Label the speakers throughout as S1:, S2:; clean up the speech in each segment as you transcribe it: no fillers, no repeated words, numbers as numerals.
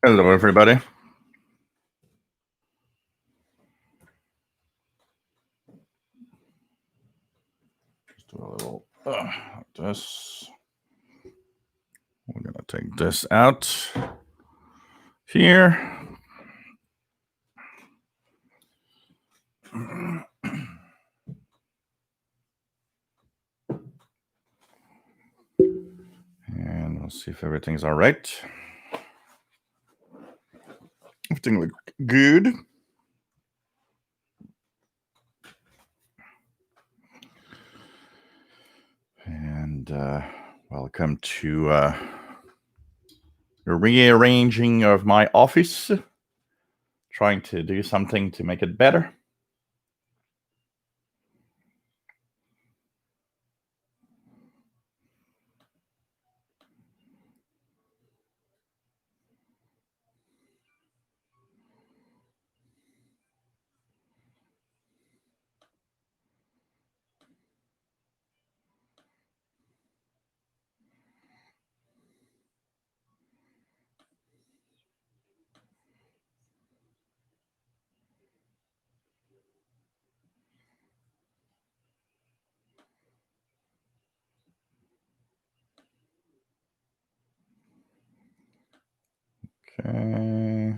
S1: Hello, everybody. Just do a little like this. We're gonna take this out here. And we'll see if everything's all right. Everything looks good. And welcome to the rearranging of my office. Trying to do something to make it better. Okay.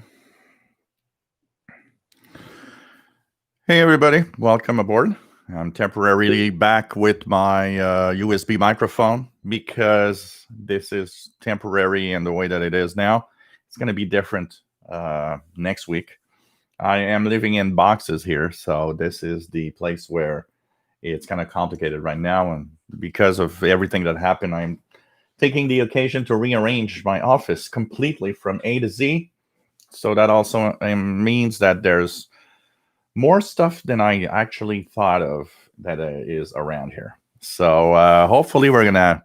S1: Hey, everybody. Welcome aboard. I'm temporarily back with my USB microphone because this is temporary and the way that it is now. It's going to be different next week. I am living in boxes here, so this is the place where it's kind of complicated right now. And because of everything that happened, I'm taking the occasion to rearrange my office completely from A to Z. So that also means that there's more stuff than I actually thought of that is around here. So hopefully we're gonna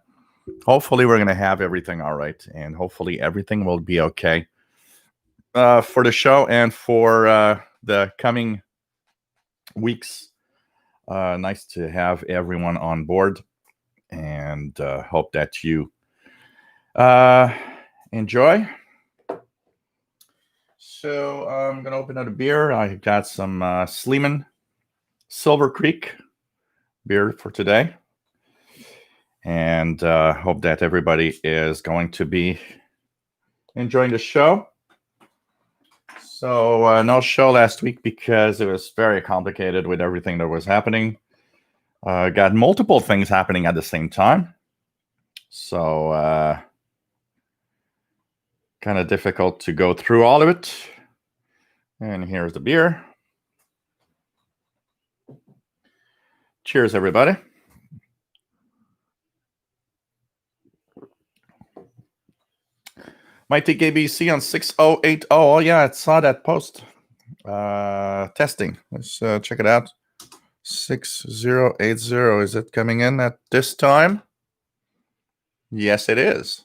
S1: have everything all right, and hopefully everything will be okay for the show and for the coming weeks. Nice to have everyone on board, and hope that you enjoy. So I'm gonna open up a beer. I got some Sleeman Silver Creek beer for today, and hope that everybody is going to be enjoying the show. So no show last week because it was very complicated with everything that was happening. Got multiple things happening at the same time, so kind of difficult to go through all of it. And here's the beer. Cheers, everybody. Mighty KBC on 6080. Oh, yeah, I saw that post. Testing. Let's check it out. 6080. Is it coming in at this time? Yes, it is.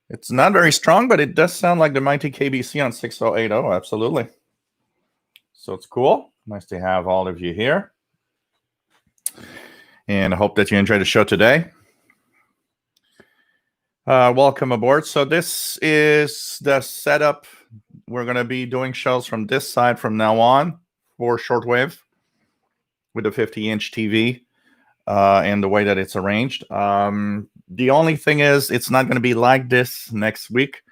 S1: It's not very strong, but it does sound like the Mighty KBC on 6080. Absolutely. So it's cool. Nice to have all of you here. And I hope that you enjoy the show today. Welcome aboard. So this is the setup. We're going to be doing shows from this side from now on for Shortwave with a 50-inch TV and the way that it's arranged. The only thing is it's not going to be like this next week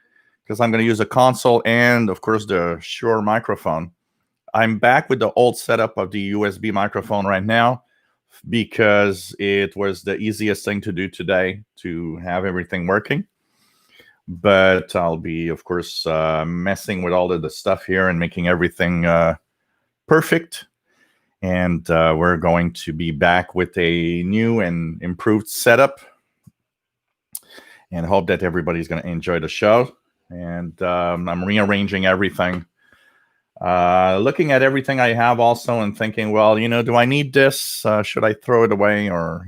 S1: because I'm going to use a console and, of course, the Shure microphone. I'm back with the old setup of the USB microphone right now because it was the easiest thing to do today to have everything working. But I'll be, of course, messing with all of the stuff here and making everything perfect. And we're going to be back with a new and improved setup. And hope that everybody's going to enjoy the show. And I'm rearranging everything Looking at everything I have also and thinking, well, do I need this? Should I throw it away? Or,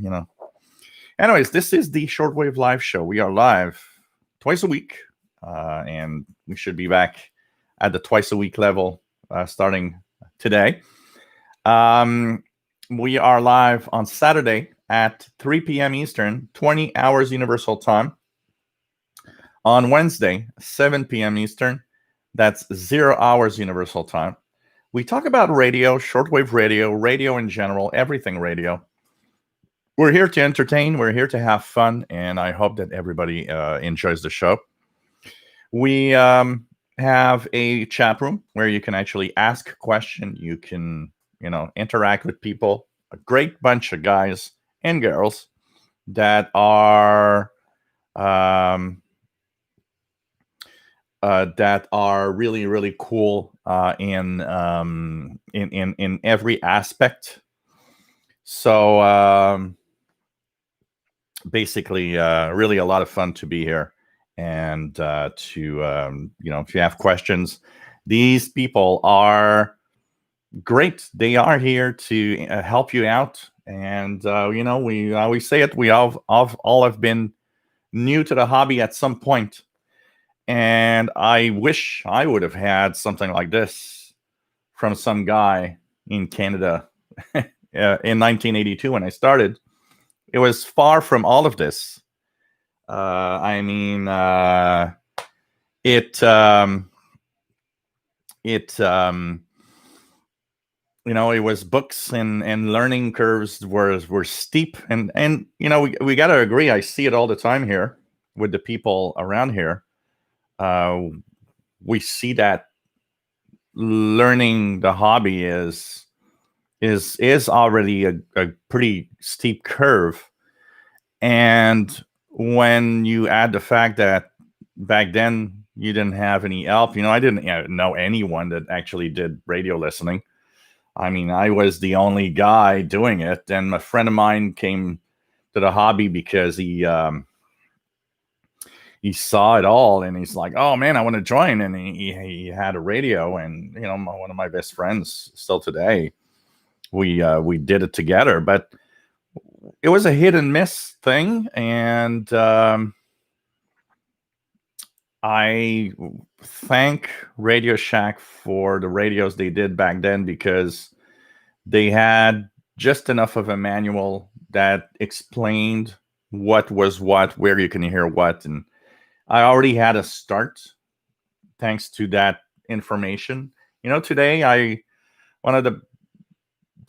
S1: anyways, this is the Shortwave live show. We are live twice a week, and we should be back at the twice a week level starting today. We are live on Saturday at 3 p.m. Eastern, 20 hours Universal Time. On Wednesday, 7 p.m. Eastern, that's 0 hours Universal Time. We talk about radio, shortwave radio in general, everything radio. We're here to entertain, we're here to have fun, and I hope that everybody enjoys the show. We have a chat room where you can actually ask a question. You can, interact with people. A great bunch of guys and girls that are really, really cool in every aspect. So basically, really a lot of fun to be here, and if you have questions, these people are great. They are here to help you out, and we always say it. We all have been new to the hobby at some point. And I wish I would have had something like this from some guy in Canada in 1982 when I started. It was far from all of this. It was books and learning curves were steep, and we got to agree. I see it all the time here with the people around here. We see that learning the hobby is already a pretty steep curve. And when you add the fact that back then you didn't have any help, I didn't know anyone that actually did radio listening. I mean, I was the only guy doing it. And a friend of mine came to the hobby because he saw it all, and he's like, "Oh man, I want to join." And he had a radio, and one of my best friends still today, we did it together. But it was a hit and miss thing, and I thank Radio Shack for the radios they did back then, because they had just enough of a manual that explained what was what, where you can hear what, and I already had a start thanks to that information. Today, one of the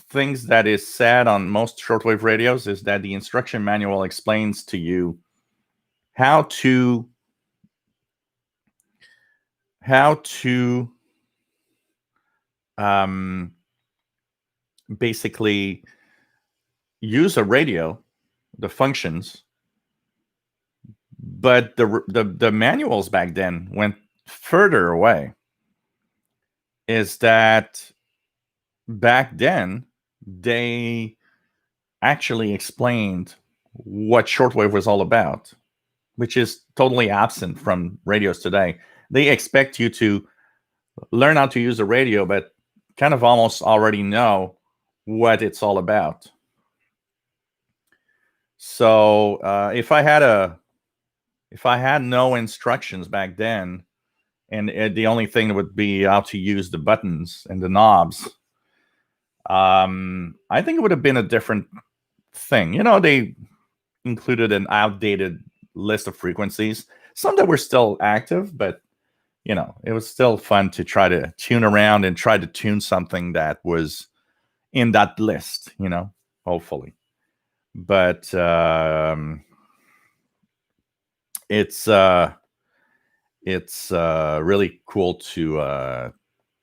S1: things that is said on most shortwave radios is that the instruction manual explains to you how to basically use a radio, the functions. But the manuals back then went further away. Is that back then they actually explained what shortwave was all about, which is totally absent from radios today. They expect you to learn how to use a radio, but kind of almost already know what it's all about. So if I had no instructions back then, and the only thing would be how to use the buttons and the knobs, I think it would have been a different thing. They included an outdated list of frequencies, some that were still active, but it was still fun to try to tune around and try to tune something that was in that list, hopefully. But it's really cool to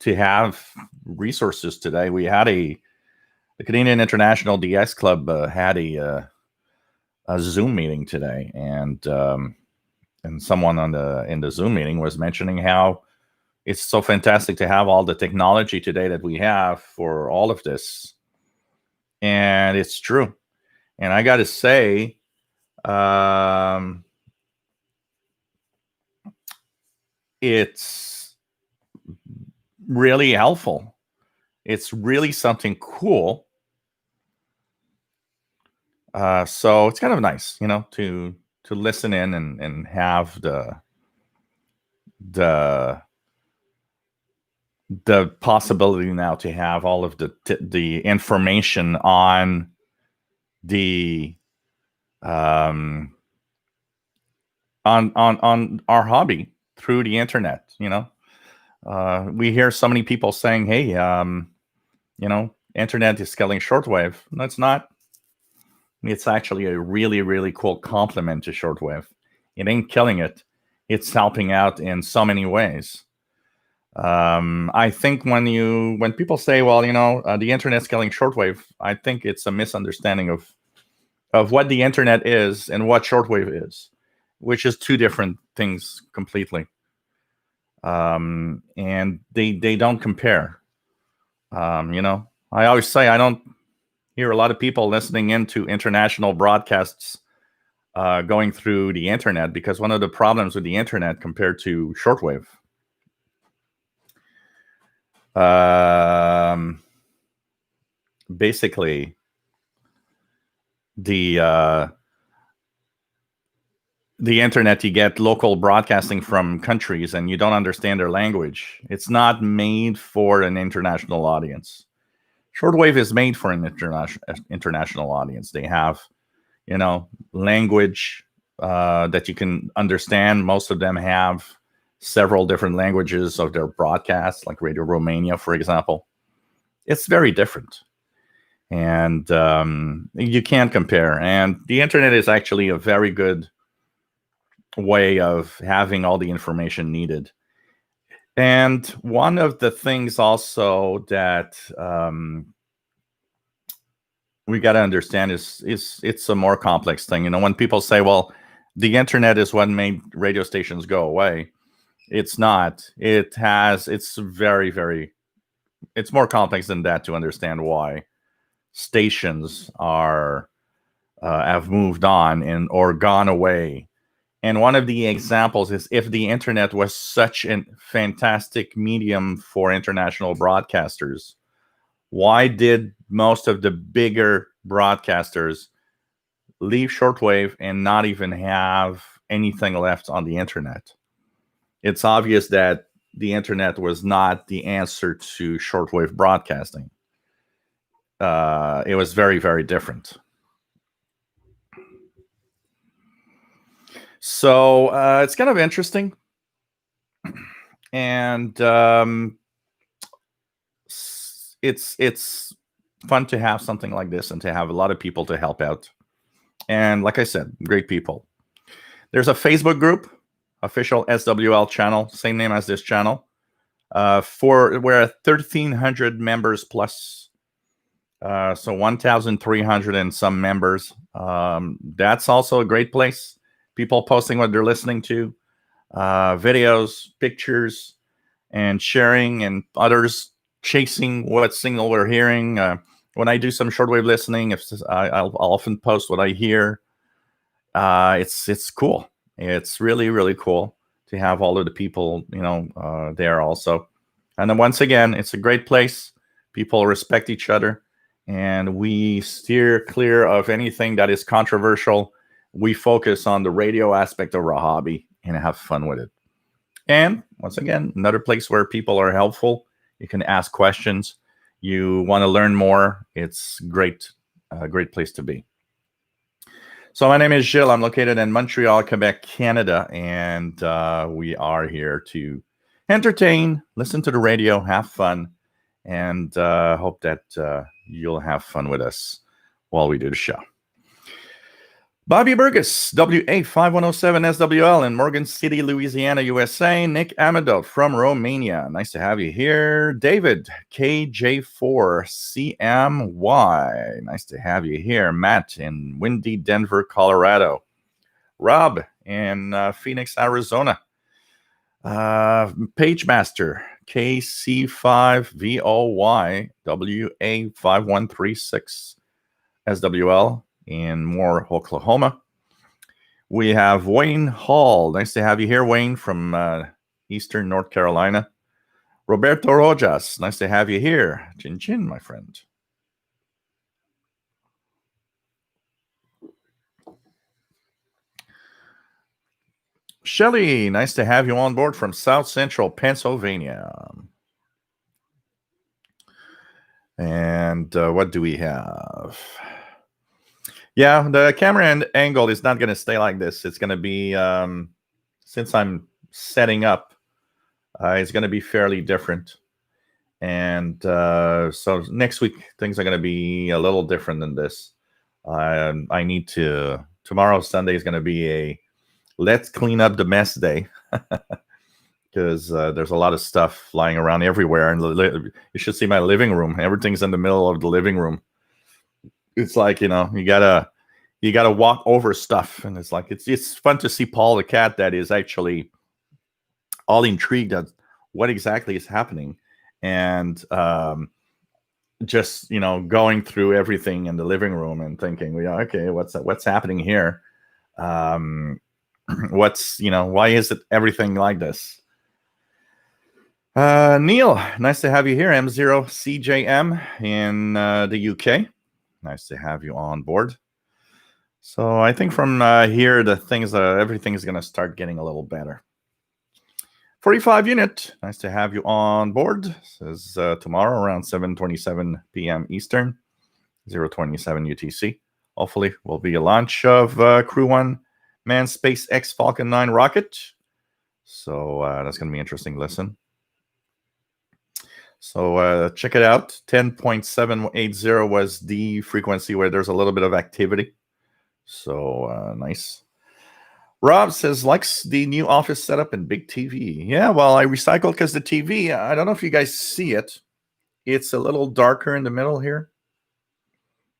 S1: have resources today. We had the Canadian International DS Club had a Zoom meeting today, and someone in the Zoom meeting was mentioning how it's so fantastic to have all the technology today that we have for all of this, and it's true. And I got to say, it's really helpful. It's really something cool. So it's kind of nice, to listen in and have the the possibility now to have all of the information on the um on our hobby through the internet. We hear so many people saying, hey, internet is killing shortwave. No, it's not. It's actually a really, really cool complement to shortwave. It ain't killing it. It's helping out in so many ways. I think when people say, well, the internet's killing shortwave, I think it's a misunderstanding of what the internet is and what shortwave is, which is two different things completely. And they don't compare. I always say I don't hear a lot of people listening into international broadcasts going through the internet, because one of the problems with the internet compared to shortwave, basically the internet, you get local broadcasting from countries and you don't understand their language. It's not made for an international audience. Shortwave is made for an international audience. They have language that you can understand. Most of them have several different languages of their broadcasts, like Radio Romania, for example. It's very different. And you can't compare. And the internet is actually a very good way of having all the information needed. And one of the things also that we got to understand is it's a more complex thing. When people say, well, the internet is what made radio stations go away, it's not. It's very, very, it's more complex than that to understand why stations are have moved on or gone away. And one of the examples is, if the internet was such a fantastic medium for international broadcasters, why did most of the bigger broadcasters leave shortwave and not even have anything left on the internet? It's obvious that the internet was not the answer to shortwave broadcasting. It was very, very different. So it's kind of interesting. And it's fun to have something like this and to have a lot of people to help out. And like I said, great people. There's a Facebook group, official SWL channel, same name as this channel. We're at 1,300 members plus. So 1,300 and some members. That's also a great place. People posting what they're listening to, videos, pictures, and sharing, and others chasing what signal we're hearing. When I do some shortwave listening, I'll often post what I hear. It's cool. It's really, really cool to have all of the people, there also. And then once again, it's a great place. People respect each other, and we steer clear of anything that is controversial. We focus on the radio aspect of our hobby and have fun with it. And once again, another place where people are helpful. You can ask questions. You want to learn more. It's great, a great place to be. So my name is Gilles. I'm located in Montreal, Quebec, Canada, and we are here to entertain, listen to the radio, have fun, and hope that you'll have fun with us while we do the show. Bobby Burgess, WA5107 SWL in Morgan City, Louisiana, USA. Nick Amadot from Romania. Nice to have you here. David, KJ4CMY. Nice to have you here. Matt in windy Denver, Colorado. Rob in Phoenix, Arizona. Pagemaster, KC5VOY, WA5136 SWL. In Moore, Oklahoma. We have Wayne Hall. Nice to have you here, Wayne, from Eastern North Carolina. Roberto Rojas, nice to have you here. Chin chin, my friend. Shelly, nice to have you on board from South Central Pennsylvania. And what do we have? Yeah, the camera angle is not going to stay like this. It's going to be, since I'm setting up, it's going to be fairly different. And so next week, things are going to be a little different than this. I need to, tomorrow, Sunday, is going to be a let's clean up the mess day. Because there's a lot of stuff flying around everywhere. And you should see my living room. Everything's in the middle of the living room. It's like, you gotta walk over stuff, and it's like it's fun to see Paul the cat that is actually all intrigued at what exactly is happening, and just going through everything in the living room and thinking, okay, what's happening here? Why is it everything like this? Neil, nice to have you here. M0CJM in the UK. Nice to have you on board. So I think from here, everything is going to start getting a little better. 45 unit, nice to have you on board. This is tomorrow around 7:27 p.m. Eastern, 0:27 UTC. Hopefully, will be a launch of Crew 1 manned SpaceX Falcon 9 rocket. So that's going to be interesting. Listen. So check it out. 10.780 was the frequency where there's a little bit of activity. So nice. Rob says, likes the new office setup and big TV. Yeah, well, I recycled because the TV, I don't know if you guys see it. It's a little darker in the middle here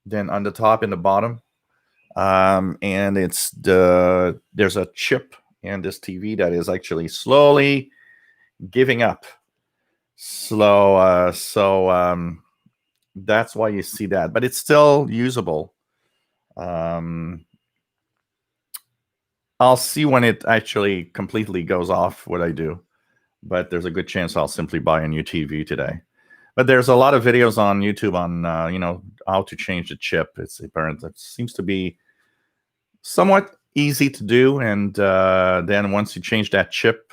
S1: than on the top and the bottom. And there's a chip in this TV that is actually slowly giving up. So that's why you see that, but it's still usable. I'll see when it actually completely goes off what I do, but there's a good chance I'll simply buy a new TV today. But there's a lot of videos on YouTube on how to change the chip. It's apparent it seems to be somewhat easy to do, and then once you change that chip,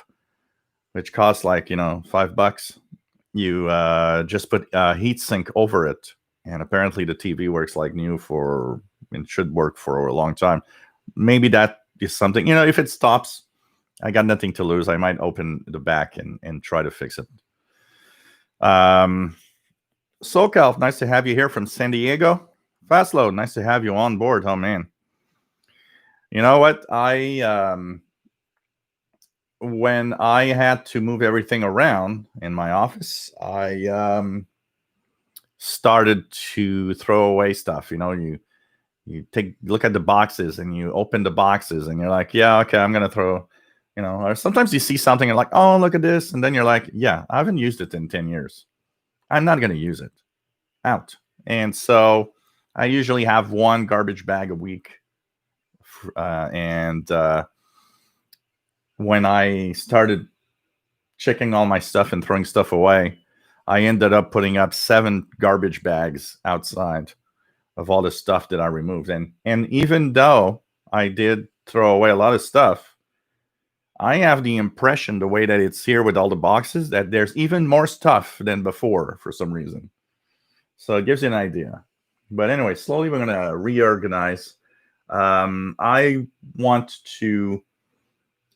S1: which costs like $5, you just put a heat sink over it, and apparently the TV works like new it should work for a long time. Maybe that is something, if it stops, I got nothing to lose. I might open the back and try to fix it. SoCal, nice to have you here from San Diego. Fastload, nice to have you on board. Oh man, you know what? When I had to move everything around in my office, I started to throw away stuff. You look at the boxes and you open the boxes and you're like, yeah, okay, I'm gonna throw. Or sometimes you see something and like, oh, look at this, and then you're like, yeah, I haven't used it in 10 years. I'm not gonna use it. Out. And so I usually have one garbage bag a week, and when I started checking all my stuff and throwing stuff away, I ended up putting up 7 garbage bags outside of all the stuff that I removed. And even though I did throw away a lot of stuff, I have the impression, the way that it's here with all the boxes, that there's even more stuff than before for some reason. So it gives you an idea. But anyway, slowly we're going to reorganize. I want to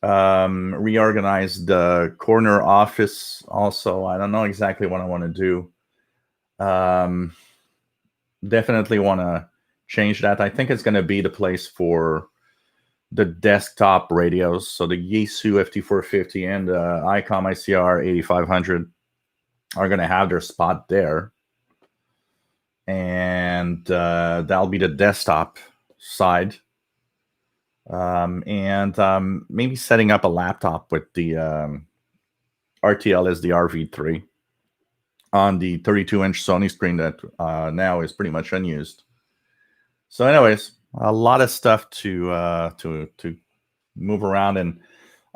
S1: reorganize the corner office also. I don't know exactly what I want to do. Definitely want to change that. I think it's going to be the place for the desktop radios. So the Yaesu FT450 and the ICOM ICR 8500 are going to have their spot there. And that'll be the desktop side. And maybe setting up a laptop with the RTL SDR V3 on the 32-inch Sony screen that now is pretty much unused. So anyways, a lot of stuff to move around, and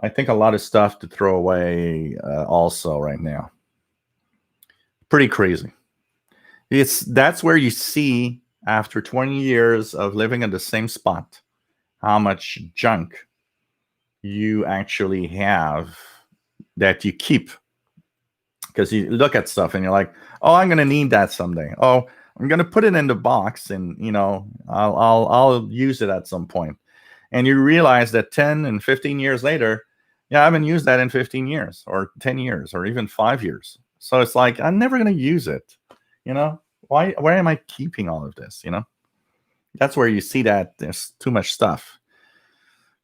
S1: I think a lot of stuff to throw away also right now. Pretty crazy. That's where you see, after 20 years of living in the same spot, how much junk you actually have that you keep. Because you look at stuff and you're like, oh, I'm going to need that someday. Oh, I'm going to put it in the box, and I'll use it at some point. And you realize that 10 and 15 years later, yeah, I haven't used that in 15 years or 10 years or even 5 years. So it's like, I'm never going to use it. Why am I keeping all of this? That's where you see that there's too much stuff.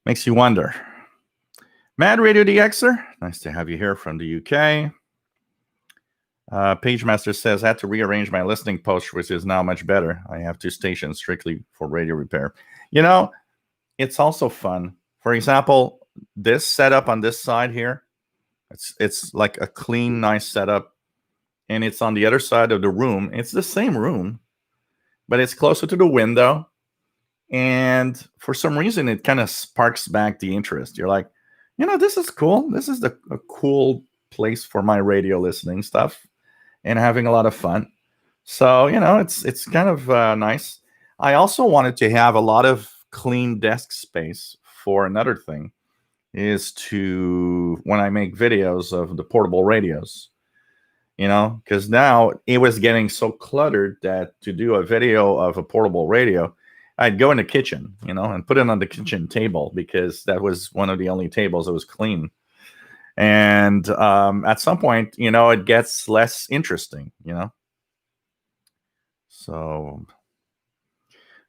S1: Makes you wonder. Mad Radio DXer, nice to have you here from the UK. PageMaster says, I had to rearrange my listening post, which is now much better. I have 2 stations strictly for radio repair. It's also fun. For example, this setup on this side here, it's like a clean, nice setup. And it's on the other side of the room. It's the same room, but it's closer to the window. And for some reason, it kind of sparks back the interest. You're like, this is cool. This is a cool place for my radio listening stuff and having a lot of fun. So, it's kind of nice. I also wanted to have a lot of clean desk space for another thing, is to, when I make videos of the portable radios, because now it was getting so cluttered that to do a video of a portable radio, I'd go in the kitchen, and put it on the kitchen table, because that was one of the only tables that was clean. And at some point, it gets less interesting, So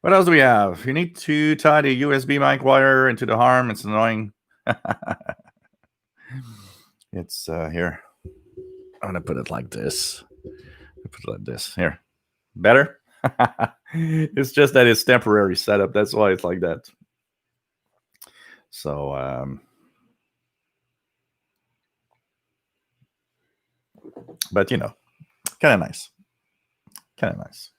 S1: what else do we have? You need to tie the USB mic wire into the arm. It's annoying. It's here. I'm going to put it like this. Put it like this. Here. Better? It's just that it's temporary setup. That's why it's like that. So, but kind of nice. Kind of nice.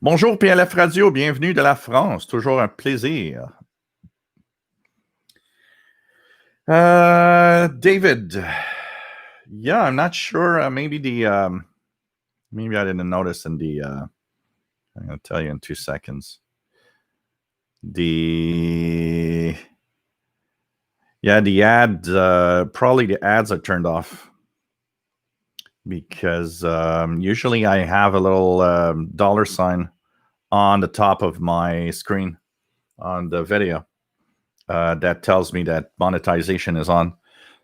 S1: Bonjour PLF Radio, bienvenue de la France. Toujours un plaisir. David. Yeah, I'm not sure. Maybe maybe I didn't notice in the. I'm going to tell you in 2 seconds. The ad. Probably the ads are turned off, because usually I have a little dollar sign on the top of my screen on the video that tells me that monetization is on.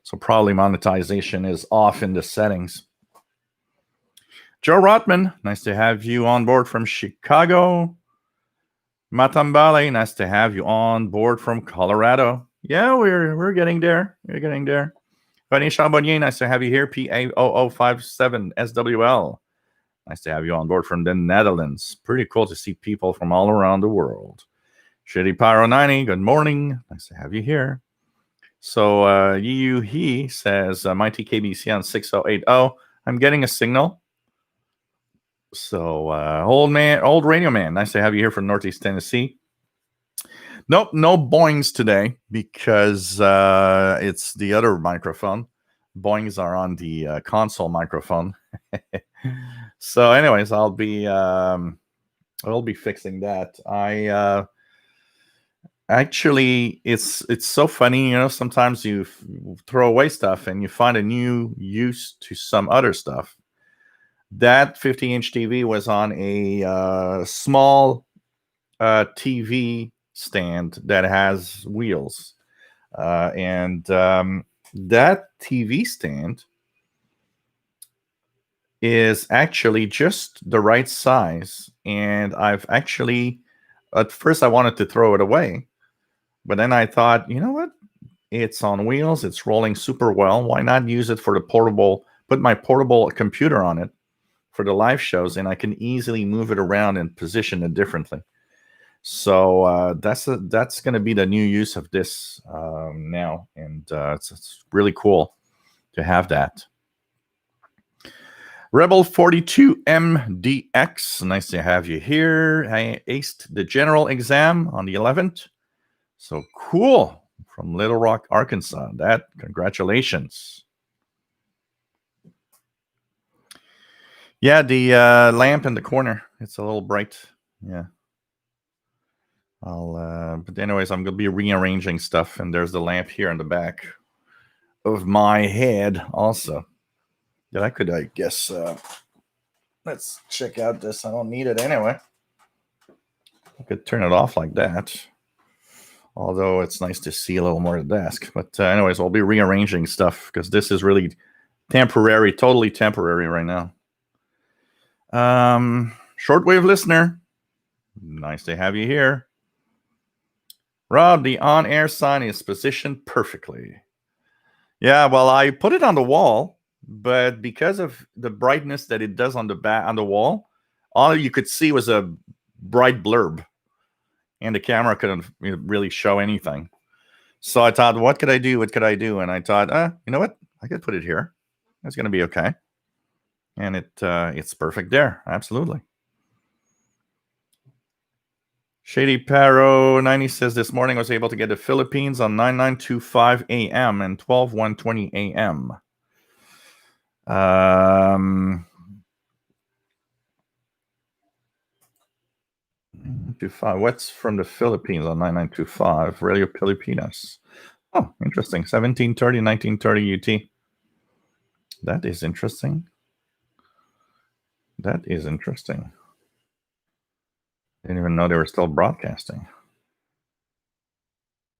S1: So probably monetization is off in the settings. Joe Rotman, nice to have you on board from Chicago. Matambale, nice to have you on board from Colorado. Yeah, we're getting there. We're getting there. René Charbonnier, nice to have you here. PA0057 SWL. Nice to have you on board from the Netherlands. Pretty cool to see people from all around the world. Shitty Pyro 90, good morning. Nice to have you here. So he says, my TKBC on 6080. I'm getting a signal. So old radio man, nice to have you here from Northeast Tennessee. Nope, no boings today, because it's the other microphone. Boings are on the console microphone. So anyways, I'll be fixing that. I actually, it's so funny, sometimes you throw away stuff and you find a new use to some other stuff. That 50-inch TV was on a small TV stand that has wheels. And that TV stand is actually just the right size. And I've actually, at first I wanted to throw it away. But then I thought, you know what? It's on wheels. It's rolling super well. Why not use it for the portable, put my portable computer on it for the live shows, and I can easily move it around and position it differently. So that's going to be the new use of this now. And it's really cool to have that. Rebel 42MDX, nice to have you here. I aced the general exam on the 11th. So cool, from Little Rock, Arkansas. Congratulations. Yeah, the lamp in the corner. It's a little bright. Yeah. But anyways, I'm going to be rearranging stuff, and there's the lamp here in the back of my head also. That I could, I guess, let's check out this. I don't need it anyway. I could turn it off like that. Although it's nice to see a little more of the desk. But anyways, I'll be rearranging stuff because this is really temporary, totally temporary right now. Shortwave listener, nice to have you here. Rob, the on-air sign is positioned perfectly. Yeah, well, I put it on the wall, but because of the brightness that it does on the wall, all you could see was a bright blurb, and the camera couldn't really show anything. So I thought, what could I do? What could I do? And I thought, you know what? I could put it here. It's going to be okay. And it's perfect there. Absolutely. Shady Paro 90 says this morning I was able to get the Philippines on 9925 AM and 12120 AM. What's from the Philippines on 9925? Radio Pilipinas. Oh, interesting. 1730, 1930 UT. That is interesting. That is interesting. Didn't even know they were still broadcasting.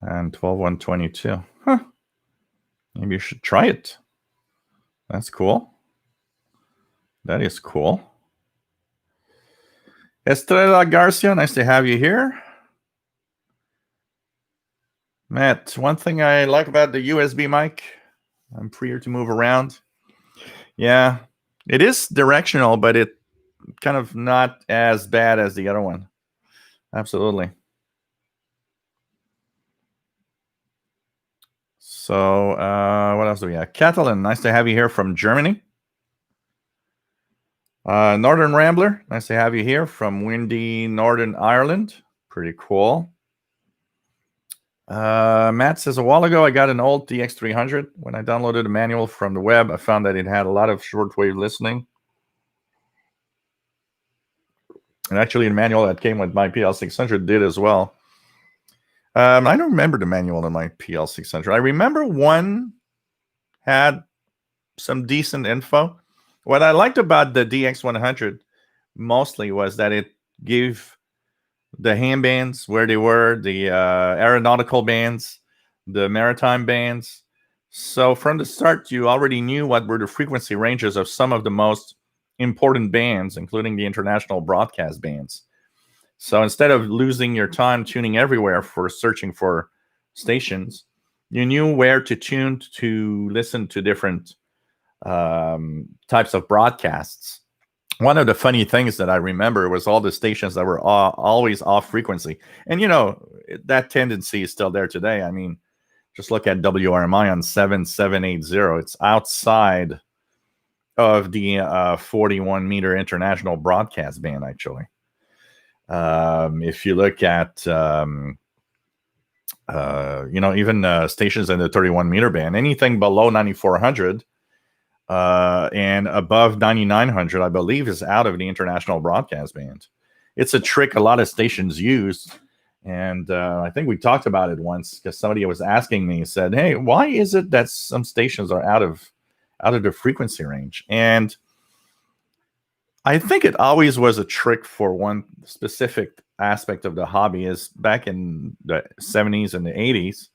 S1: And 12122. Huh. Maybe you should try it. That's cool. That is cool. Estrella Garcia, nice to have you here. Matt, one thing I like about the USB mic, I'm freer to move around. Yeah, it is directional, but it kind of not as bad as the other one. Absolutely. So what else do we have? Catalan, nice to have you here from Germany. Northern Rambler, nice to have you here from windy Northern Ireland. Pretty cool. Matt says, a while ago, I got an old DX300. When I downloaded a manual from the web, I found that it had a lot of shortwave listening. And actually, the manual that came with my PL600 did as well. I don't remember the manual in my PL600. I remember one had some decent info. What I liked about the DX100 mostly was that it gave the ham bands where they were, the aeronautical bands, the maritime bands. So from the start, you already knew what were the frequency ranges of some of the most important bands, including the international broadcast bands. So instead of losing your time tuning everywhere for searching for stations, you knew where to tune to listen to different types of broadcasts. One of the funny things that I remember was all the stations that were always off frequency. And, that tendency is still there today. I mean, just look at WRMI on 7780. It's outside of the 41 meter international broadcast band, actually. If you look at, even stations in the 31 meter band, anything below 9400 and above 9900, I believe, is out of the international broadcast band. It's a trick a lot of stations use. And I think we talked about it once because somebody was asking me, said, hey, why is it that some stations are out of the frequency range? And I think it always was a trick for one specific aspect of the hobby. Is back in the 70s and the 80s,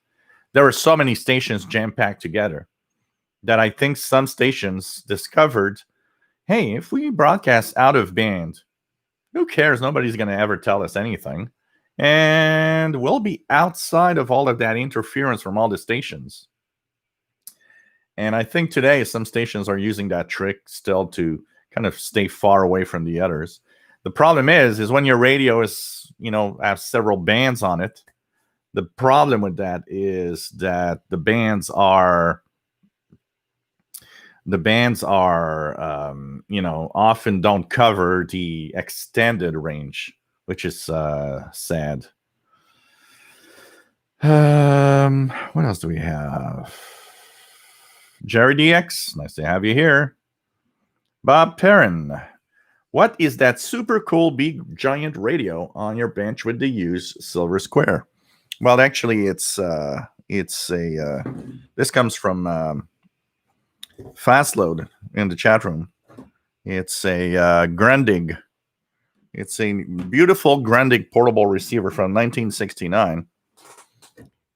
S1: there were so many stations jam-packed together that I think some stations discovered, hey, if we broadcast out of band, who cares? Nobody's going to ever tell us anything. And we'll be outside of all of that interference from all the stations. And I think today some stations are using that trick still to kind of stay far away from the others. The problem is when your radio is, has several bands on it, the problem with that is that the bands are often don't cover the extended range, which is sad. What else do we have? Jerry DX, nice to have you here. Bob Perrin, What is that super cool big giant radio on your bench with the used silver square? Well, actually, it's a this comes from Fastload in the chat room. It's a Grundig. It's a beautiful Grundig portable receiver from 1969.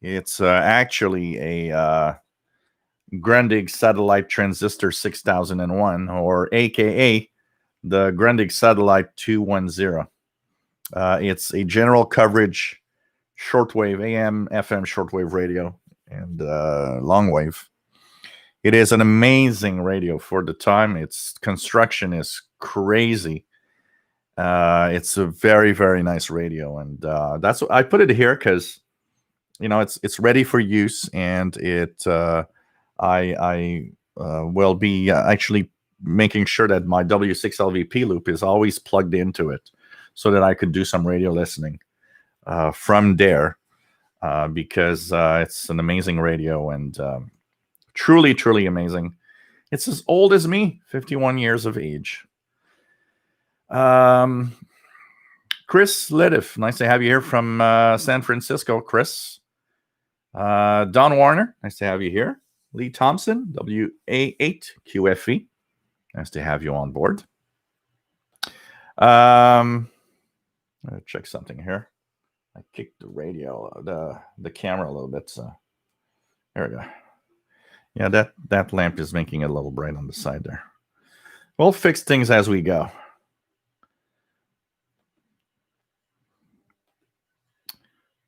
S1: It's actually a Grundig Satellite Transistor 6001, or AKA the Grundig Satellite 210. It's a general coverage shortwave, AM, FM shortwave radio, and long wave. It is an amazing radio for the time. Its construction is crazy. It's a very, very nice radio, and that's what I put it here because it's ready for use, and I will be actually making sure that my W6LVP loop is always plugged into it, so that I could do some radio listening from there, because it's an amazing radio, and truly, truly amazing. It's as old as me, 51 years of age. Chris Lediff, nice to have you here from San Francisco, Chris. Don Warner, nice to have you here. Lee Thompson, WA8QFE, nice to have you on board. I'll check something here. I kicked the radio, the camera a little bit, so there we go. Yeah, that lamp is making it a little bright on the side there. We'll fix things as we go.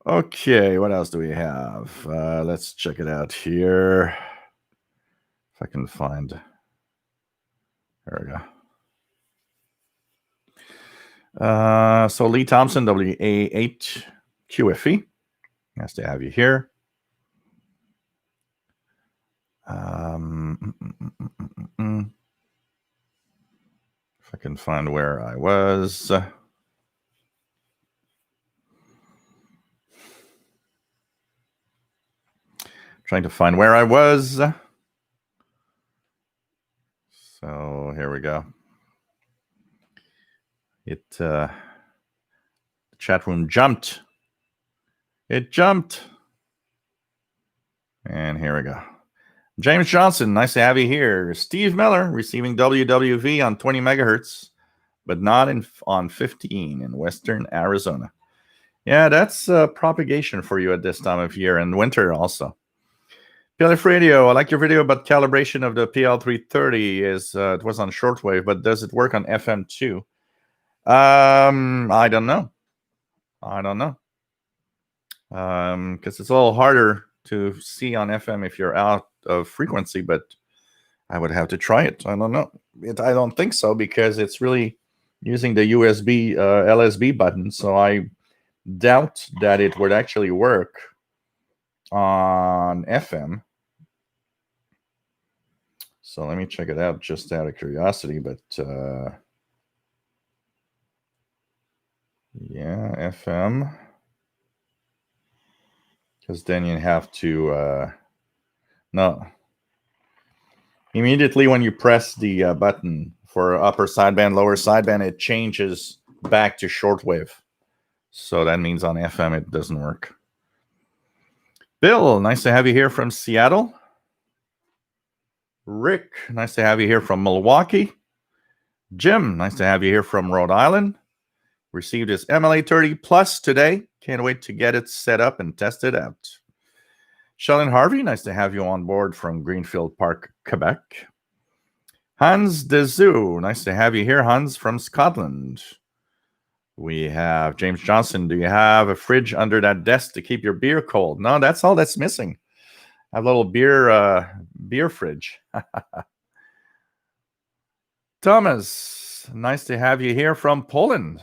S1: Okay, what else do we have? Let's check it out here. If I can find. There we go. So Lee Thompson, WA8QFE. Nice to have you here. If I can find where I was. Trying to find where I was. So here we go. The chat room jumped. It jumped. And here we go. James Johnson, nice to have you here. Steve Miller, receiving WWV on 20 megahertz, but not on 15 in Western Arizona. Yeah, that's propagation for you at this time of year, and winter also. PLF Radio, I like your video about calibration of the PL330. It was on shortwave, but does it work on FM too? I don't know. Because it's a little harder to see on FM if you're out of frequency, but I would have to try it. I don't know. I don't think so, because it's really using the USB LSB button, so I doubt that it would actually work on FM. So let me check it out just out of curiosity, but yeah, FM, because then you have to no, immediately when you press the button for upper sideband, lower sideband, it changes back to shortwave. So that means on FM it doesn't work. Bill, nice to have you here from Seattle. Rick, nice to have you here from Milwaukee. Jim, nice to have you here from Rhode Island. Received his MLA 30 Plus today. Can't wait to get it set up and test it out. Sheldon Harvey, nice to have you on board from Greenfield Park, Quebec. Hans de Zoo, nice to have you here, Hans, from Scotland. We have James Johnson. Do you have a fridge under that desk to keep your beer cold? No, that's all that's missing. I have a little beer fridge. Thomas, nice to have you here from Poland.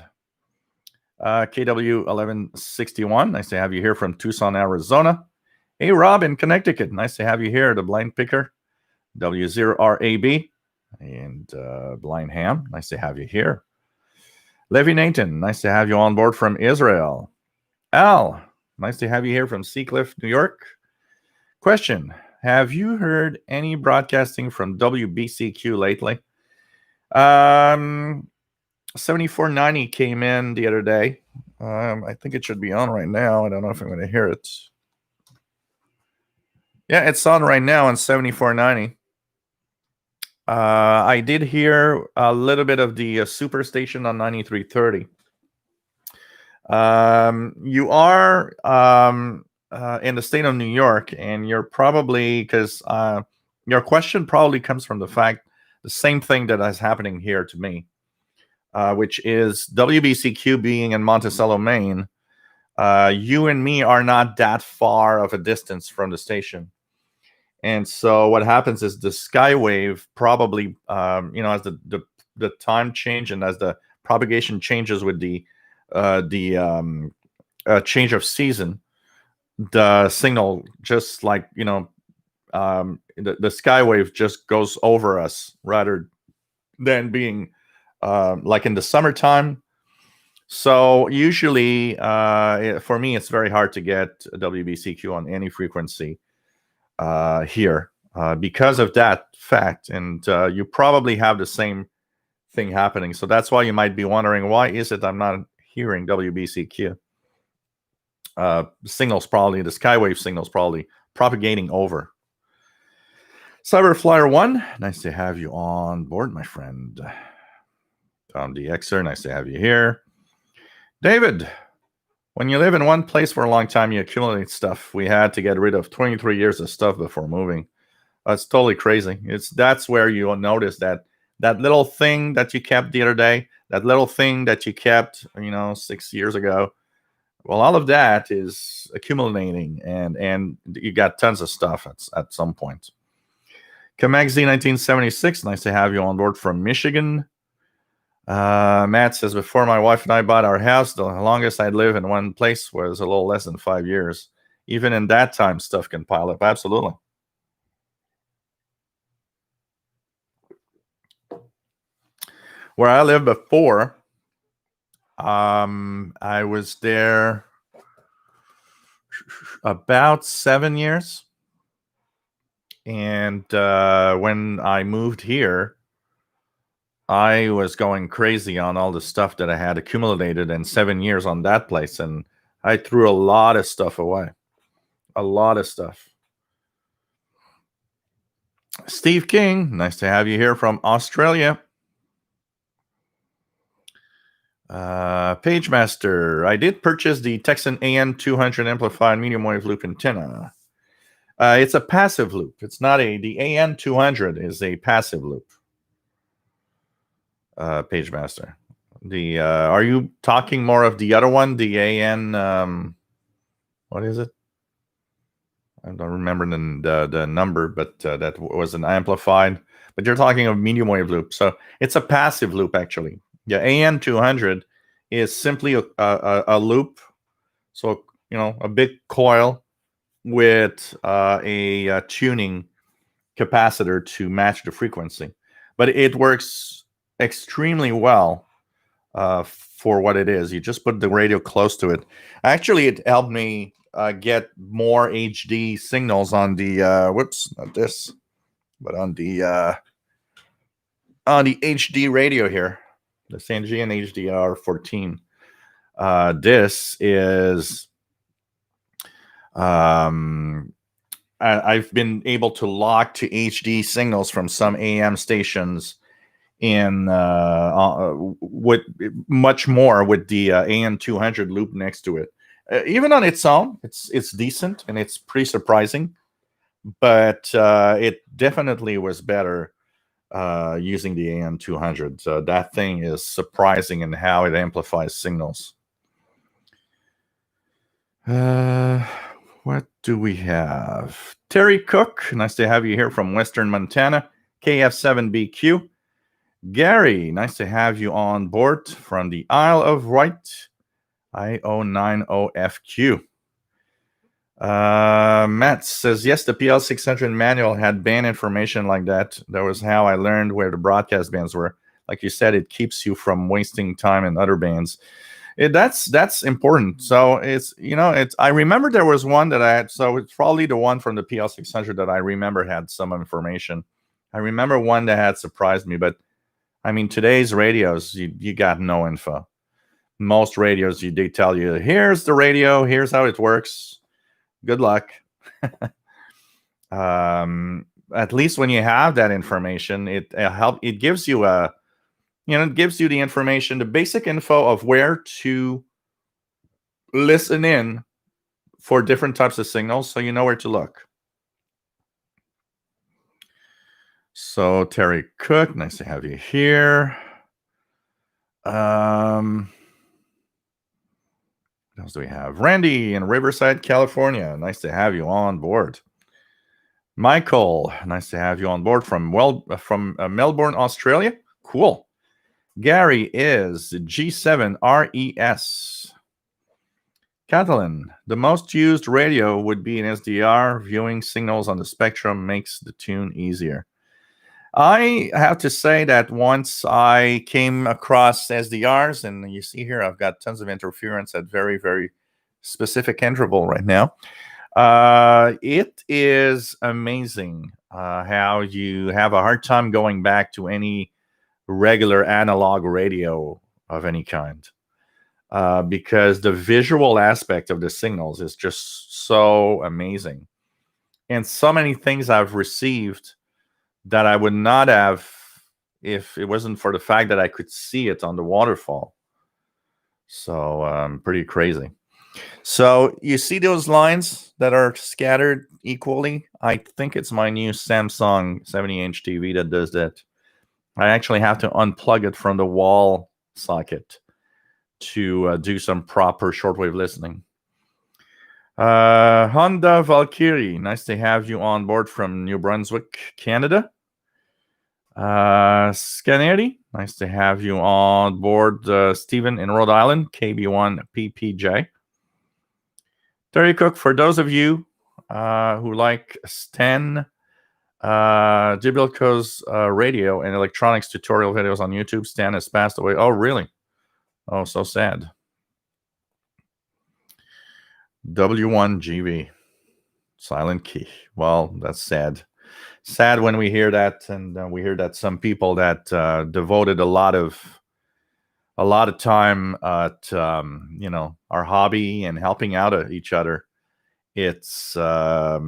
S1: KW 1161, nice to have you here from Tucson, Arizona. Hey, Rob in Connecticut, nice to have you here. The Blind Picker, W0RAB, and Blind Ham, nice to have you here. Levi Nathan, nice to have you on board from Israel. Al, nice to have you here from Seacliff, New York. Question, have you heard any broadcasting from WBCQ lately? 7490 came in the other day. I think it should be on right now. I don't know if I'm going to hear it. Yeah, it's on right now on 7490. I did hear a little bit of the Superstation on 9330. You are in the state of New York, and you're probably, because your question probably comes from the fact, the same thing that is happening here to me, which is WBCQ being in Monticello, Maine. You and me are not that far of a distance from the station. And so what happens is the skywave probably, as the time change and as the propagation changes with the change of season, the signal just like, the skywave just goes over us rather than being like in the summertime. So usually for me, it's very hard to get WBCQ on any frequency here because of that fact. And you probably have the same thing happening. So that's why you might be wondering, why is it I'm not hearing WBCQ? Signals probably, the skywave signals probably propagating over. Cyberflyer 1, nice to have you on board, my friend. Tom DXer, nice to have you here. David, when you live in one place for a long time, you accumulate stuff. We had to get rid of 23 years of stuff before moving. That's totally crazy. That's where you'll notice that little thing that you kept the other day, that little thing that you kept, 6 years ago. Well, all of that is accumulating, and you got tons of stuff at some point. Kamagzi 1976, nice to have you on board from Michigan. Matt says, before my wife and I bought our house, the longest I'd live in one place was a little less than 5 years. Even in that time, stuff can pile up. Absolutely. Where I lived before, I was there about 7 years. And when I moved here, I was going crazy on all the stuff that I had accumulated in 7 years on that place. And I threw a lot of stuff away. A lot of stuff. Steve King, nice to have you here from Australia. PageMaster, I did purchase the Texan AN200 amplified medium wave loop antenna. It's a passive loop. It's not the AN200 is a passive loop. PageMaster. Are you talking more of the other one, the AN? What is it? I don't remember the number, but that was an amplified. But you're talking of medium wave loop, so it's a passive loop actually. Yeah, AN200 is simply a loop, so a big coil with a tuning capacitor to match the frequency, but it works extremely well for what it is. You just put the radio close to it. Actually, it helped me get more HD signals on the whoops, not this, but on the HD radio here, the Sangean HDR 14. This is I've been able to lock to HD signals from some AM stations in with much more with the AN200 loop next to it. Even on its own, it's decent and it's pretty surprising, but it definitely was better using the AN200. So that thing is surprising in how it amplifies signals. What do we have? Terry Cook, nice to have you here from Western Montana. KF7BQ. Gary, nice to have you on board from the Isle of Wight. IO90FQ. Matt says, yes, the PL600 manual had band information like that. That was how I learned where the broadcast bands were. Like you said, it keeps you from wasting time in other bands. That's important. So I remember there was one that I had, so it's probably the one from the PL600 that I remember had some information. I remember one that had surprised me, but I mean, today's radios, you got no info. Most radios, they tell you, here's the radio, here's how it works. Good luck. At least when you have that information, it gives you it gives you the information, the basic info of where to listen in for different types of signals, so you know where to look. So Terry Cook, nice to have you here. What else do we have? Randy in Riverside, California. Nice to have you on board. Michael, nice to have you on board from Melbourne, Australia. Cool. Gary is G7RES. Catalan, the most used radio would be an SDR. Viewing signals on the spectrum makes the tune easier. I have to say that once I came across SDRs, and you see here I've got tons of interference at very, very specific interval right now. It is amazing how you have a hard time going back to any regular analog radio of any kind, because the visual aspect of the signals is just so amazing. And so many things I've received that I would not have if it wasn't for the fact that I could see it on the waterfall. So pretty crazy. So you see those lines that are scattered equally? I think it's my new Samsung 70-inch TV that does that. I actually have to unplug it from the wall socket to do some proper shortwave listening. Honda Valkyrie, nice to have you on board from New Brunswick, Canada. Scaneri, nice to have you on board. Stephen in Rhode Island, KB1PPJ. Terry Cook, for those of you who like Stan Jibilko's radio and electronics tutorial videos on YouTube, Stan has passed away. Oh, really? Oh, so sad. W1GV, silent key. Well, that's sad. Sad when we hear that, and we hear that some people that devoted a lot of time at our hobby and helping out each other. It's a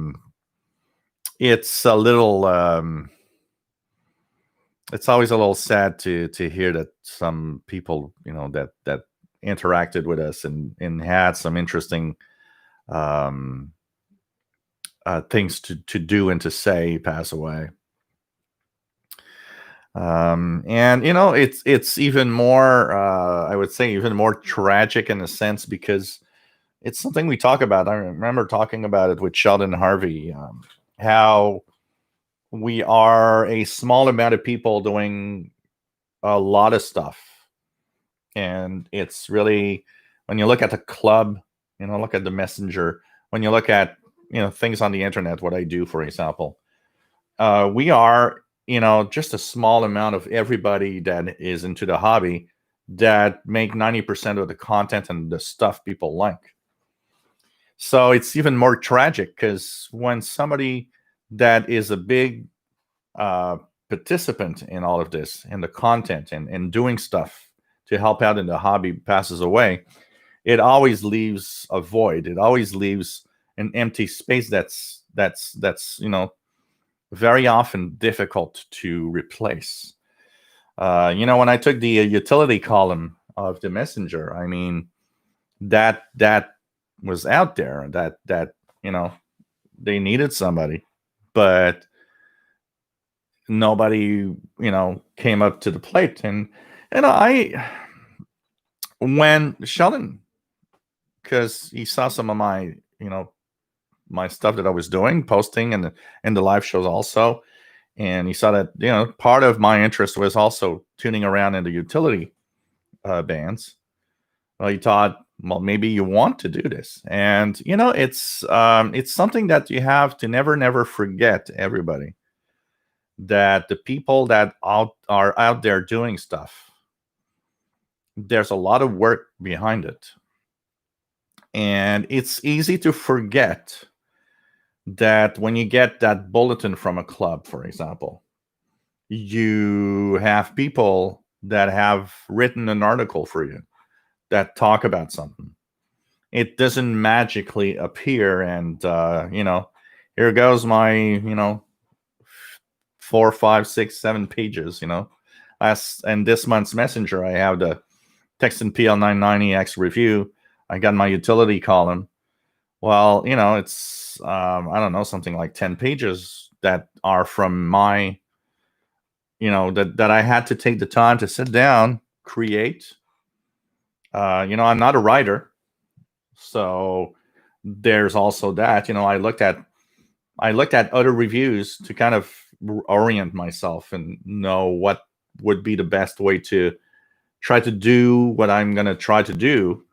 S1: little. It's always a little sad to hear that some people that interacted with us and had some interesting things to do and to say pass away. And it's even more, I would say, even more tragic in a sense, because it's something we talk about. I remember talking about it with Sheldon Harvey, how we are a small amount of people doing a lot of stuff. And it's really, when you look at the club, look at the messenger, when you look at, things on the internet, what I do, for example, we are, just a small amount of everybody that is into the hobby that make 90% of the content and the stuff people like. So it's even more tragic, because when somebody that is a big participant in all of this, in the content and doing stuff to help out in the hobby, passes away, it always leaves a void. It always leaves an empty space that's very often difficult to replace. When I took the utility column of the messenger, I mean, that was out there, that they needed somebody, but nobody came up to the plate. And when Sheldon, because he saw some of my my stuff that I was doing, posting, and the live shows also, and he saw that part of my interest was also tuning around in the utility bands. Well, he thought, well, maybe you want to do this. And it's something that you have to never forget, everybody, that the people that are out there doing stuff, there's a lot of work behind it. And it's easy to forget that when you get that bulletin from a club, for example, you have people that have written an article for you that talk about something. It doesn't magically appear and here goes my 4, 5, 6, 7 pages. Last and this month's messenger, I have the Text and PL990X review. I got my utility column. Well, it's I don't know, something like 10 pages that are from my that I had to take the time to sit down, create. I'm not a writer, so there's also that. I looked at other reviews to kind of orient myself and know what would be the best way to try to do what I'm going to try to do.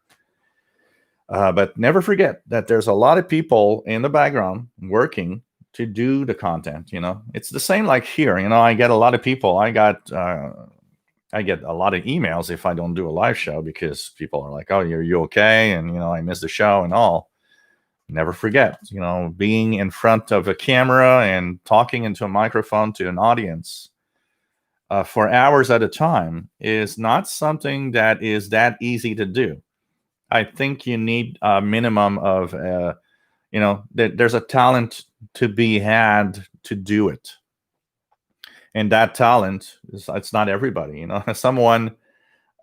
S1: But never forget that there's a lot of people in the background working to do the content. It's the same like here. I get a lot of people. I get a lot of emails if I don't do a live show because people are like, "Oh, you okay?" And I missed the show and all. Never forget, being in front of a camera and talking into a microphone to an audience for hours at a time is not something that is that easy to do. I think you need a minimum of, there's a talent to be had to do it. And that talent it's not everybody. Someone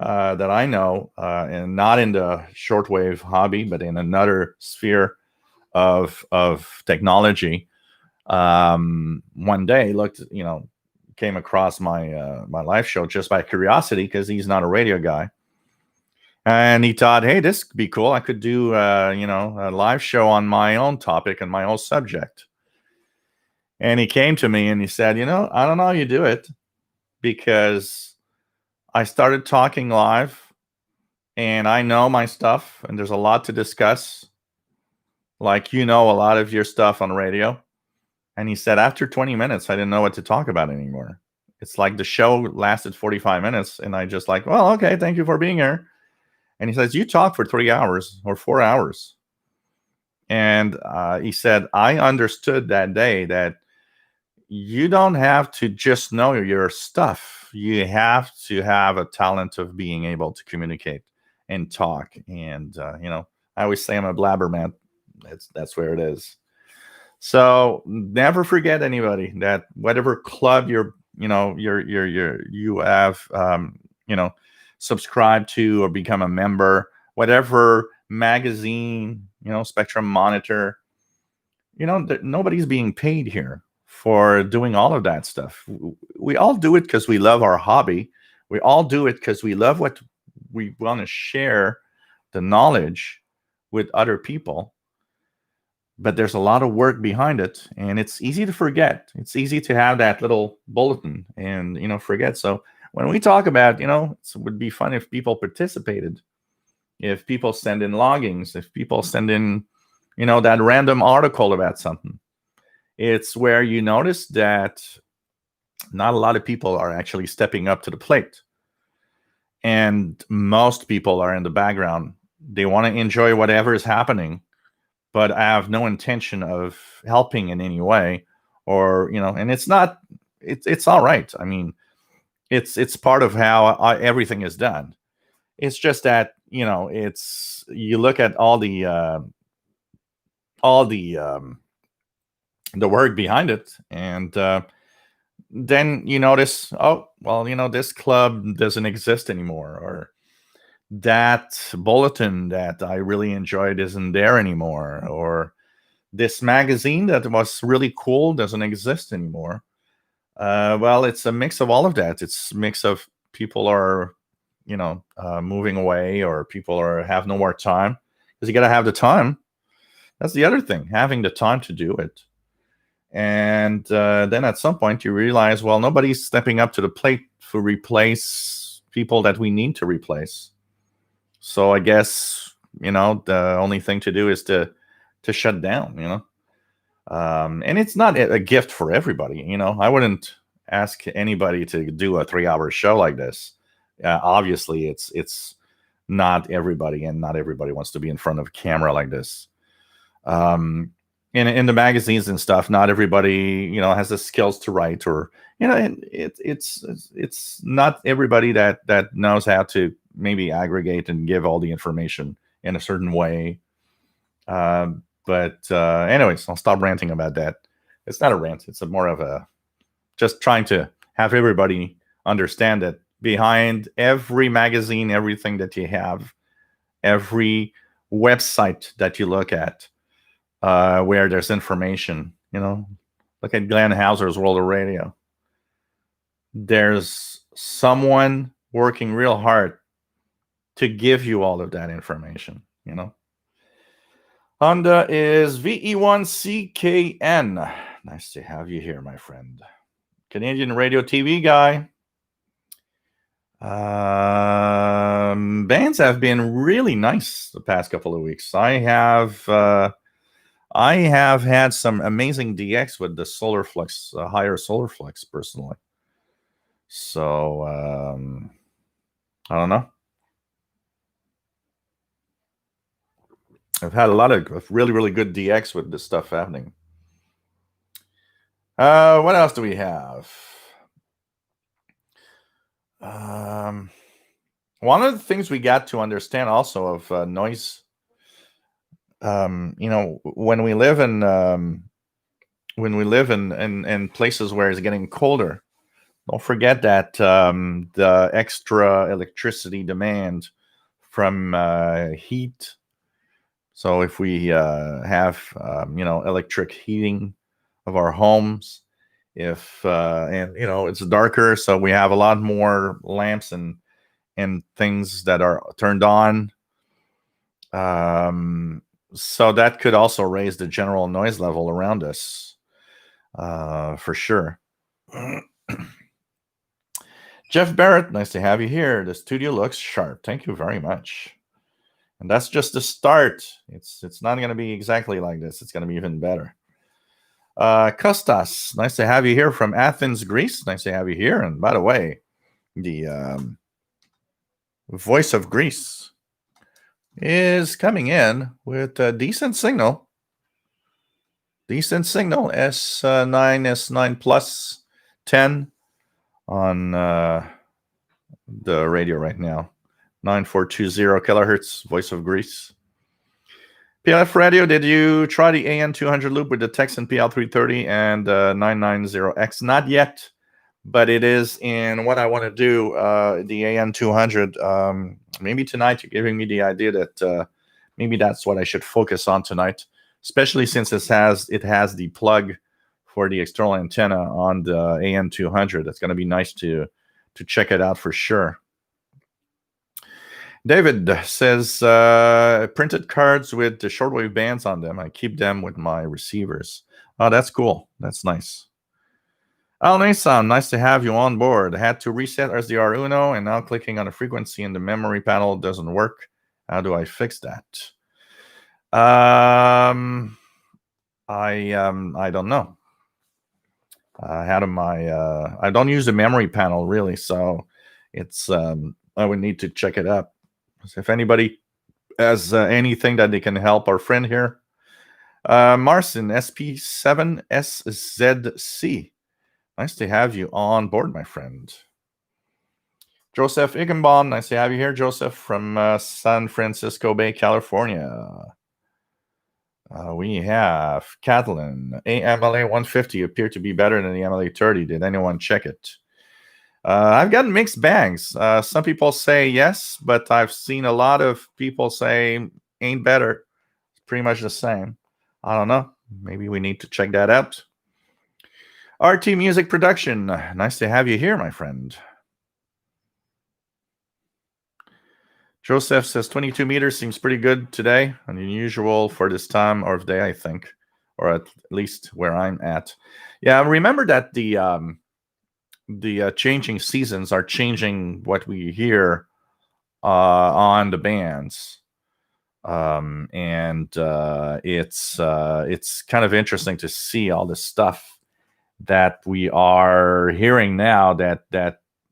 S1: that I know, and not in the shortwave hobby, but in another sphere of technology, one day came across my live show just by curiosity because he's not a radio guy. And he thought, hey, this could be cool. I could do, a live show on my own topic and my own subject. And he came to me and he said, I don't know how you do it because I started talking live and I know my stuff and there's a lot to discuss. Like, a lot of your stuff on radio. And he said, after 20 minutes, I didn't know what to talk about anymore. It's like the show lasted 45 minutes and I just like, well, okay, thank you for being here. And he says, you talk for 3 hours or 4 hours. And he said, I understood that day that you don't have to just know your stuff. You have to have a talent of being able to communicate and talk. And, I always say I'm a blabberman. That's where it is. So never forget anybody that whatever club you have, subscribe to or become a member, whatever magazine, Spectrum Monitor, nobody's being paid here for doing all of that stuff. We all do it because we love our hobby. We all do it because we love what we want to share the knowledge with other people. But there's a lot of work behind it, and it's easy to forget. It's easy to have that little bulletin and forget. So when we talk about, it would be fun if people participated, if people send in loggings, if people send in, that random article about something. It's where you notice that not a lot of people are actually stepping up to the plate. And most people are in the background. They want to enjoy whatever is happening, but I have no intention of helping in any way, or and it's not. It's all right. I mean, it's part of how everything is done. It's just that it's you look at all the the work behind it, and then you notice, oh well, this club doesn't exist anymore, or that bulletin that I really enjoyed isn't there anymore, or this magazine that was really cool doesn't exist anymore. Well, it's a mix of all of that. It's a mix of people are, moving away, or people have no more time because you got to have the time. That's the other thing, having the time to do it. And then at some point you realize, well, nobody's stepping up to the plate to replace people that we need to replace. So I guess, the only thing to do is to shut down, and it's not a gift for everybody. I wouldn't ask anybody to do a 3-hour show like this. Obviously it's not everybody, and not everybody wants to be in front of a camera like this. in the magazines and stuff, not everybody has the skills to write, or it's not everybody that knows how to maybe aggregate and give all the information in a certain way. But anyways, I'll stop ranting about that. It's not a rant. It's more of a just trying to have everybody understand that behind every magazine, everything that you have, every website that you look at, where there's information, look at Glenn Hauser's World of Radio. There's someone working real hard to give you all of that information, Honda is VE1CKN. Nice to have you here, my friend. Canadian radio TV guy. Bands have been really nice the past couple of weeks. I have had some amazing DX with the solar flux, higher solar flux personally. So I don't know. I've had a lot of really, really good DX with this stuff happening. What else do we have? One of the things we got to understand also of noise, when we live in places where it's getting colder, don't forget that the extra electricity demand from heat. So if we have electric heating of our homes, if it's darker, so we have a lot more lamps and things that are turned on, so that could also raise the general noise level around us, for sure. Jeff Barrett, nice to have you here. The studio looks sharp. Thank you very much. And that's just the start. It's not going to be exactly like this. It's going to be even better. Kostas, nice to have you here from Athens, Greece. Nice to have you here. And by the way, the voice of Greece is coming in with a decent signal. S9, S9 plus 10 on the radio right now. 9420 kilohertz, voice of Greece. PLF radio, did you try the AN200 loop with the Texan PL330 and 990X? Not yet, but it is in what I want to do, the AN200. Maybe tonight you're giving me the idea that maybe that's what I should focus on tonight, especially since it has the plug for the external antenna on the AN200. It's going to be nice to check it out for sure. David says, printed cards with the shortwave bands on them. I keep them with my receivers. Oh, that's cool. That's nice. Al Nason, nice to have you on board. I had to reset SDR Uno, and now clicking on a frequency in the memory panel doesn't work. How do I fix that? I don't know. I don't use the memory panel really, so it's I would need to check it up. So if anybody has anything that they can help our friend here, Marcin SP7SZC. Nice to have you on board, my friend. Joseph Igenbaum, nice to have you here, Joseph, from San Francisco Bay, California. We have Catalan. AMLA 150 appeared to be better than the MLA 30. Did anyone check it? I've gotten mixed bags. Some people say yes, but I've seen a lot of people say ain't better. It's pretty much the same. I don't know. Maybe we need to check that out. RT Music Production. Nice to have you here, my friend. Joseph says 22 meters seems pretty good today. Unusual for this time of day, I think, or at least where I'm at. Yeah, remember that the changing seasons are changing what we hear on the bands, and it's kind of interesting to see all the stuff that we are hearing now that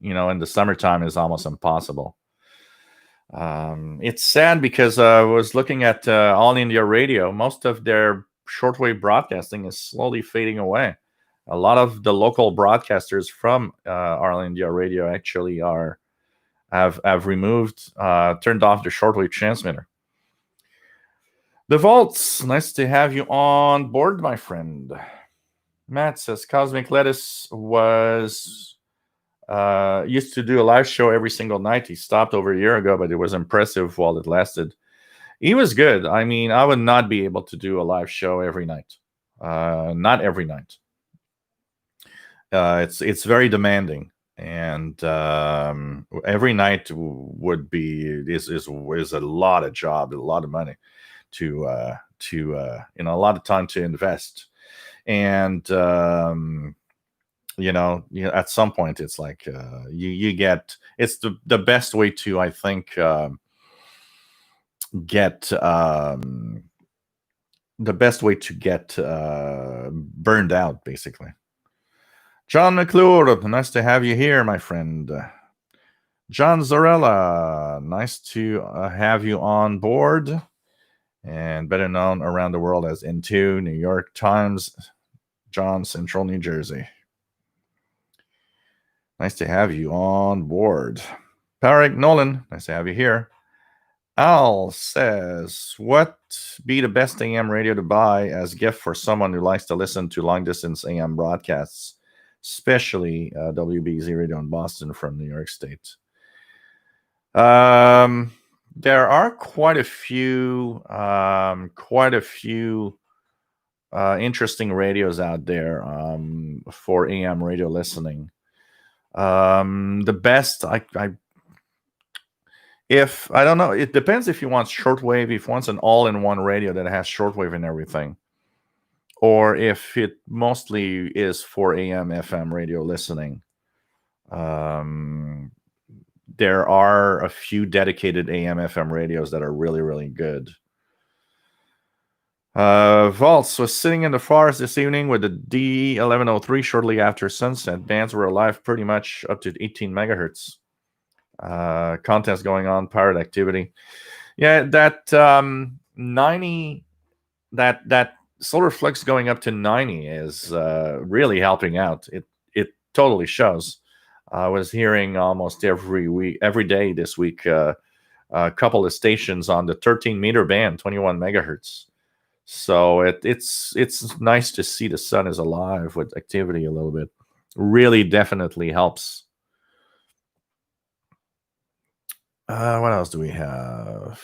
S1: in the summertime is almost impossible. It's sad because I was looking at All India Radio. Most of their shortwave broadcasting is slowly fading away. A lot of the local broadcasters from All India Radio actually have removed, turned off the shortwave transmitter. The Vaults, nice to have you on board, my friend. Matt says Cosmic Lettuce was used to do a live show every single night. He stopped over a year ago, but it was impressive while it lasted. He was good. I mean, I would not be able to do a live show every night. Not every night. It's very demanding, and every night would be is a lot of job, a lot of money to a lot of time to invest, and at some point it's like you get, it's the best way to, I think, get the best way to get burned out, basically. John McClure, nice to have you here, my friend. John Zorella, nice to have you on board, and better known around the world as Into New York Times, John, Central New Jersey. Nice to have you on board. Tarek Nolan, nice to have you here. Al says, what be the best AM radio to buy as gift for someone who likes to listen to long-distance AM broadcasts, especially WBZ Radio in Boston from New York State? There are quite a few interesting radios out there for AM radio listening. The best, I don't know, it depends if you want shortwave, if you want an all-in-one radio that has shortwave and everything, or if it mostly is for AM, FM radio listening. There are a few dedicated AM, FM radios that are really, really good. Valls was sitting in the forest this evening with the D1103 shortly after sunset. Bands were alive pretty much up to 18 megahertz. Contest going on, pirate activity. Yeah, that 90, that solar flux going up to 90 is really helping out. It totally shows. I was hearing almost every day this week, a couple of stations on the 13-meter band, 21 megahertz. So it's nice to see the sun is alive with activity a little bit. Really, definitely helps. What else do we have?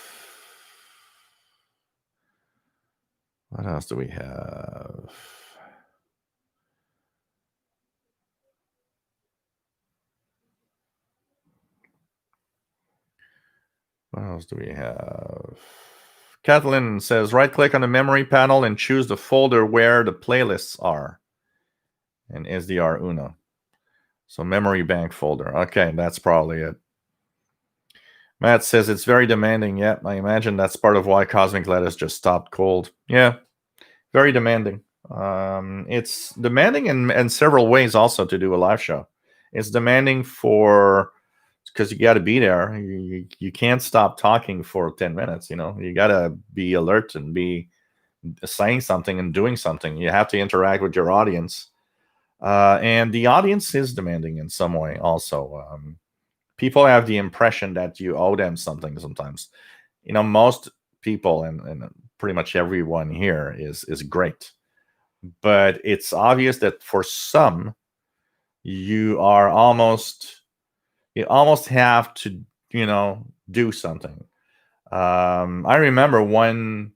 S1: What else do we have? What else do we have? Kathleen says, right-click on the memory panel and choose the folder where the playlists are. And SDR Uno. So memory bank folder. Okay, that's probably it. Matt says it's very demanding. Yeah, I imagine that's part of why Cosmic Lettuce just stopped cold. Yeah, very demanding. It's demanding in several ways also to do a live show. It's demanding because you got to be there. You can't stop talking for 10 minutes. You got to be alert and be saying something and doing something. You have to interact with your audience. And the audience is demanding in some way also. People have the impression that you owe them something sometimes. Most people and pretty much everyone here is great. But it's obvious that for some, you almost have to, do something. I remember when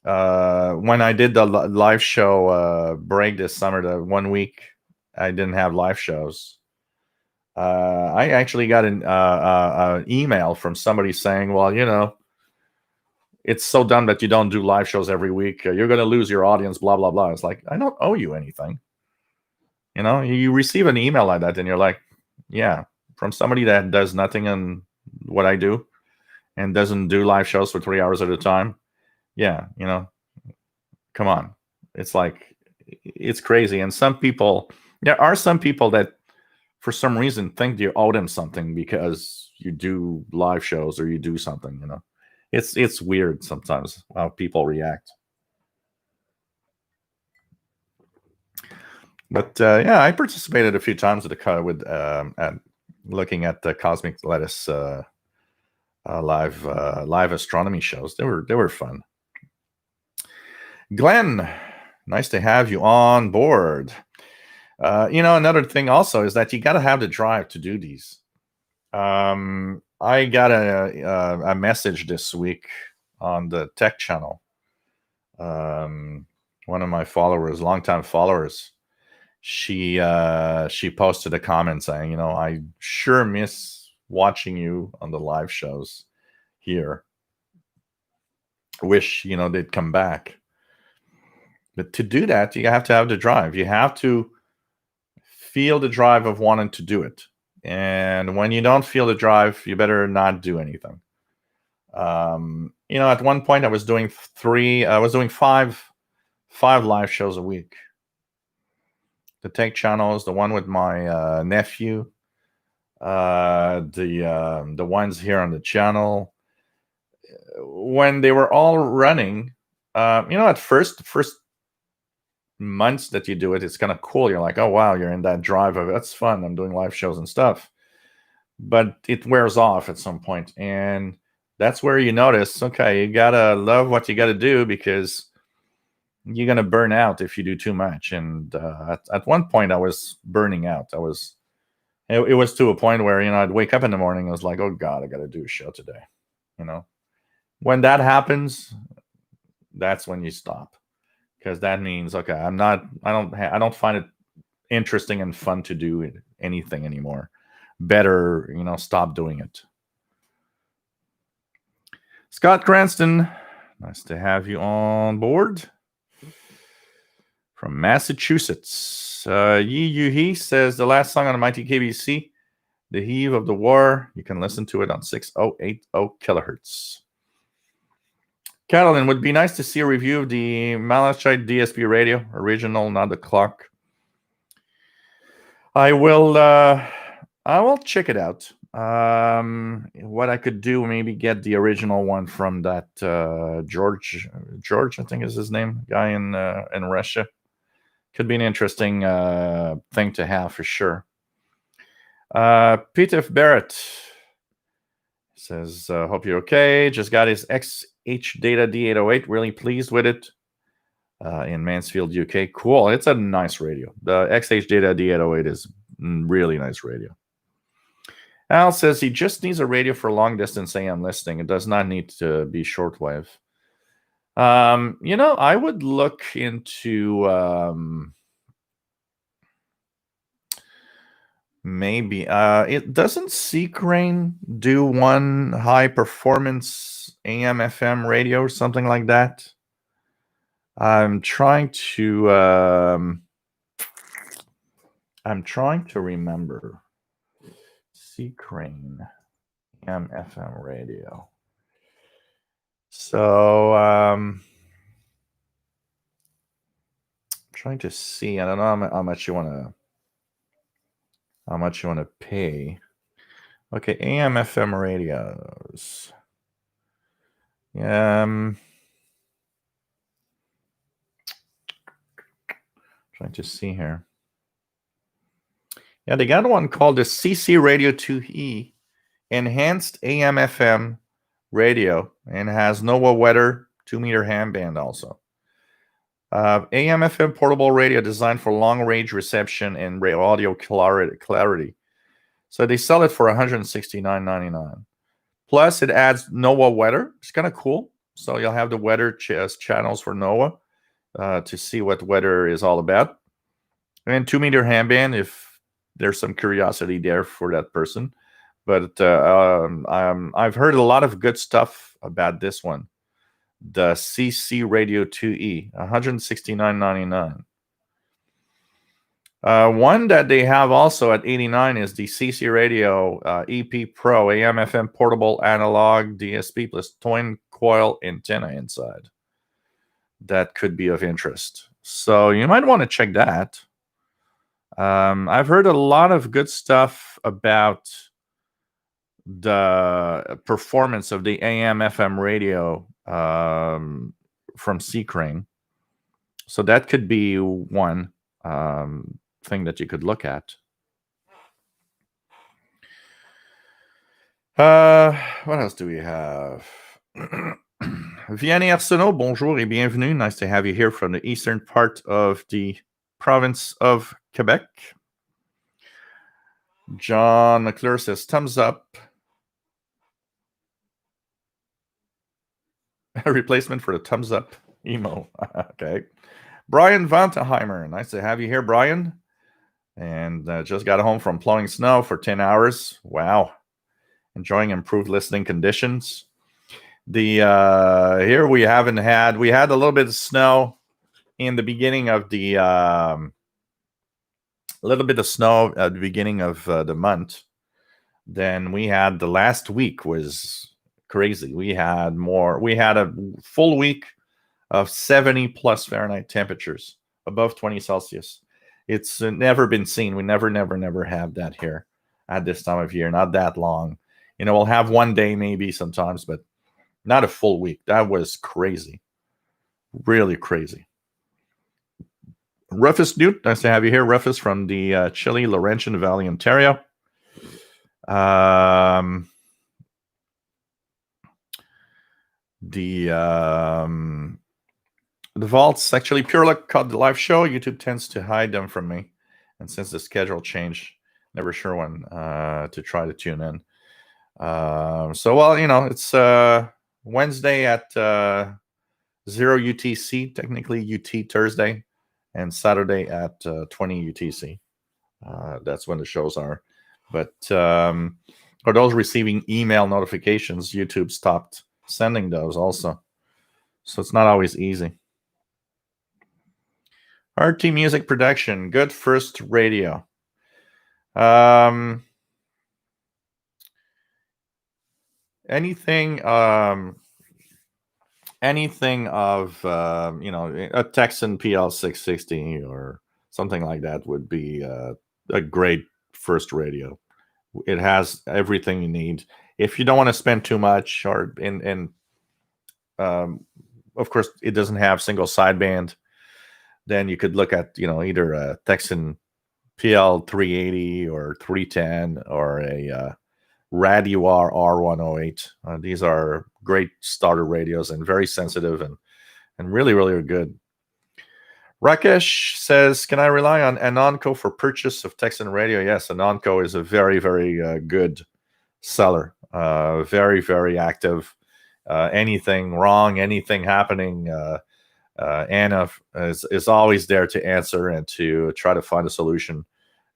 S1: I did the live show break this summer, the 1 week I didn't have live shows. I actually got an email from somebody saying, well, it's so dumb that you don't do live shows every week. You're going to lose your audience, blah, blah, blah. It's like, I don't owe you anything. You receive an email like that and you're like, yeah, from somebody that does nothing in what I do and doesn't do live shows for 3 hours at a time. Yeah, come on. It's like, it's crazy. And there are some people that for some reason think you owe them something because you do live shows or you do something. It's weird sometimes how people react. But yeah, I participated a few times with at looking at the Cosmic Lettuce live astronomy shows. They were fun. Glenn, nice to have you on board. Another thing also is that you got to have the drive to do these. I got a message this week on the tech channel. One of my followers, longtime followers, she posted a comment saying, I sure miss watching you on the live shows here. Wish they'd come back. But to do that, you have to have the drive. You have to feel the drive of wanting to do it. And when you don't feel the drive, you better not do anything. At one point I was doing five live shows a week. The tech channels, the one with my nephew, the ones here on the channel. When they were all running, at first months that you do it, it's kind of cool. You're like, oh wow, you're in that drive of that's fun. I'm doing live shows and stuff. But it wears off at some point, and that's where you notice, okay, you gotta love what you gotta do because you're gonna burn out if you do too much. And at one point, I was burning out. It was to a point where I'd wake up in the morning. I was like, oh God, I gotta do a show today. When that happens, that's when you stop. Because that means, okay, I don't find it interesting and fun to do anything anymore. Better, stop doing it. Scott Cranston, nice to have you on board from Massachusetts. He says the last song on the Mighty KBC, The Heave of the War. You can listen to it on 6080 kilohertz. Catalin, would be nice to see a review of the Malachite DSP radio, original, not the clock. I will check it out. What I could do, maybe get the original one from that George, I think is his name, guy in Russia. Could be an interesting thing to have for sure. Peter Barrett says, hope you're okay. Just got his XH Data D808. Really pleased with it in Mansfield, UK. Cool. It's a nice radio. The XH Data D808 is really nice radio. Al says he just needs a radio for long distance AM listening. It does not need to be shortwave. I would look into maybe it doesn't Seacrane do one high performance AM FM radio or something like that? I'm trying to remember. Seacrane AM FM radio. So trying to see. I don't know how much you want to pay. Okay, AM FM radios. Trying to see here. Yeah, they got one called the CC Radio 2E Enhanced AM FM radio, and has NOAA weather 2-meter handband also. AM FM portable radio designed for long range reception and audio clarity. So they sell it for $169.99. Plus, it adds NOAA weather. It's kind of cool. So you'll have the weather channels for NOAA to see what weather is all about. And 2-meter handband if there's some curiosity there for that person. But I've heard a lot of good stuff about this one. The CC Radio 2E, $169.99. One that they have also at $89 is the CC Radio EP Pro AM FM portable analog DSP plus twin coil antenna inside. That could be of interest. So you might want to check that. I've heard a lot of good stuff about the performance of the AM FM radio from Seacrane. So that could be one. thing that you could look at. What else do we have? Vianney Arsenault, bonjour et bienvenue. Nice to have you here from the eastern part of the province of Quebec. John McClure says, thumbs up. A replacement for the thumbs up emo. Okay. Brian Vantenheimer, nice to have you here, Brian. And just got home from plowing snow for 10 hours. Wow. Enjoying improved listening conditions. Here we had a little bit of snow in the beginning of the beginning of the month. Then we had the last week was crazy. We had a full week of 70 plus Fahrenheit temperatures above 20 Celsius. It's never been seen. We never have that here at this time of year. Not that long. We'll have one day maybe sometimes, but not a full week. That was crazy. Really crazy. Rufus Newt, nice to have you here. Rufus from the chilly Laurentian Valley, Ontario. The vaults, actually, Pure Luck caught the live show. YouTube tends to hide them from me. And since the schedule changed, never sure when to try to tune in. It's Wednesday at 0 UTC, technically UT Thursday, and Saturday at 20 UTC. That's when the shows are. But for those receiving email notifications, YouTube stopped sending those also. So it's not always easy. RT Music Production, good first radio. Anything of a Texan PL660 or something like that would be a great first radio. It has everything you need. If you don't want to spend too much, or of course it doesn't have single sideband, then you could look at either a Texan PL380 or 310 or a Raduar R108. These are great starter radios and very sensitive and really, really good. Rakesh says, can I rely on Anonco for purchase of Texan radio? Yes, Anonco is a very, very good seller. Very, very active. Anything wrong, anything happening, Anna is always there to answer and to try to find a solution.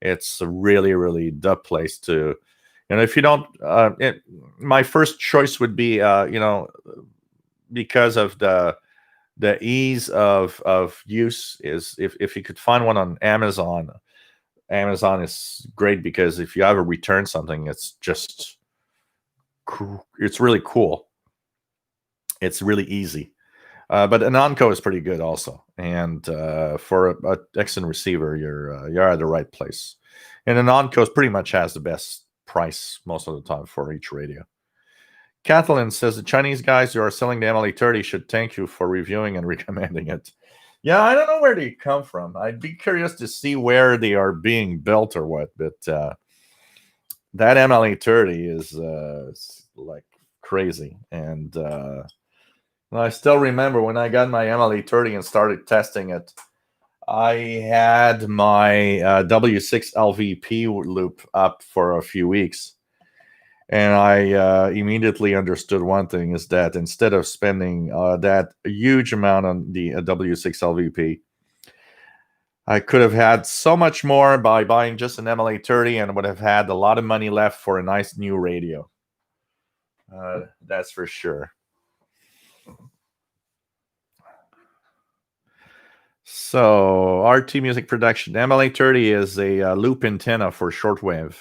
S1: It's really, really the place to, if you don't, my first choice would be, because of the ease of use is if you could find one on Amazon. Amazon is great because if you ever return something, it's really cool. It's really easy. But Anonco is pretty good also. And for a Texan receiver, you're at the right place. And Anonco pretty much has the best price most of the time for each radio. Kathleen says, the Chinese guys who are selling the MLE30 should thank you for reviewing and recommending it. Yeah, I don't know where they come from. I'd be curious to see where they are being built or what. But that MLE30 is like crazy. And I still remember when I got my MLE30 and started testing it, I had my W6 LVP loop up for a few weeks. And I immediately understood one thing is that instead of spending that huge amount on the W6 LVP, I could have had so much more by buying just an MLA30 and would have had a lot of money left for a nice new radio. That's for sure. So, RT Music Production. MLA30 is a loop antenna for shortwave.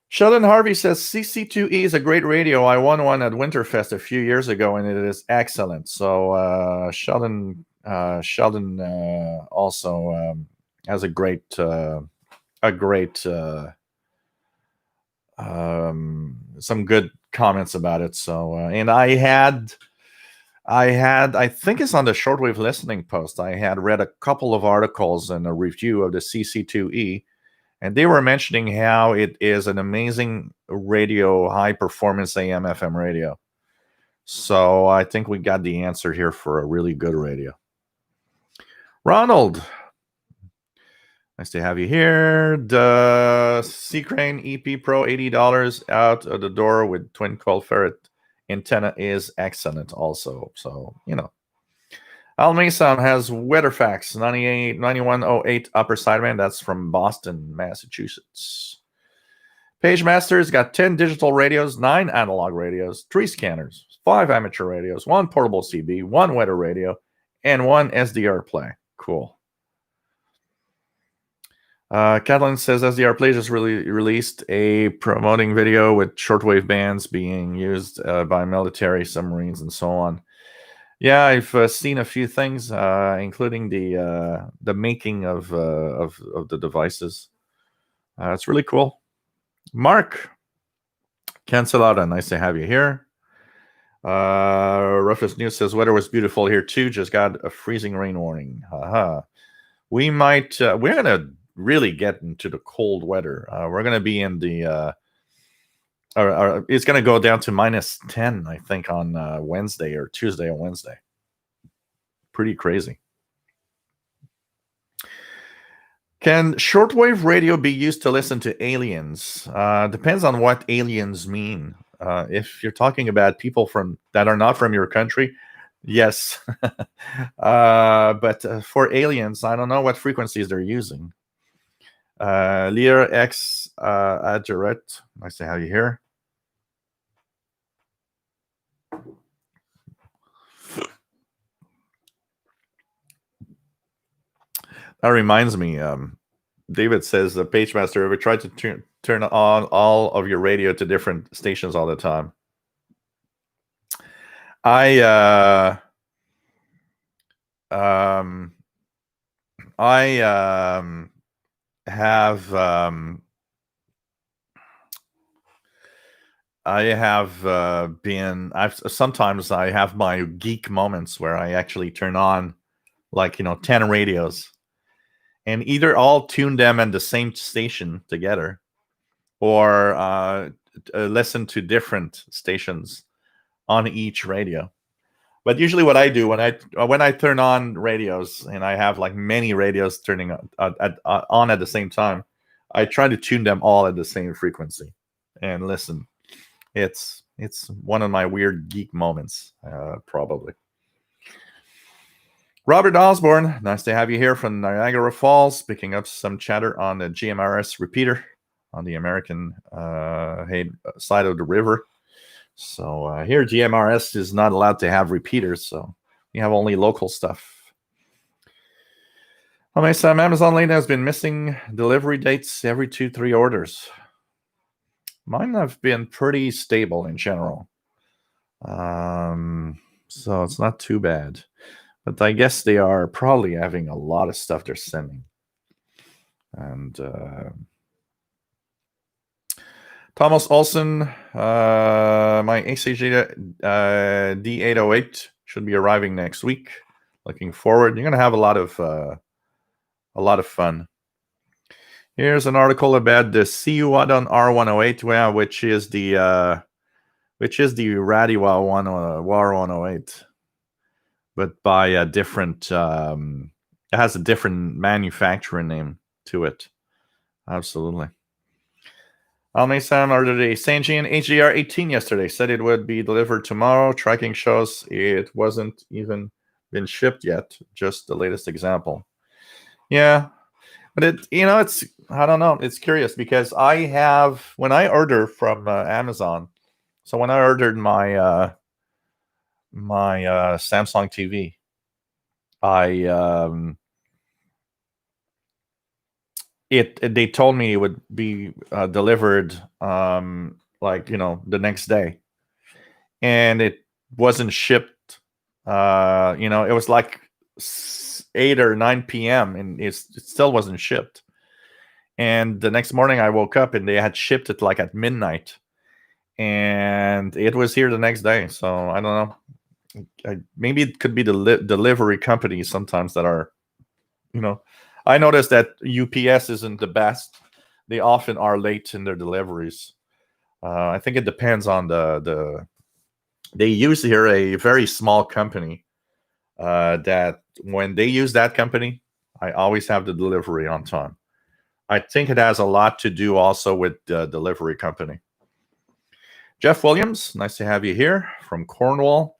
S1: Sheldon Harvey says, CC2E is a great radio. I won one at Winterfest a few years ago, and it is excellent. So Sheldon also has a great some good comments about it. So and I had I think it's on the Shortwave listening post. I had read a couple of articles and a review of the CC2E, and they were mentioning how it is an amazing radio, high performance AM FM radio. So I think we got the answer here for a really good radio. Ronald, nice to have you here. The Seacrane EP Pro, $80 out of the door with twin coil ferret antenna is excellent also. So, Al Mason has WeatherFax 9108 upper sideband. That's from Boston, Massachusetts. PageMaster's got 10 digital radios, 9 analog radios, 3 scanners, 5 amateur radios, 1 portable CB, 1 weather radio, and 1 SDR play. Cool. Catalan says SDR Play just released a promoting video with shortwave bands being used by military submarines and so on. Yeah, I've seen a few things, including the making of the devices. It's really cool. Mark Cancelada, nice to have you here. Roughest News says weather was beautiful here too. Just got a freezing rain warning. We might. We're gonna really get into the cold weather. We're gonna be in the. It's gonna go down to -10, I think, on Wednesday or Tuesday or Wednesday. Pretty crazy. Can shortwave radio be used to listen to aliens? Depends on what aliens mean. If you're talking about people that are not from your country, yes. But for aliens, I don't know what frequencies they're using. Lear X Adjuret, nice to have you here. That reminds me, David says the PageMaster ever tried to turn on all of your radio to different stations all the time. I sometimes I have my geek moments where I actually turn on 10 radios and either all tune them at the same station together or listen to different stations on each radio. But usually what I do when I turn on radios and I have many radios turning on at the same time, I try to tune them all at the same frequency and listen. It's one of my weird geek moments, probably. Robert Osborne, nice to have you here from Niagara Falls, picking up some chatter on the GMRS repeater on the American side of the river. So here, GMRS is not allowed to have repeaters, so you have only local stuff. Some Amazon lane has been missing delivery dates every 2-3 orders. Mine have been pretty stable in general. So it's not too bad. But I guess they are probably having a lot of stuff they're sending. And Thomas Olson, my ACG D808 should be arriving next week. Looking forward. You're going to have a lot of fun. Here's an article about the CU-Adon R108, which is the Radiwa WAR108, but by a different. It has a different manufacturer name to it. Absolutely. Almesan ordered a Sangean HDR 18 yesterday. Said it would be delivered tomorrow. Tracking shows it wasn't even been shipped yet. Just the latest example. Yeah, but it's I don't know. It's curious because when I order from Amazon. So when I ordered my Samsung TV, they told me it would be delivered the next day, and it wasn't shipped. It was 8 or 9 p.m. and it still wasn't shipped. And the next morning I woke up and they had shipped it at midnight, and it was here the next day. So I don't know. maybe it could be the delivery companies sometimes that are, I noticed that UPS isn't the best. They often are late in their deliveries. I think it depends on they use here a very small company that when they use that company, I always have the delivery on time. I think it has a lot to do also with the delivery company. Jeff Williams, nice to have you here from Cornwall.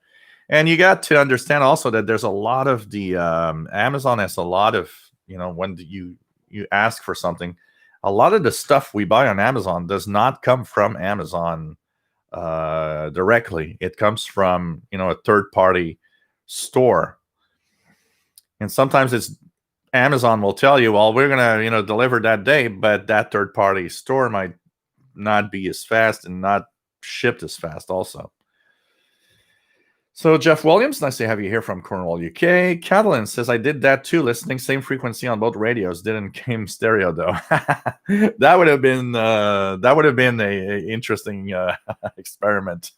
S1: And you got to understand also that there's a lot of the Amazon has a lot of, when you ask for something, a lot of the stuff we buy on Amazon does not come from Amazon directly. It comes from, a third party store. And sometimes it's Amazon will tell you, well, we're going to, deliver that day, but that third party store might not be as fast and not shipped as fast also. So Jeff Williams, nice to have you here from Cornwall, UK. Catalan says, I did that too, listening same frequency on both radios. Didn't came stereo though. that would have been a interesting experiment.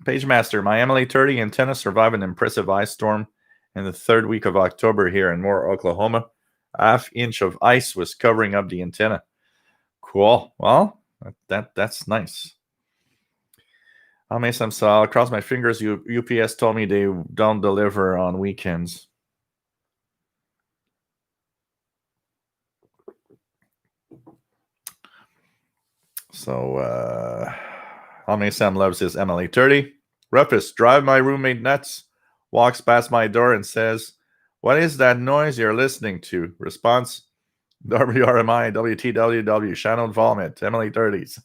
S1: Page Master, my MLA30 antenna survived an impressive ice storm in the third week of October here in Moore, Oklahoma. Half-inch of ice was covering up the antenna. Cool. Well, that's nice. I'll make some, so I'll cross my fingers. UPS told me they don't deliver on weekends. So, Alme Sam loves his MLA30. Rufus, drive my roommate nuts, walks past my door and says, what is that noise you're listening to? Response, WRMI, WTWW, Shannon Vomit, MLA30s.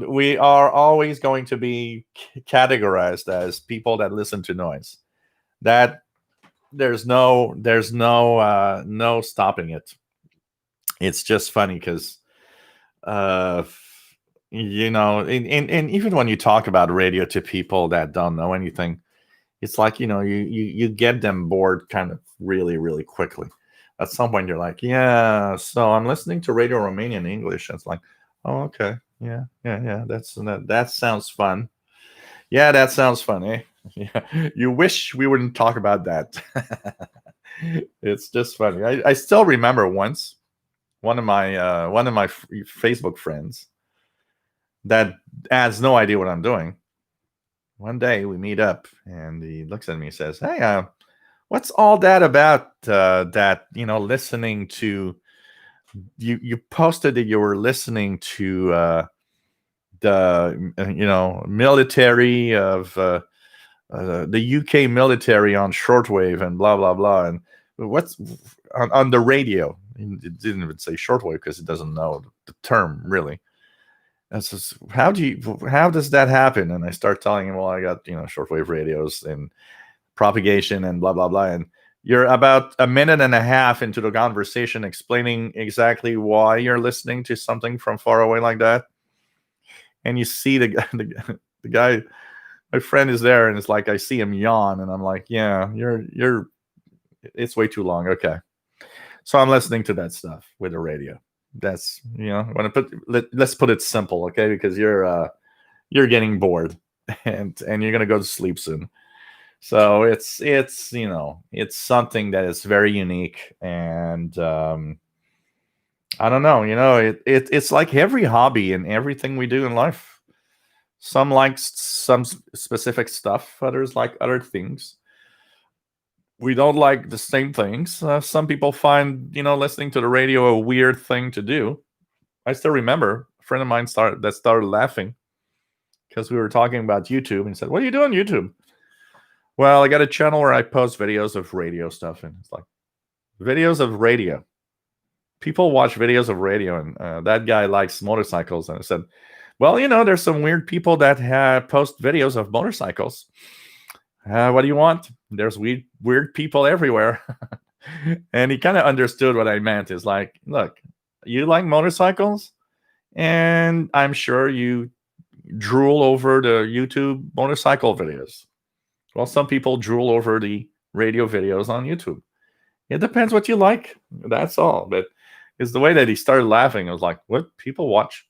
S1: We are always going to be categorized as people that listen to noise. That there's no stopping it. It's just funny because and even when you talk about radio to people that don't know anything, it's like you get them bored kind of really, really quickly. At some point you're like, yeah, so I'm listening to Radio Romanian English. It's like, oh, okay. Yeah. That sounds fun. Yeah, that sounds fun, eh? Yeah. You wish we wouldn't talk about that. It's just funny. I still remember once one of my Facebook friends that has no idea what I'm doing. One day we meet up and he looks at me and says, hey, what's all that about that, listening to you posted that you were listening to the military of the UK military on shortwave and blah blah blah, and what's on the radio? It didn't even say shortwave because it doesn't know the term really. And says, how does that happen? And I start telling him, well, I got shortwave radios and propagation and blah blah blah, and you're about a minute and a half into the conversation explaining exactly why you're listening to something from far away like that. And you see the guy, my friend is there, and it's like I see him yawn, and I'm like, yeah, you're it's way too long. Okay. So I'm listening to that stuff with the radio. That's let's put it simple, okay? Because you're getting bored and you're gonna go to sleep soon. So it's something that is very unique, and I don't know, it's like every hobby and everything we do in life. Some like some specific stuff, others like other things. We don't like the same things. Some people find listening to the radio a weird thing to do. I still remember a friend of mine started laughing because we were talking about YouTube, and he said, what do you do on YouTube? Well, I got a channel where I post videos of radio stuff, and it's like, videos of radio. People watch videos of radio, and that guy likes motorcycles. And I said, well, there's some weird people that post videos of motorcycles. What do you want? There's weird people everywhere. And he kind of understood what I meant. Is like, look, you like motorcycles, and I'm sure you drool over the YouTube motorcycle videos. Well, some people drool over the radio videos on YouTube. It depends what you like. That's all. But it's the way that he started laughing. I was like, what? People watch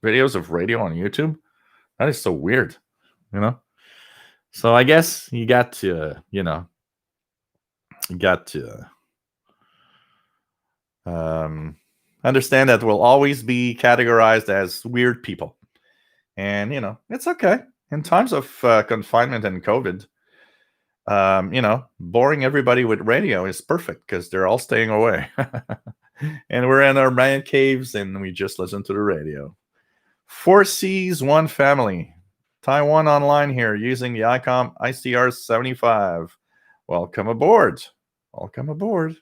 S1: videos of radio on YouTube. That is so weird, you know. So I guess you got to, you got to understand that we'll always be categorized as weird people, and it's okay. In times of confinement and COVID, boring everybody with radio is perfect because they're all staying away. And we're in our man caves and we just listen to the radio. Four Seas, one family. Taiwan online here using the ICOM ICR 75. Welcome aboard. Welcome aboard.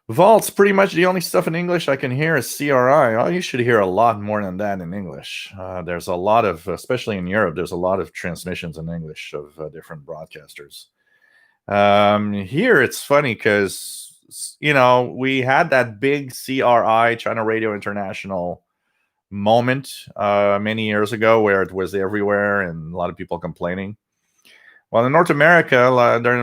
S1: Vault's pretty much the only stuff in English I can hear is CRI. Oh, you should hear a lot more than that in English. There's a lot of, especially in Europe, there's a lot of transmissions in English of different broadcasters. Here it's funny because, we had that big CRI, China Radio International moment many years ago where it was everywhere and a lot of people complaining. Well, in North America,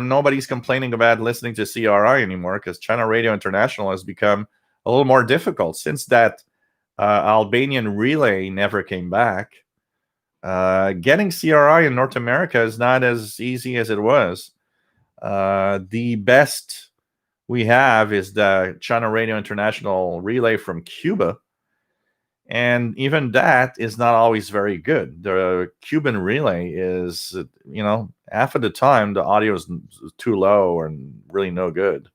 S1: nobody's complaining about listening to CRI anymore because China Radio International has become a little more difficult since that Albanian relay never came back. Getting CRI in North America is not as easy as it was. The best we have is the China Radio International relay from Cuba. And even that is not always very good. The Cuban relay is, half of the time the audio is too low and really no good.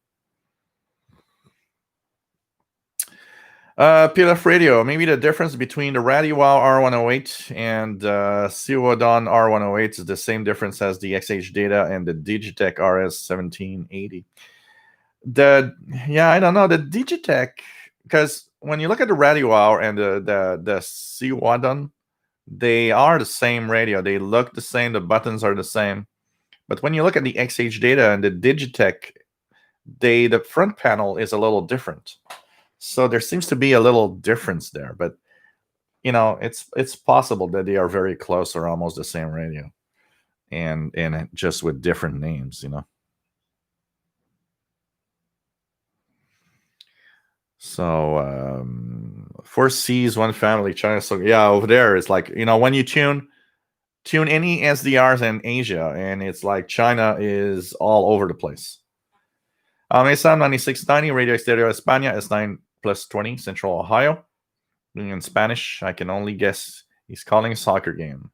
S1: PLF radio, maybe the difference between the Radio Wow R108 and Siwadon R108 is the same difference as the XH Data and the Digitech RS1780. I don't know, the Digitech, because when you look at the Radio Wow and the Siwadon, they are the same radio. They look the same. The buttons are the same. But when you look at the XH Data and the Digitech, the front panel is a little different. So there seems to be a little difference there. But, it's possible that they are very close or almost the same radio. And just with different names, So, Four Seas, one family, China. So yeah, over there it's like, when you tune any SDRs in Asia, and it's like China is all over the place. Sam 9690 Radio Exterior España S9 plus 20 Central Ohio. In Spanish, I can only guess he's calling a soccer game.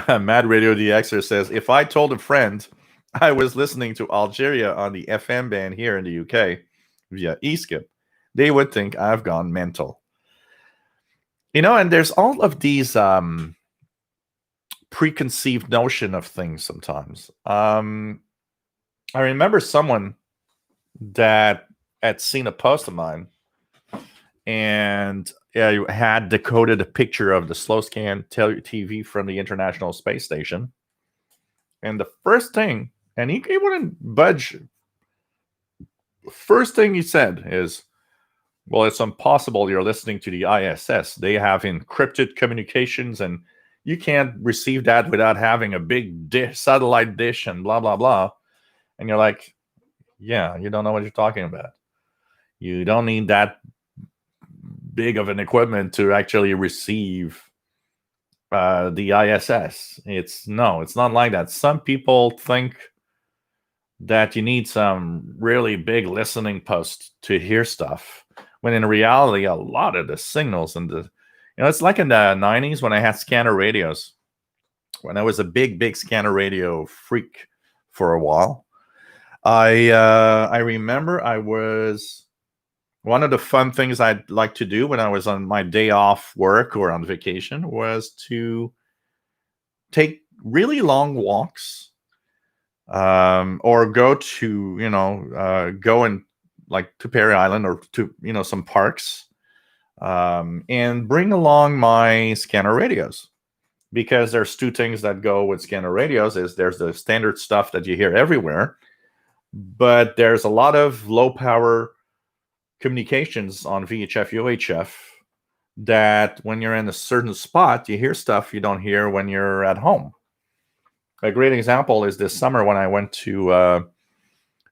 S1: Mad Radio DXer says, if I told a friend I was listening to Algeria on the FM band here in the UK via eSkip, they would think I've gone mental. And there's all of these preconceived notion of things sometimes. I remember someone that had seen a post of mine and had decoded a picture of the slow scan TV from the International Space Station. And the first thing, and he wouldn't budge. First thing he said is, well, it's impossible you're listening to the ISS. They have encrypted communications and you can't receive that without having a big satellite dish and blah, blah, blah. And you're like, yeah, you don't know what you're talking about. You don't need that big of an equipment to actually receive the ISS. It's not like that. Some people think that you need some really big listening post to hear stuff, when in reality, a lot of the signals and it's like in the 90s when I had scanner radios, when I was a big scanner radio freak for a while. I remember one of the fun things I'd like to do when I was on my day off work or on vacation was to take really long walks, or go to, go and like to Perry Island or to, some parks, and bring along my scanner radios, because there's two things that go with scanner radios. Is there's the standard stuff that you hear everywhere, but there's a lot of low power communications on VHF, UHF that when you're in a certain spot, you hear stuff you don't hear when you're at home. A great example is this summer when I went to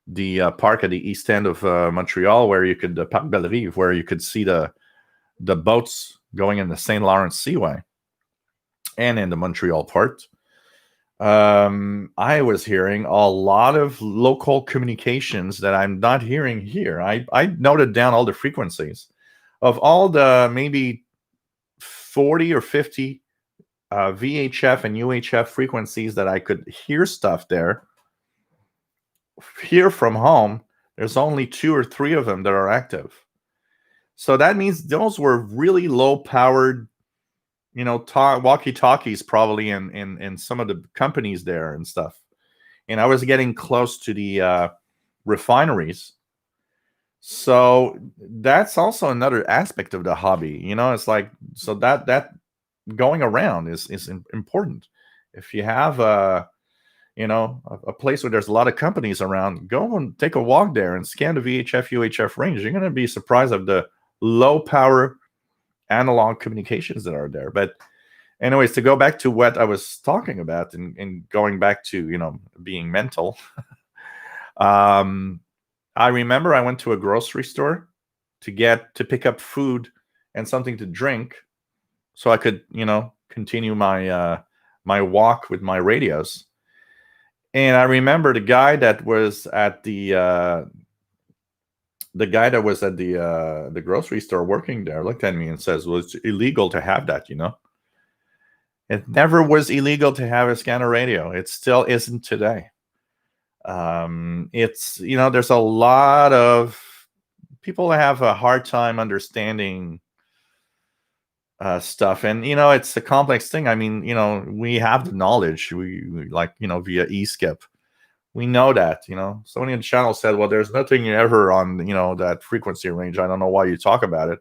S1: the park at the east end of Montreal, where you could Parc Bellerive, where you could see the boats going in the St. Lawrence Seaway and in the Montreal port. I was hearing a lot of local communications that I'm not hearing here. I noted down all the frequencies of all the maybe 40 or 50 VHF and UHF frequencies that I could hear stuff there. Here from home, there's only 2 or 3 of them that are active. So that means those were really low powered, walkie-talkies probably in some of the companies there and stuff. And I was getting close to the refineries. So that's also another aspect of the hobby. It's like, so that going around is important. If you have a place where there's a lot of companies around, go and take a walk there and scan the VHF, UHF range. You're going to be surprised of the low power analog communications that are there. But anyways, to go back to what I was talking about and going back to, being mental, I remember I went to a grocery store to pick up food and something to drink so I could, continue my my walk with my radios. And I remember the guy that was at the grocery store working there looked at me and says, "Well, it's illegal to have that, It never was illegal to have a scanner radio. It still isn't today. It's, there's a lot of people that have a hard time understanding stuff. And, it's a complex thing. I mean, we have the knowledge. We like, via eSkip. We know that, Somebody in the channel said, well, there's nothing ever on, that frequency range. I don't know why you talk about it.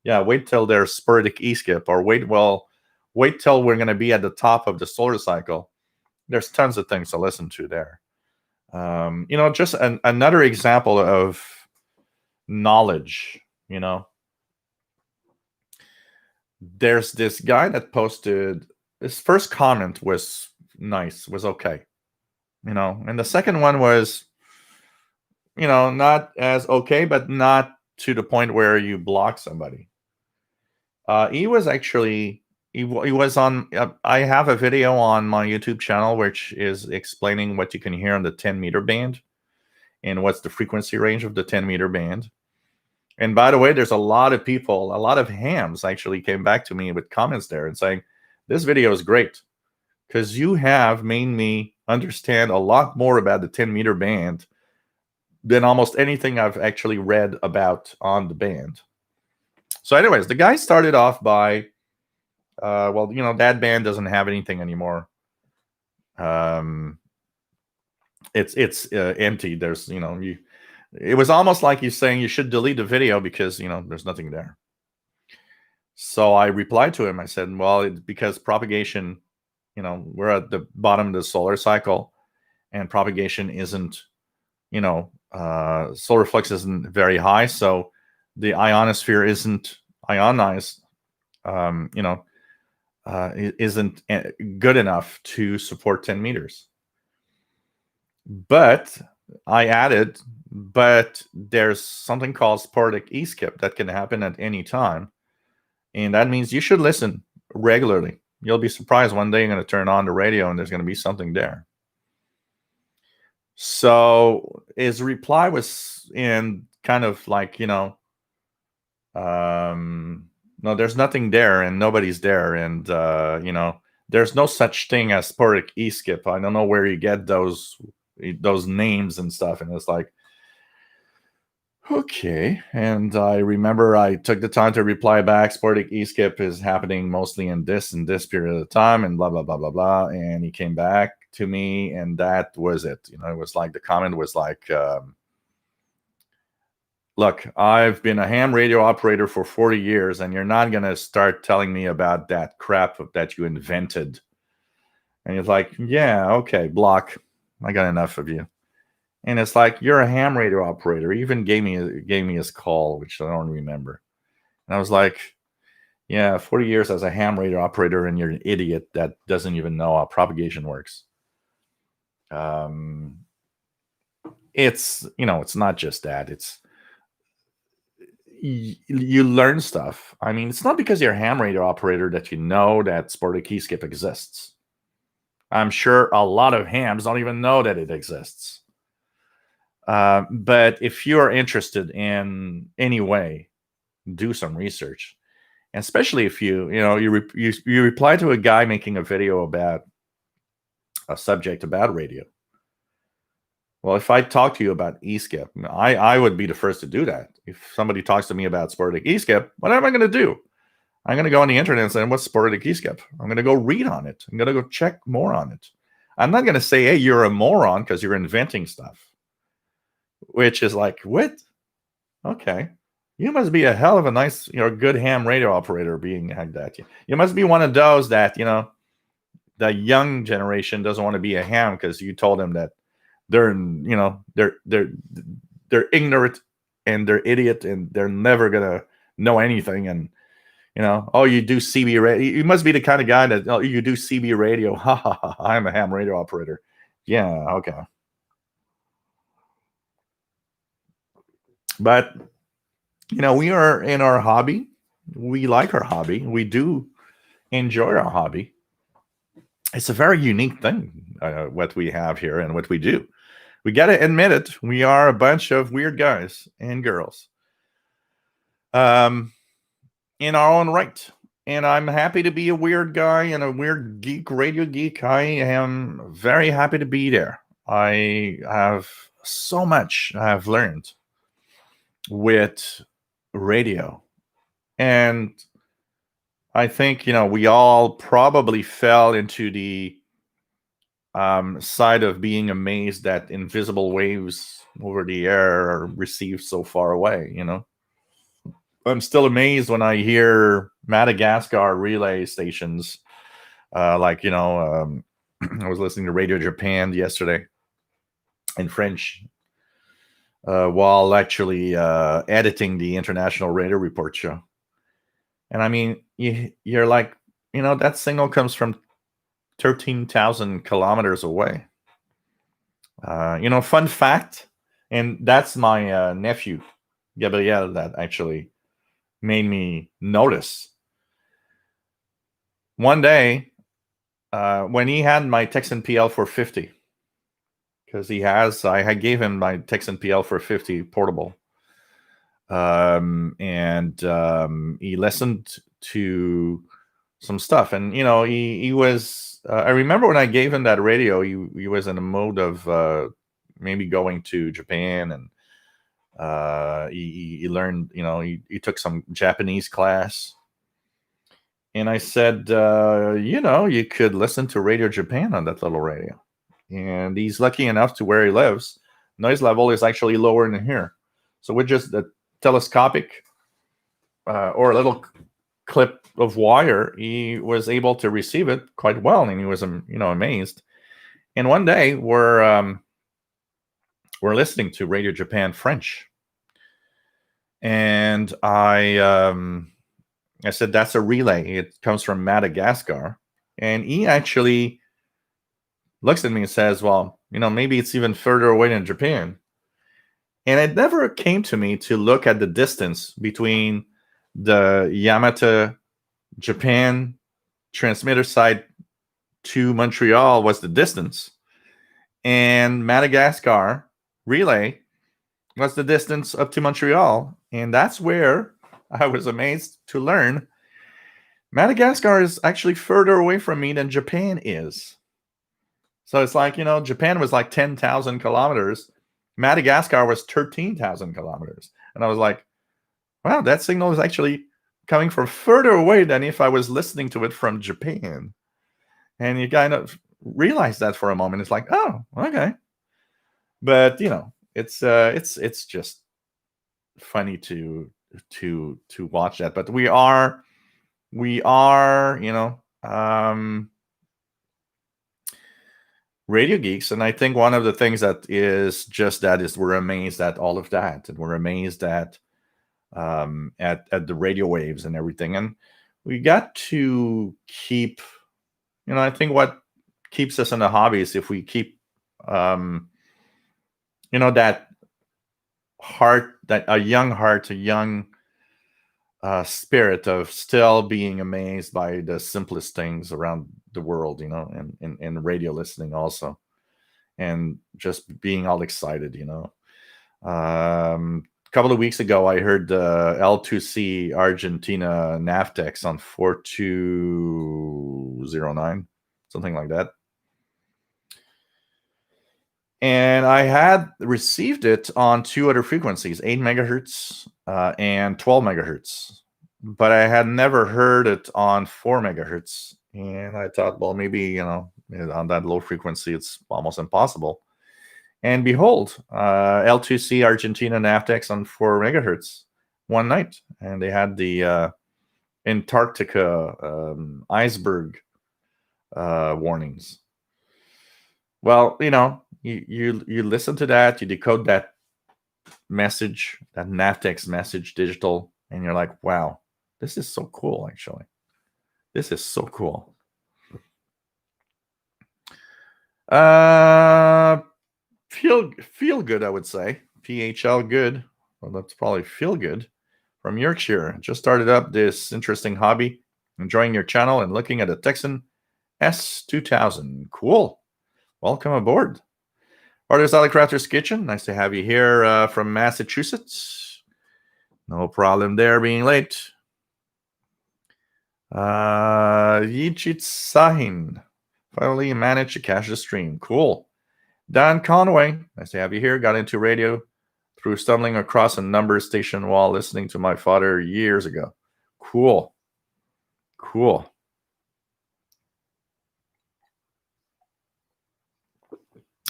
S1: Yeah, wait till there's sporadic eSkip, or wait till we're going to be at the top of the solar cycle. There's tons of things to listen to there. Just another example of knowledge, There's this guy that posted, his first comment was nice, was okay. And the second one was, not as okay, but not to the point where you block somebody. He was actually, he was on, I have a video on my YouTube channel, which is explaining what you can hear on the 10-meter band and what's the frequency range of the 10-meter band. And by the way, there's a lot of people, a lot of hams actually came back to me with comments there and saying, this video is great because you have made me understand a lot more about the 10-meter band than almost anything I've actually read about on the band. So anyways, the guy started off by, that band doesn't have anything anymore. It's empty. There's, it was almost like he's saying you should delete the video because, there's nothing there. So I replied to him. I said, well, it's because propagation, we're at the bottom of the solar cycle and propagation isn't, solar flux isn't very high. So the ionosphere isn't ionized, isn't good enough to support 10 meters. But I added, but there's something called sporadic eSkip that can happen at any time. And that means you should listen regularly. You'll be surprised one day you're going to turn on the radio and there's going to be something there. So his reply was in kind of like, no, there's nothing there and nobody's there. And, there's no such thing as sporadic eSkip. I don't know where you get those names and stuff. And it's like, okay. And I remember I took the time to reply back. Sporadic eSkip is happening mostly in this period of time and blah, blah, blah, blah, blah. And he came back to me and that was it. It was like the comment was like, look, I've been a ham radio operator for 40 years and you're not going to start telling me about that crap that you invented. And he's like, yeah, okay, block. I got enough of you. And it's like, you're a ham radio operator. He even gave me his call, which I don't remember. And I was like, yeah, 40 years as a ham radio operator, and you're an idiot that doesn't even know how propagation works. it's it's not just that. It's you learn stuff. I mean, it's not because you're a ham radio operator that you know that Sporty Keyskip exists. I'm sure a lot of hams don't even know that it exists. But if you are interested in any way, do some research, and especially if you reply to a guy making a video about a subject about radio. Well, if I talk to you about eSkip, I would be the first to do that. If somebody talks to me about sporadic eSkip, what am I going to do? I'm going to go on the internet and say, what's sporadic eSkip? I'm going to go read on it. I'm going to go check more on it. I'm not going to say, hey, you're a moron because you're inventing stuff, which is like, what? Okay. You must be a hell of a nice, good ham radio operator being like that. You must be one of those that, the young generation doesn't want to be a ham because you told them that they're ignorant and they're idiot and they're never gonna know anything. And oh, you do CB radio. You must be the kind of guy that you do CB radio. Ha ha ha! I'm a ham radio operator. Yeah, okay. But we are in our hobby. We like our hobby. We do enjoy our hobby. It's a very unique thing what we have here and what we do. We got to admit it. We are a bunch of weird guys and girls, in our own right. And I'm happy to be a weird guy and a weird geek, radio geek. I am very happy to be there. I have so much I have learned with radio. And I think, we all probably fell into the side of being amazed that invisible waves over the air are received so far away. I'm still amazed when I hear Madagascar relay stations. I was listening to Radio Japan yesterday in French while actually editing the International Radio Report show. And I mean, you're like, that signal comes from 13,000 kilometers away. Fun fact, and that's my nephew, Gabriel, that actually made me notice. One day, when he had my Texan PL 450, because I gave him my Texan PL 450 portable. And he listened to some stuff, and he was I remember when I gave him that radio, he was in a mode of maybe going to Japan, and he learned, he took some Japanese class, and I said, you could listen to Radio Japan on that little radio. And he's lucky enough to where he lives, noise level is actually lower than here, so we're just the telescopic or a little clip of wire, he was able to receive it quite well, and he was amazed. And one day we're listening to Radio Japan French, and I said, that's a relay, it comes from Madagascar. And he actually looks at me and says, well, maybe it's even further away than Japan. And it never came to me to look at the distance between the Yamata, Japan transmitter site to Montreal was the distance. And Madagascar relay was the distance up to Montreal. And that's where I was amazed to learn Madagascar is actually further away from me than Japan is. So it's like, Japan was like 10,000 kilometers. Madagascar was 13,000 kilometers. And I was like, wow, that signal is actually coming from further away than if I was listening to it from Japan. And you kind of realize that for a moment. It's like, oh, okay. But, it's just funny to watch that. But we are, radio geeks, and I think one of the things that is just that is we're amazed at all of that, and we're amazed at the radio waves and everything, and we got to keep, I think what keeps us in the hobby is if we keep that heart, that a young heart, a young spirit of still being amazed by the simplest things around the world, and radio listening also, and just being all excited. A couple of weeks ago, I heard L2C Argentina Navtex on 4209, something like that. And I had received it on two other frequencies, 8 megahertz and 12 megahertz. But I had never heard it on 4 megahertz. And I thought, well, maybe, on that low frequency, it's almost impossible. And behold, L2C Argentina Navtex on 4 megahertz one night. And they had the Antarctica iceberg warnings. Well, you listen to that, you decode that message, that Navtex message digital, and you're like, wow, this is so cool, actually. This is so cool. Feel good, I would say. PHL good. Well, that's probably feel good. From Yorkshire. Just started up this interesting hobby. Enjoying your channel and looking at a Texan S2000. Cool. Welcome aboard. Artist Alley Crafter's Kitchen. Nice to have you here from Massachusetts. No problem there being late. Yichit Sahin. Finally managed to catch the stream. Cool. Don Conway. Nice to have you here. Got into radio through stumbling across a number station while listening to my father years ago. Cool. Cool.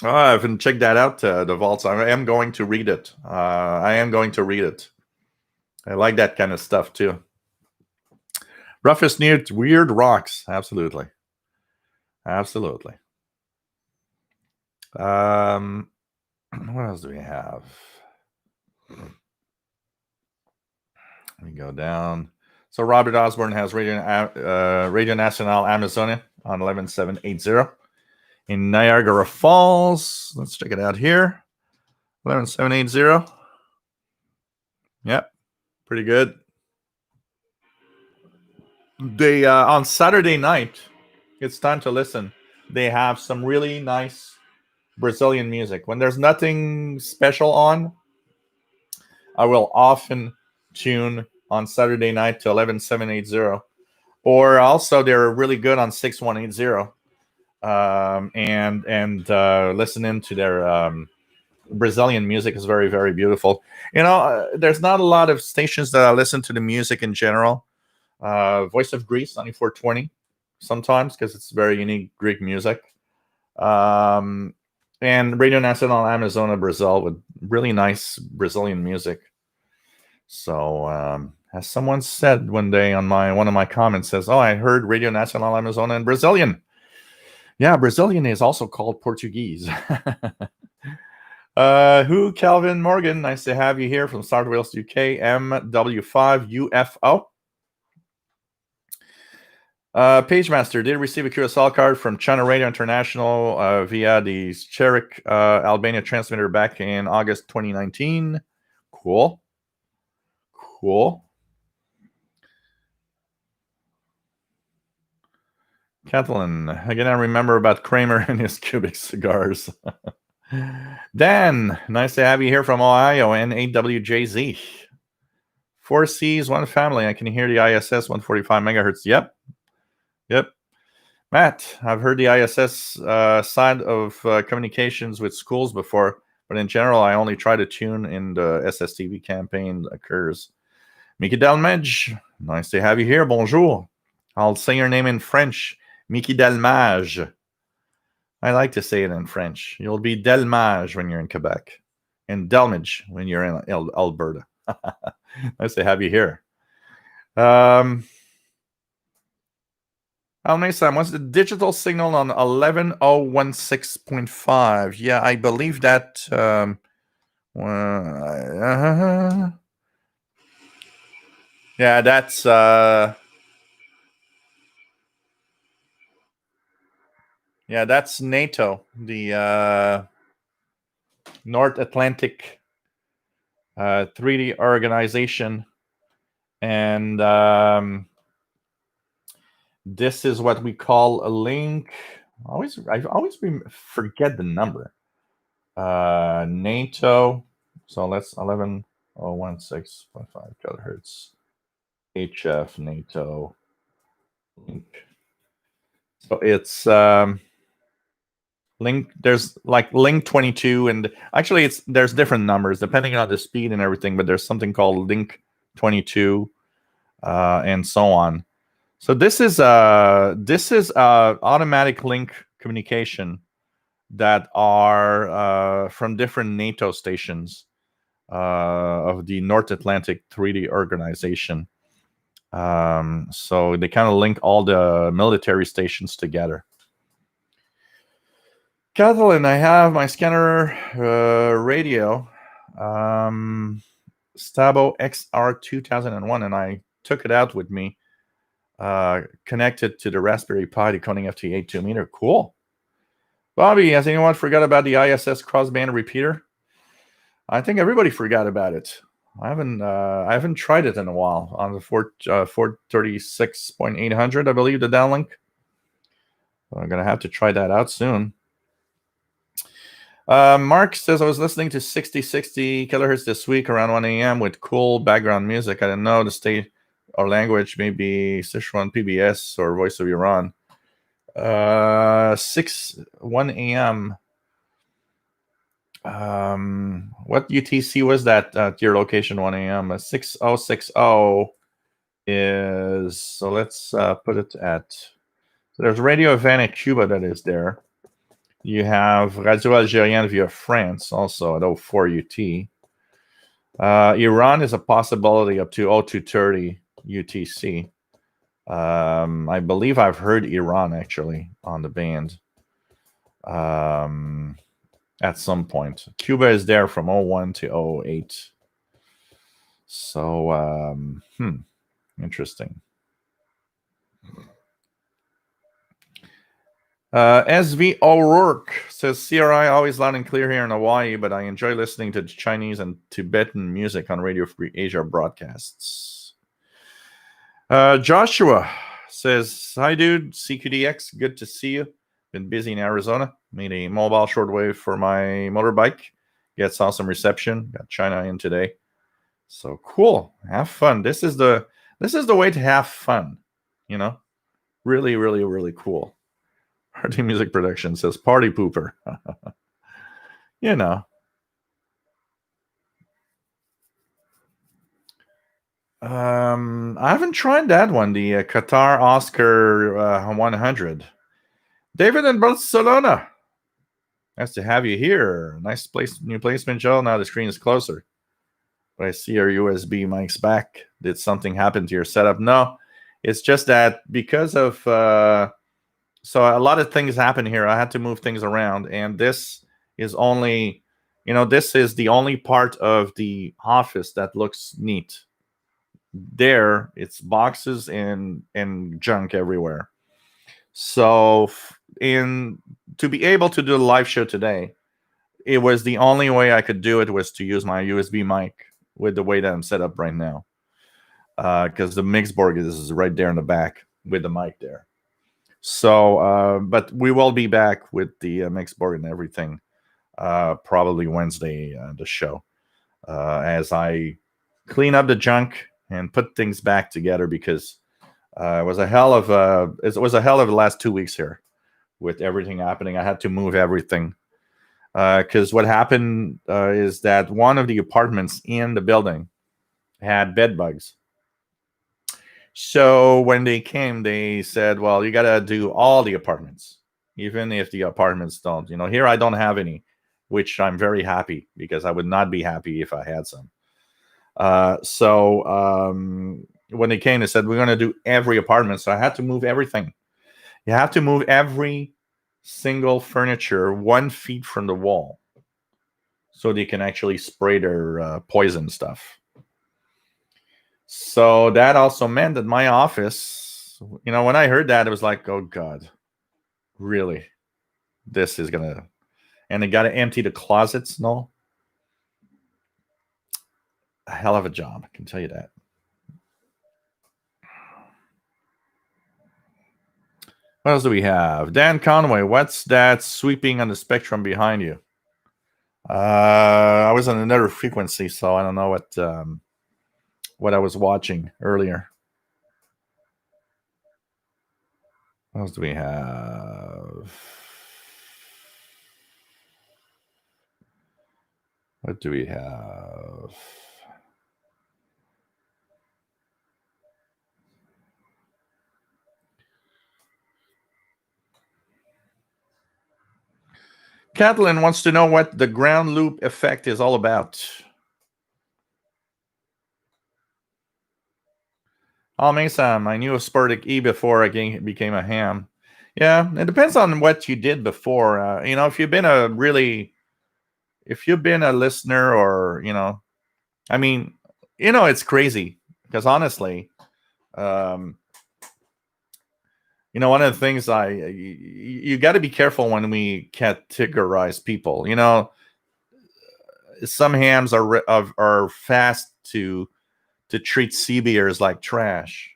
S1: Oh, I haven't checked that out, the vaults. I am going to read it. I like that kind of stuff too. Roughest Newt, Weird Rocks. Absolutely. What else do we have? Let me go down. So Robert Osborne has Radio Nacional Amazonia on 11780 in Niagara Falls. Let's check it out here. 11780. Yep, pretty good. They on Saturday night, it's time to listen. They have some really nice Brazilian music. When there's nothing special on, I will often tune on Saturday night to 11780. Or also, they're really good on 6180. And listening to their Brazilian music is very, very beautiful. There's not a lot of stations that I listen to the music in general. Voice of Greece, 9420, sometimes, because it's very unique Greek music. And Radio Nacional Amazonia, Brazil, with really nice Brazilian music. So, as someone said one day on one of my comments, says, "Oh, I heard Radio Nacional Amazonia in Brazilian." Yeah, Brazilian is also called Portuguese. Calvin Morgan, nice to have you here from South Wales, UK, MW5 UFO. Pagemaster did receive a QSL card from China Radio International via the Cherik Albania transmitter back in August 2019. Cool. Kathleen, again, I remember about Kramer and his cubic cigars. Dan, nice to have you here from Ohio and AWJZ. 4 C's, 1 family. I can hear the ISS 145 megahertz. Yep. Matt, I've heard the ISS side of communications with schools before, but in general, I only try to tune in the SSTV campaign occurs. Mickey Delmage, nice to have you here. Bonjour. I'll say your name in French. Mickey Delmage. I like to say it in French. You'll be Delmage when you're in Quebec, and Delmage when you're in Alberta. Nice to have you here. Almesa, what's the digital signal on 11016.5? Yeah, I believe that. Yeah, that's. Yeah, that's NATO. North Atlantic 3D organization, and this is what we call a link. I always forget the number. NATO. So let's 11.016.5 kilohertz. HF NATO link. So it's link. There's like link 22, and actually there's different numbers depending on the speed and everything. But there's something called link 22, and so on. So this is automatic link communication that are from different NATO stations of the North Atlantic Treaty Organization. So they kind of link all the military stations together. Kathleen, I have my scanner radio, Stabo XR 2001, and I took it out with me, connected to the Raspberry Pi decoding FT8 2 meter. Cool. Bobby, has anyone forgot about the ISS crossband repeater? I think everybody forgot about it. I haven't tried it in a while on the 436.800, I believe, the downlink. I'm gonna have to try that out soon. Mark says, I was listening to 6060 kilohertz this week around 1 a.m. with cool background music. I didn't know the state or language, maybe Sichuan PBS or Voice of Iran. 1 a.m. What UTC was that at your location 1 a.m.? 6060 is, so let's put it at, so there's Radio Havana, Cuba that is there. You have Radio Algérienne via France also at 04 UT. Iran is a possibility up to 0230 UTC. I believe I've heard Iran actually on the band at some point. Cuba is there from 01 to 08. So, interesting. SV O'Rourke says, CRI always loud and clear here in Hawaii, but I enjoy listening to Chinese and Tibetan music on Radio Free Asia broadcasts. Joshua says, hi, dude. CQDX, good to see you. Been busy in Arizona. Made a mobile shortwave for my motorbike. Gets awesome reception. Got China in today. So cool. Have fun. This is the way to have fun. You know, really, really, really cool. Party Music Production says party pooper. You know. I haven't tried that one, the Qatar Oscar 100. David in Barcelona. Nice to have you here. Nice new placement, Joe. Now the screen is closer. But I see your USB mic's back. Did something happen to your setup? No. It's just that because of... so a lot of things happen here. I had to move things around. And this is only... this is the only part of the office that looks neat. There, it's boxes and junk everywhere. So to be able to do the live show today, it was the only way I could do it was to use my USB mic with the way that I'm set up right now. Because the mix board is right there in the back with the mic there. So, but we will be back with the mix board and everything probably Wednesday, the show, as I clean up the junk and put things back together, because it was a hell of the last 2 weeks here with everything happening. I had to move everything because what happened is that one of the apartments in the building had bed bugs. So when they came, they said, well, you got to do all the apartments, even if the apartments don't. Here I don't have any, which I'm very happy, because I would not be happy if I had some. So when they came, they said, we're going to do every apartment. So I had to move everything. You have to move every single furniture 1 feet from the wall so they can actually spray their poison stuff. So that also meant that my office, when I heard that, it was like, oh God, really? This is going to... and they got to empty the closets. No, a hell of a job, I can tell you that. What else do we have? Dan Conway, what's that sweeping on the spectrum behind you? I was on another frequency, so I don't know what I was watching earlier. What else do we have? What do we have? Kathleen wants to know what the ground loop effect is all about. Oh, Mesa, I knew a Spartic E before I became a ham. Yeah, it depends on what you did before. If you've been a listener, or I mean, it's crazy because honestly, one of the things you got to be careful when we categorize people. Some hams are fast to treat CBers like trash.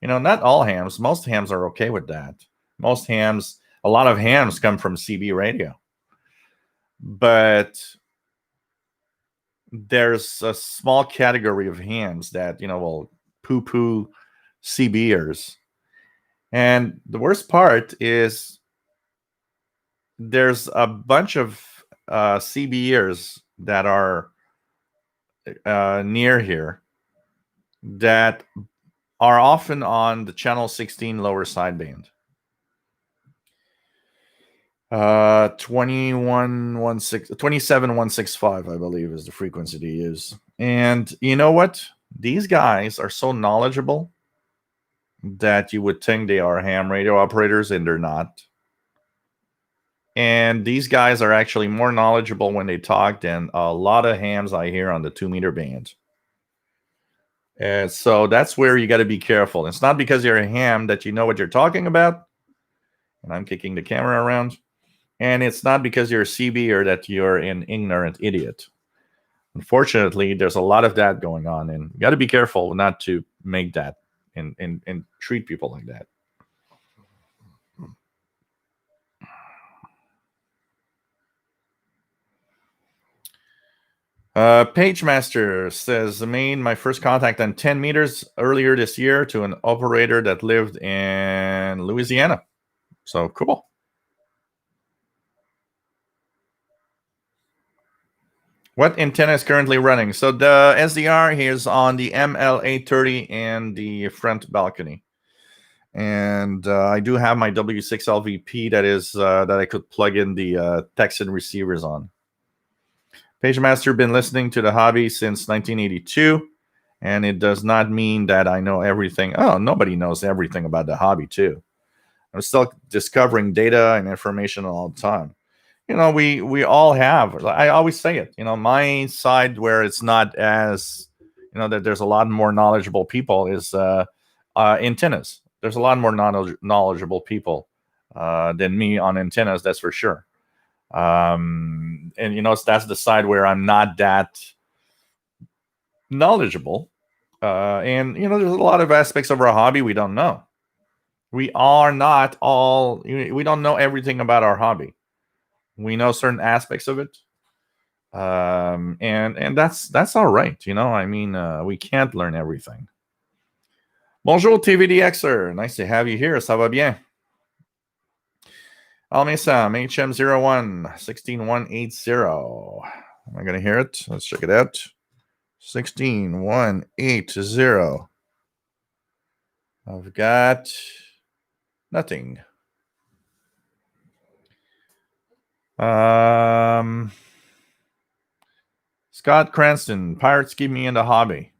S1: Not all hams. Most hams are okay with that. A lot of hams come from CB radio, but there's a small category of hams that will poo-poo CBers. And the worst part is there's a bunch of CBers that are near here that are often on the channel 16 lower sideband. 27165, I believe, is the frequency to use. And you know what? These guys are so knowledgeable that you would think they are ham radio operators, and they're not. And these guys are actually more knowledgeable when they talk than a lot of hams I hear on the 2-meter band. And so that's where you got to be careful. It's not because you're a ham that you know what you're talking about. And I'm kicking the camera around. And it's not because you're a CB or that you're an ignorant idiot. Unfortunately, there's a lot of that going on, and you got to be careful not to make that and treat people like that. PageMaster says, I made my first contact on 10 meters earlier this year to an operator that lived in Louisiana. So cool. What antenna is currently running? So the SDR is on the ML830 and the front balcony. And I do have my W6 LVP that I could plug in the Texan receivers on. PageMaster been listening to the hobby since 1982, and it does not mean that I know everything. Oh, nobody knows everything about the hobby too. I'm still discovering data and information all the time. We all have. I always say it. My side where it's not as that there's a lot more knowledgeable people is antennas. There's a lot more knowledgeable people than me on antennas. That's for sure. And that's the side where I'm not that knowledgeable. And there's a lot of aspects of our hobby we don't know. We are not all. We don't know everything about our hobby. We know certain aspects of it, and that's all right. We can't learn everything. Bonjour, TVDXer. Nice to have you here. Ça va bien? Almesam, HM01, 16180. Am I going to hear it? Let's check it out. 16180. I've got nothing. Scott Cranston, Pirates keep me in the hobby.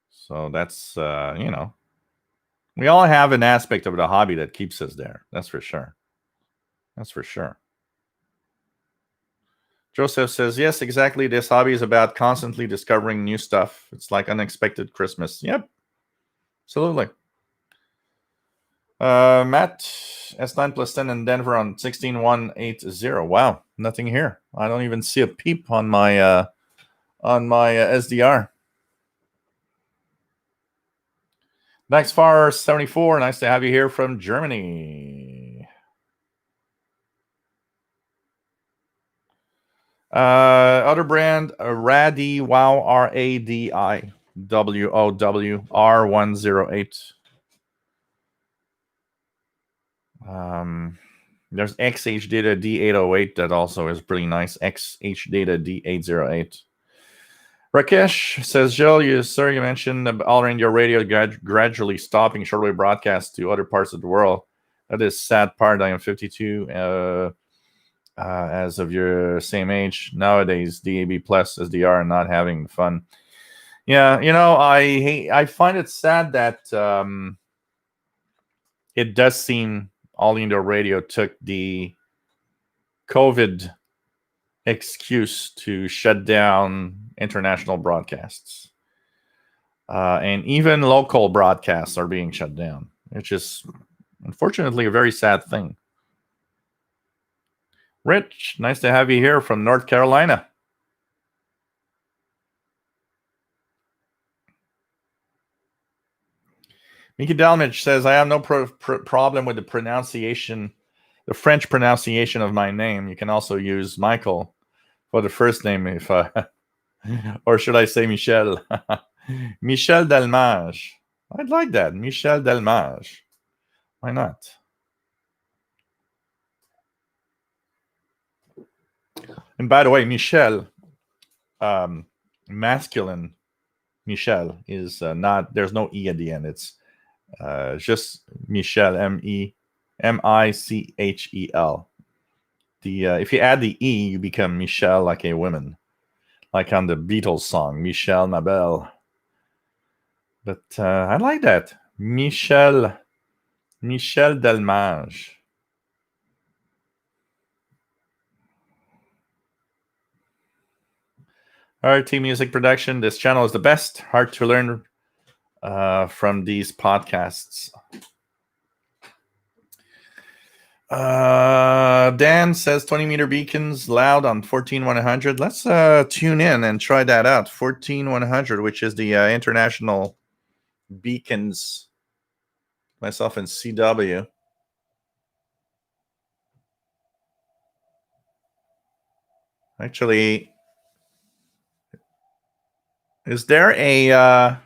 S1: So that's, we all have an aspect of the hobby that keeps us there. That's for sure. Joseph says, yes, exactly. This hobby is about constantly discovering new stuff. It's like unexpected Christmas. Yep, absolutely. Matt, S9 plus 10 in Denver on 16180. Wow, nothing here. I don't even see a peep on my SDR. Next Far 74, nice to have you here from Germany. Other brand, Radi Wow, RADI WOW R108. There's XH Data D808 that also is pretty nice. XH Data D808. Rakesh says, Joe, you mentioned all India radio gradually stopping shortwave broadcasts to other parts of the world. That is sad part. I am 52 as of your same age. Nowadays, DAB plus SDR are not having fun. Yeah, I find it sad that it does seem all India radio took the COVID excuse to shut down international broadcasts. And even local broadcasts are being shut down, which is unfortunately a very sad thing. Rich, nice to have you here from North Carolina. Miki Dalmich says, I have no problem with the pronunciation, the French pronunciation of my name. You can also use Michael for the first name, if or should I say Michel? Michel Delmage. I'd like that. Michel Delmage. Why not? And by the way, Michel, masculine Michel is not, there's no E at the end. It's just Michel, Michel. If you add the E, you become Michel like a woman. Like on the Beatles song, Michel Mabel. But I like that. Michel Delmage. RT Music Production. This channel is the best. Hard to learn from these podcasts. Dan says 20-meter beacons loud on 14100. Let's tune in and try that out. 14100, which is the international beacons. Myself in CW. Actually, is there an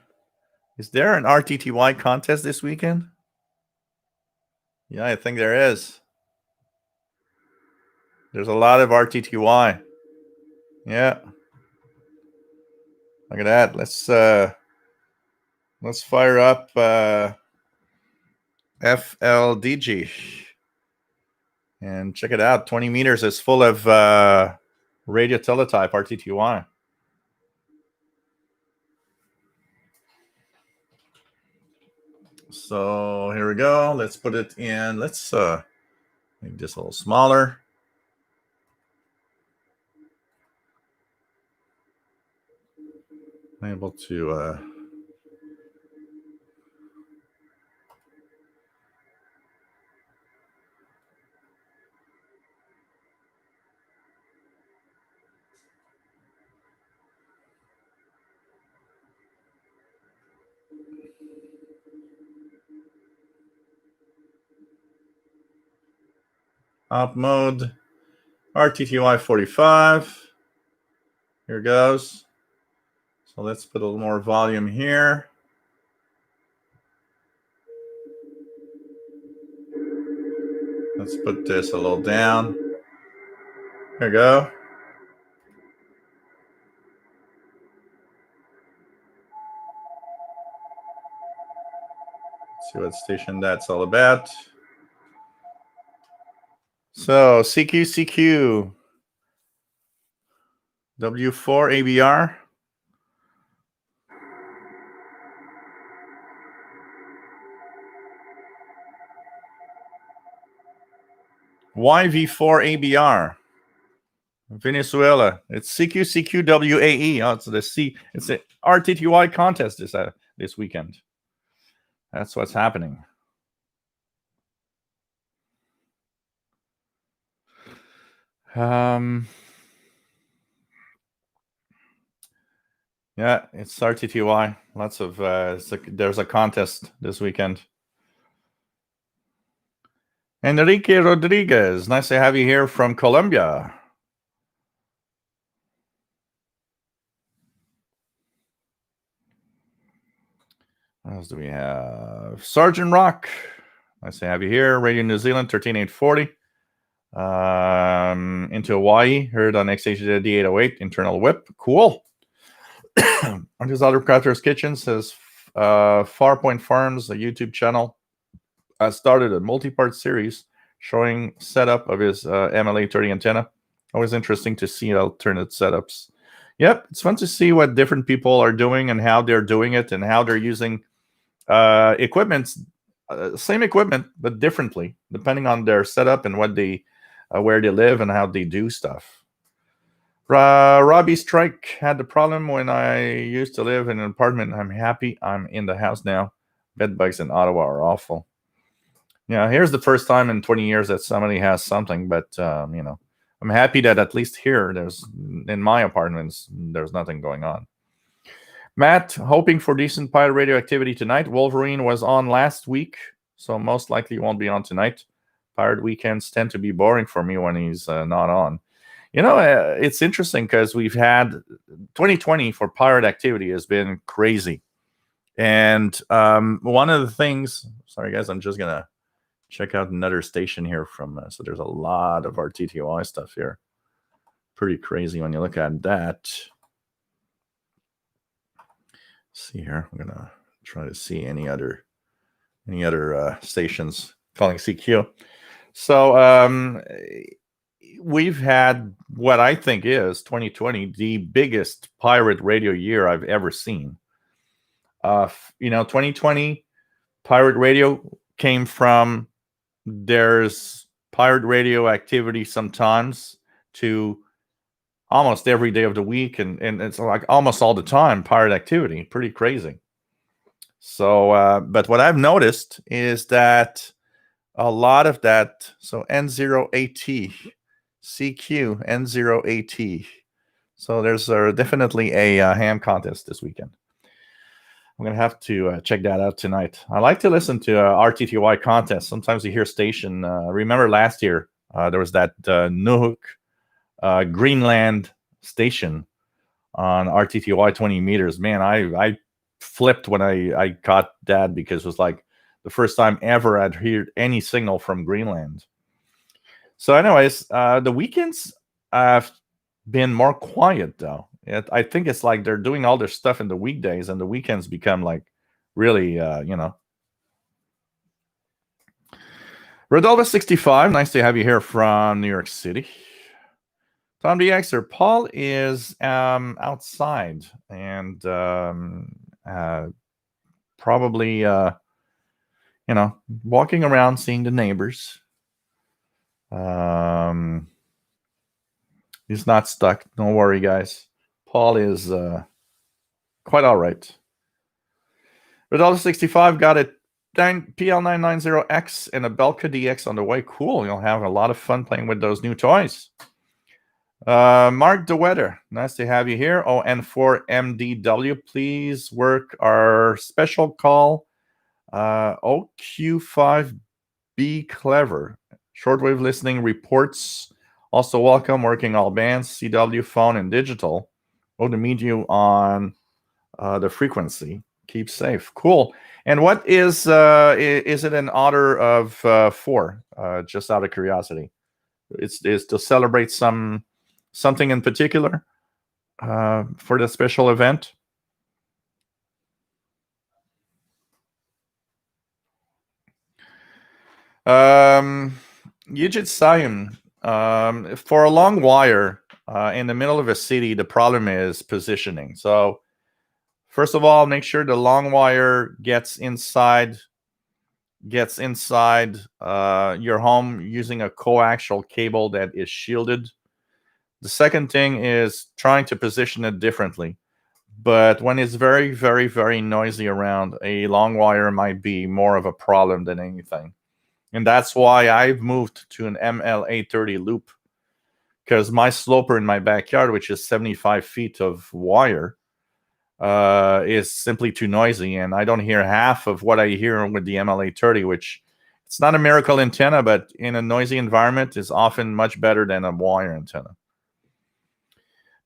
S1: RTTY contest this weekend? Yeah, I think there is. There's a lot of RTTY. Yeah. Look at that. Let's fire up FLDG and check it out. 20 meters is full of radio teletype RTTY. So here we go. Let's put it in. Let's make this a little smaller. I'm able to op mode RTTY 45. Here goes. So let's put a little more volume here. Let's put this a little down. There we go. Let's see what station that's all about. So CQ W4 ABR. YV4 ABR. Venezuela. It's CQCQWAE. Oh, it's the RTTY contest this weekend. That's what's happening. Yeah, it's RTTY. Lots of there's a contest this weekend. Enrique Rodriguez, nice to have you here from Colombia. What else do we have? Sergeant Rock, nice to have you here. Radio New Zealand, 13840. Into Hawaii, heard on XHD 808, internal whip. Cool. On his other Crafter's Kitchen says Farpoint Farms, a YouTube channel, started a multi-part series showing setup of his MLA 30 antenna. Always interesting to see alternate setups. Yep, it's fun to see what different people are doing and how they're doing it and how they're using equipment, same equipment, but differently, depending on their setup and what they, where they live and how they do stuff. Robbie Strike had the problem when I used to live in an apartment. I'm happy I'm in the house now. Bed bugs in Ottawa are awful. Yeah, here's the first time in 20 years that somebody has something, but I'm happy that at least here, in my apartments, there's nothing going on. Matt, hoping for decent pirate radio activity tonight. Wolverine was on last week, so most likely won't be on tonight. Pirate weekends tend to be boring for me when he's not on. It's interesting because we've had 2020 for pirate activity has been crazy. And one of the things, sorry guys, I'm just going to check out another station here from, so there's a lot of RTTY stuff here. Pretty crazy when you look at that. Let's see here, I'm going to try to see any other stations calling CQ. So we've had what I think is 2020 the biggest pirate radio year I've ever seen. 2020 pirate radio came from there's pirate radio activity sometimes to almost every day of the week, and it's like almost all the time pirate activity. Pretty crazy. So, but what I've noticed is that a lot of that, so N0AT, CQ, N0AT. So there's definitely a ham contest this weekend. I'm going to have to check that out tonight. I like to listen to RTTY contests. Sometimes you hear station. Remember last year, there was that Nuuk Greenland station on RTTY 20 meters. Man, I flipped when I caught that because it was like the first time ever I'd heard any signal from Greenland. So anyways, the weekends have been more quiet though. I think it's like they're doing all their stuff in the weekdays and the weekends become like really, Rodolfo 65, nice to have you here from New York City. Tom DXer, Paul is outside and probably, walking around seeing the neighbors. He's not stuck. Don't worry, guys. Paul is quite all right. Rodolfo 65 got a PL990X and a Belka DX on the way. Cool. You'll have a lot of fun playing with those new toys. Mark DeWetter, nice to have you here. ON4MDW, please work our special call. OQ5B Clever. Shortwave listening reports. Also welcome working all bands, CW, phone, and digital. Hope to meet you on the frequency. Keep safe. Cool. And what is it in honor of for? Just out of curiosity. It's to celebrate something in particular for the special event. Yijit Sayum, for a long wire in the middle of a city, the problem is positioning. So first of all, make sure the long wire gets inside your home using a coaxial cable that is shielded. The second thing is trying to position it differently. But when it's very, very, very noisy around, a long wire might be more of a problem than anything. And that's why I've moved to an ML830 loop, because my sloper in my backyard, which is 75 feet of wire, is simply too noisy. And I don't hear half of what I hear with the ML830, which it's not a miracle antenna, but in a noisy environment is often much better than a wire antenna.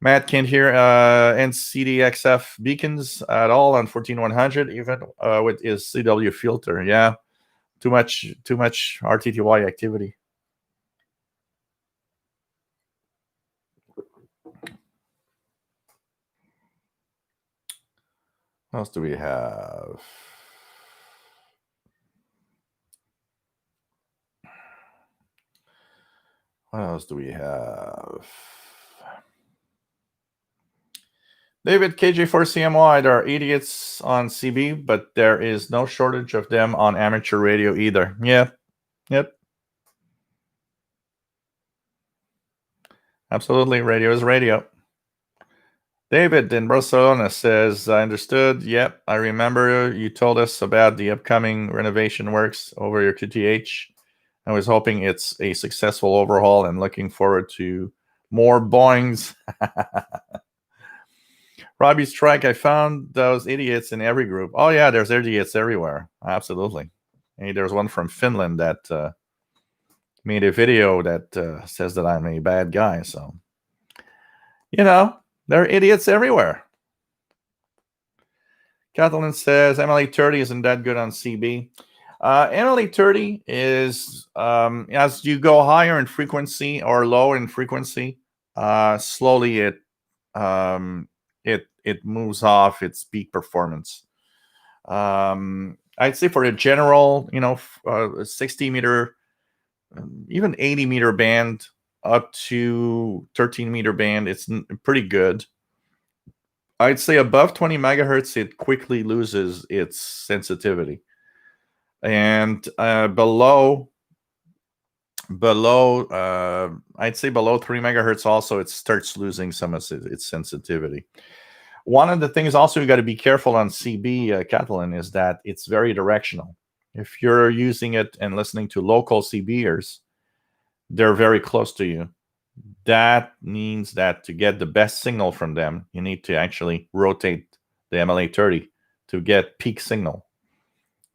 S1: Matt can't hear NCDXF beacons at all on 14100, even with his CW filter. Yeah, too much RTTY activity. What else do we have? What else do we have? David, KJ4CMY, there are idiots on CB, but there is no shortage of them on amateur radio either. Yeah, yep. Absolutely, radio is radio. David in Barcelona says, I understood. Yep, I remember you told us about the upcoming renovation works over your QTH. I was hoping it's a successful overhaul and looking forward to more boings. Robbie Strike, I found those idiots in every group. Oh, yeah, there's idiots everywhere. Absolutely. Hey, there's one from Finland that made a video that says that I'm a bad guy. So, you know, there are idiots everywhere. Kathleen says MLA30 isn't that good on CB. MLA30 is, as you go higher in frequency or lower in frequency, slowly it moves off its peak performance. I'd say for a general, 60 meter, even 80 meter band up to 13 meter band, it's pretty good. I'd say above 20 megahertz, it quickly loses its sensitivity. And below, I'd say below 3 megahertz also, it starts losing some of its sensitivity. One of the things also you got to be careful on CB, Kathleen, is that it's very directional. If you're using it and listening to local CBers, they're very close to you. That means that to get the best signal from them, you need to actually rotate the MLA30 to get peak signal.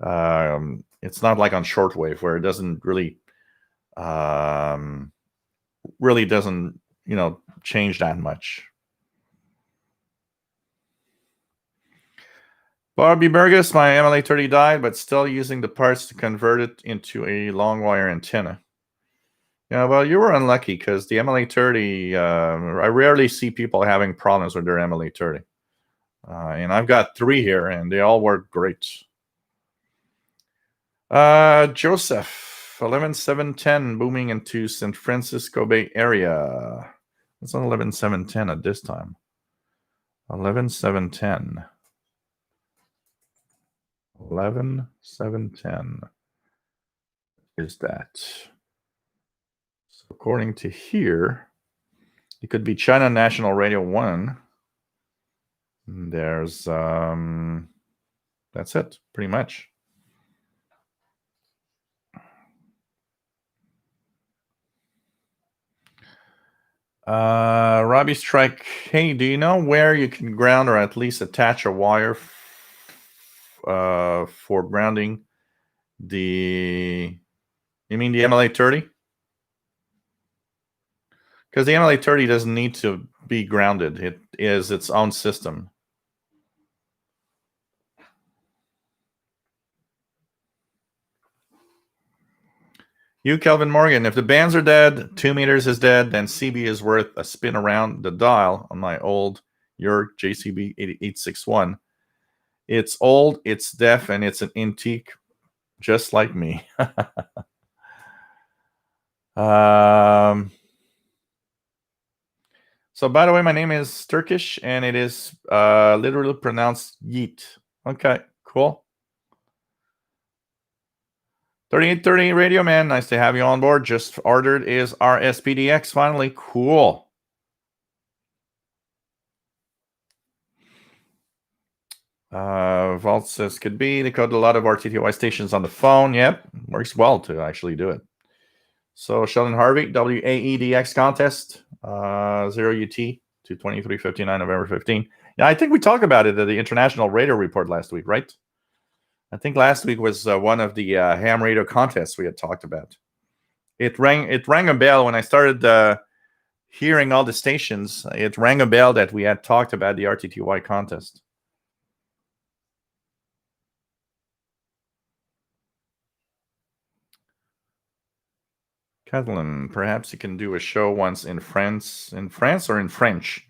S1: It's not like on shortwave where it doesn't really doesn't change that much. Barbie Burgess, my MLA30 died, but still using the parts to convert it into a long wire antenna. Yeah, well, you were unlucky because the MLA30, I rarely see people having problems with their MLA30. And I've got 3 here, and they all work great. Joseph, 11710, booming into San Francisco Bay Area. It's on 11710 at this time. 11710. 11710 is that. So according to here, it could be China National Radio 1. There's that's it, pretty much. Robbie Strike, hey, do you know where you can ground or at least attach a wire for grounding the, you mean the MLA30? Because the MLA30 doesn't need to be grounded. It is its own system. You, Kelvin Morgan, if the bands are dead, 2 meters is dead, then CB is worth a spin around the dial on my old York JCB 861. It's old, it's deaf, and it's an antique, just like me. So, by the way, my name is Turkish, and it is literally pronounced yeet. Okay, cool. 3830 Radio Man, nice to have you on board. Just ordered is RSPDX finally. Cool. Vault says could be. They code a lot of RTTY stations on the phone. Yep, works well to actually do it. So Sheldon Harvey, WAEDX contest, 0UT to 2359 November 15. Yeah, I think we talked about it at the International Radio Report last week, right? I think last week was one of the ham radio contests we had talked about. It rang a bell when I started hearing all the stations. It rang a bell that we had talked about the RTTY contest. Catalan, perhaps you can do a show once in France or in French.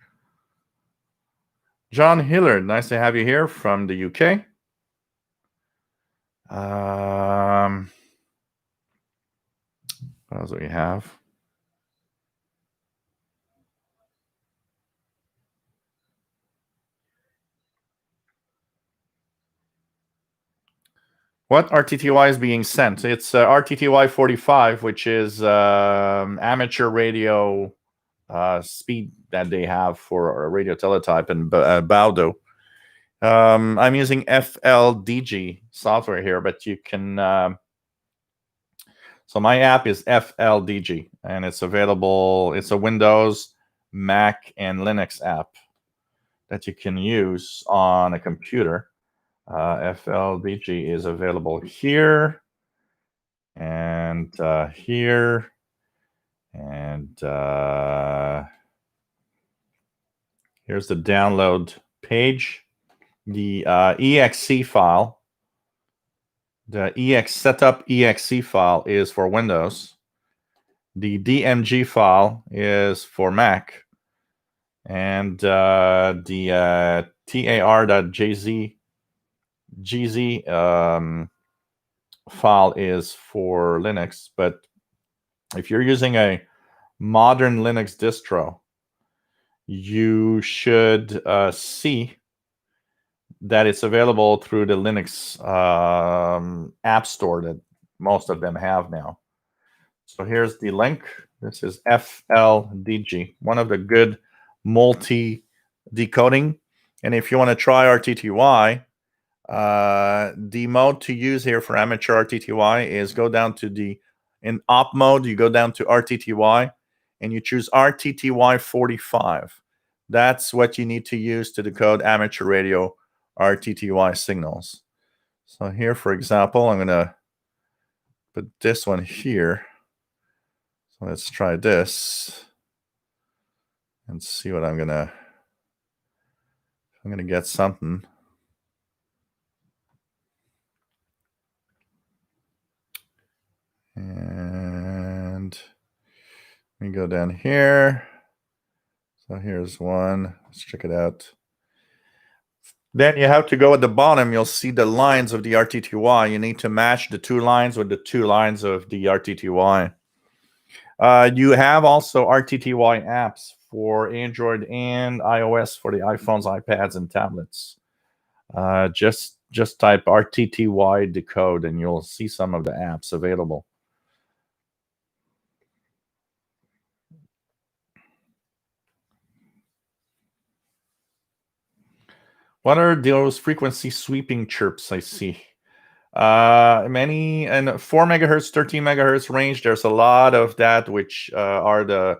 S1: John Hillard, nice to have you here from the UK. What else do we have? What RTTY is being sent? It's RTTY 45, which is amateur radio speed that they have for radio teletype and Baudo. I'm using FLDG software here, but you can. So my app is FLDG, and it's available. It's a Windows, Mac, and Linux app that you can use on a computer. FLDG is available here and here and here's the download page. The exe file, the setup exe file is for Windows. The DMG file is for Mac, and the tar.gz file is for Linux. But if you're using a modern Linux distro, you should see that it's available through the Linux app store that most of them have now. So here's the link. This is FLDG, one of the good multi-decoding. And if you want to try RTTY, the mode to use here for amateur RTTY is go down to in op mode, you go down to RTTY, and you choose RTTY 45. That's what you need to use to decode amateur radio RTTY signals. So here, for example, I'm going to put this one here. So let's try this and see what I'm going to get something. And we go down here. So here's one. Let's check it out. Then you have to go at the bottom. You'll see the lines of the RTTY. You need to match the two lines with the two lines of the RTTY. You have also RTTY apps for Android and iOS for the iPhones, iPads, and tablets. Just type RTTY decode, and you'll see some of the apps available. What are those frequency sweeping chirps I see? Many and 4 megahertz, 13 megahertz range. There's a lot of that, which are the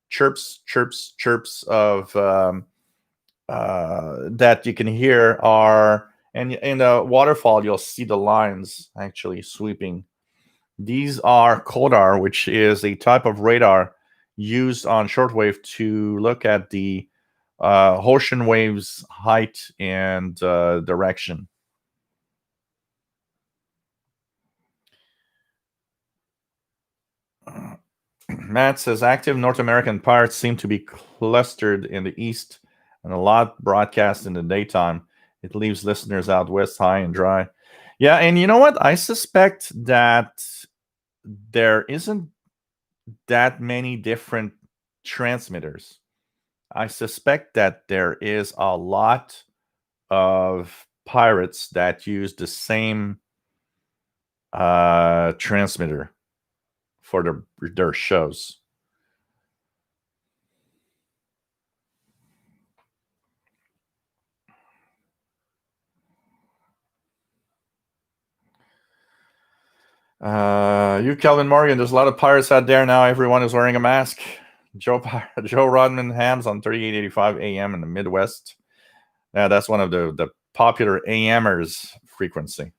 S1: chirps of that you can hear are, and in the waterfall you'll see the lines actually sweeping. These are CODAR, which is a type of radar used on shortwave to look at the ocean waves height and direction. Matt says active North American pirates seem to be clustered in the east and a lot broadcast in the daytime. It leaves listeners out west high and dry. Yeah, and you know what? I suspect that there isn't that many different transmitters. I suspect that there is a lot of pirates that use the same transmitter for their shows. You, Kelvin Morgan, there's a lot of pirates out there now. Everyone is wearing a mask. Joe Rodman hams on 3885 AM in the Midwest. Yeah, that's one of the popular AMers frequency.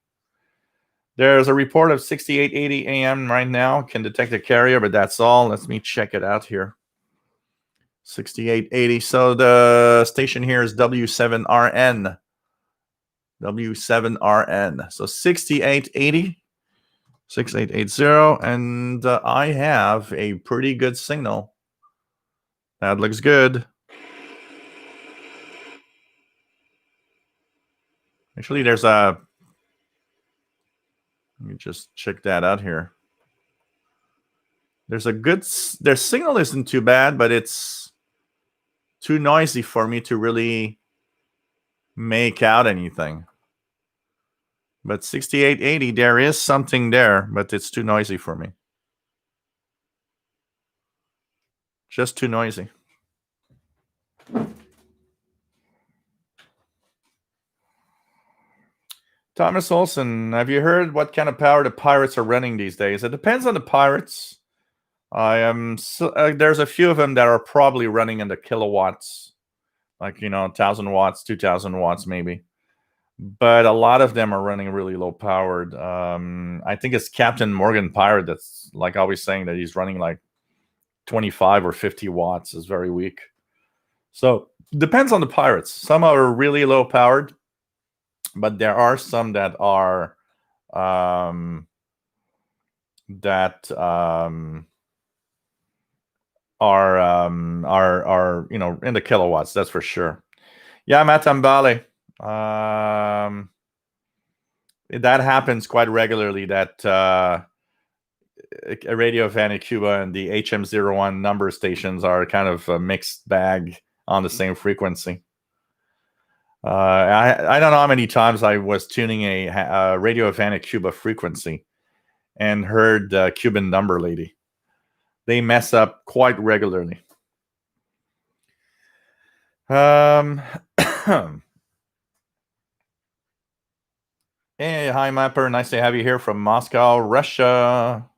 S1: There's a report of 6880 AM right now. Can detect a carrier, but that's all. Let me check it out here. 6880. So the station here is W7RN. W7RN. So 6880. 6880. And I have a pretty good signal. That looks good. Actually, there's a... Let me just check that out here. There's a good... Their signal isn't too bad, but it's too noisy for me to really make out anything. But 6880, there is something there, but it's too noisy for me. Just too noisy. Thomas Olson, have you heard what kind of power the pirates are running these days? It depends on the pirates. There's a few of them that are probably running in the kilowatts, like 1,000 watts, 2,000 watts maybe. But a lot of them are running really low powered. I think it's Captain Morgan Pirate that's like always saying that he's running like 25 or 50 watts. Is very weak. So depends on the pirates. Some are really low powered, but there are some that are in the kilowatts. That's for sure. Yeah, Matambale. That happens quite regularly. That Radio Havana Cuba and the HM01 number stations are kind of a mixed bag on the same frequency. I don't know how many times I was tuning a Radio Havana Cuba frequency and heard Cuban number lady. They mess up quite regularly. Hey, hi Mapper, nice to have you here from Moscow, Russia.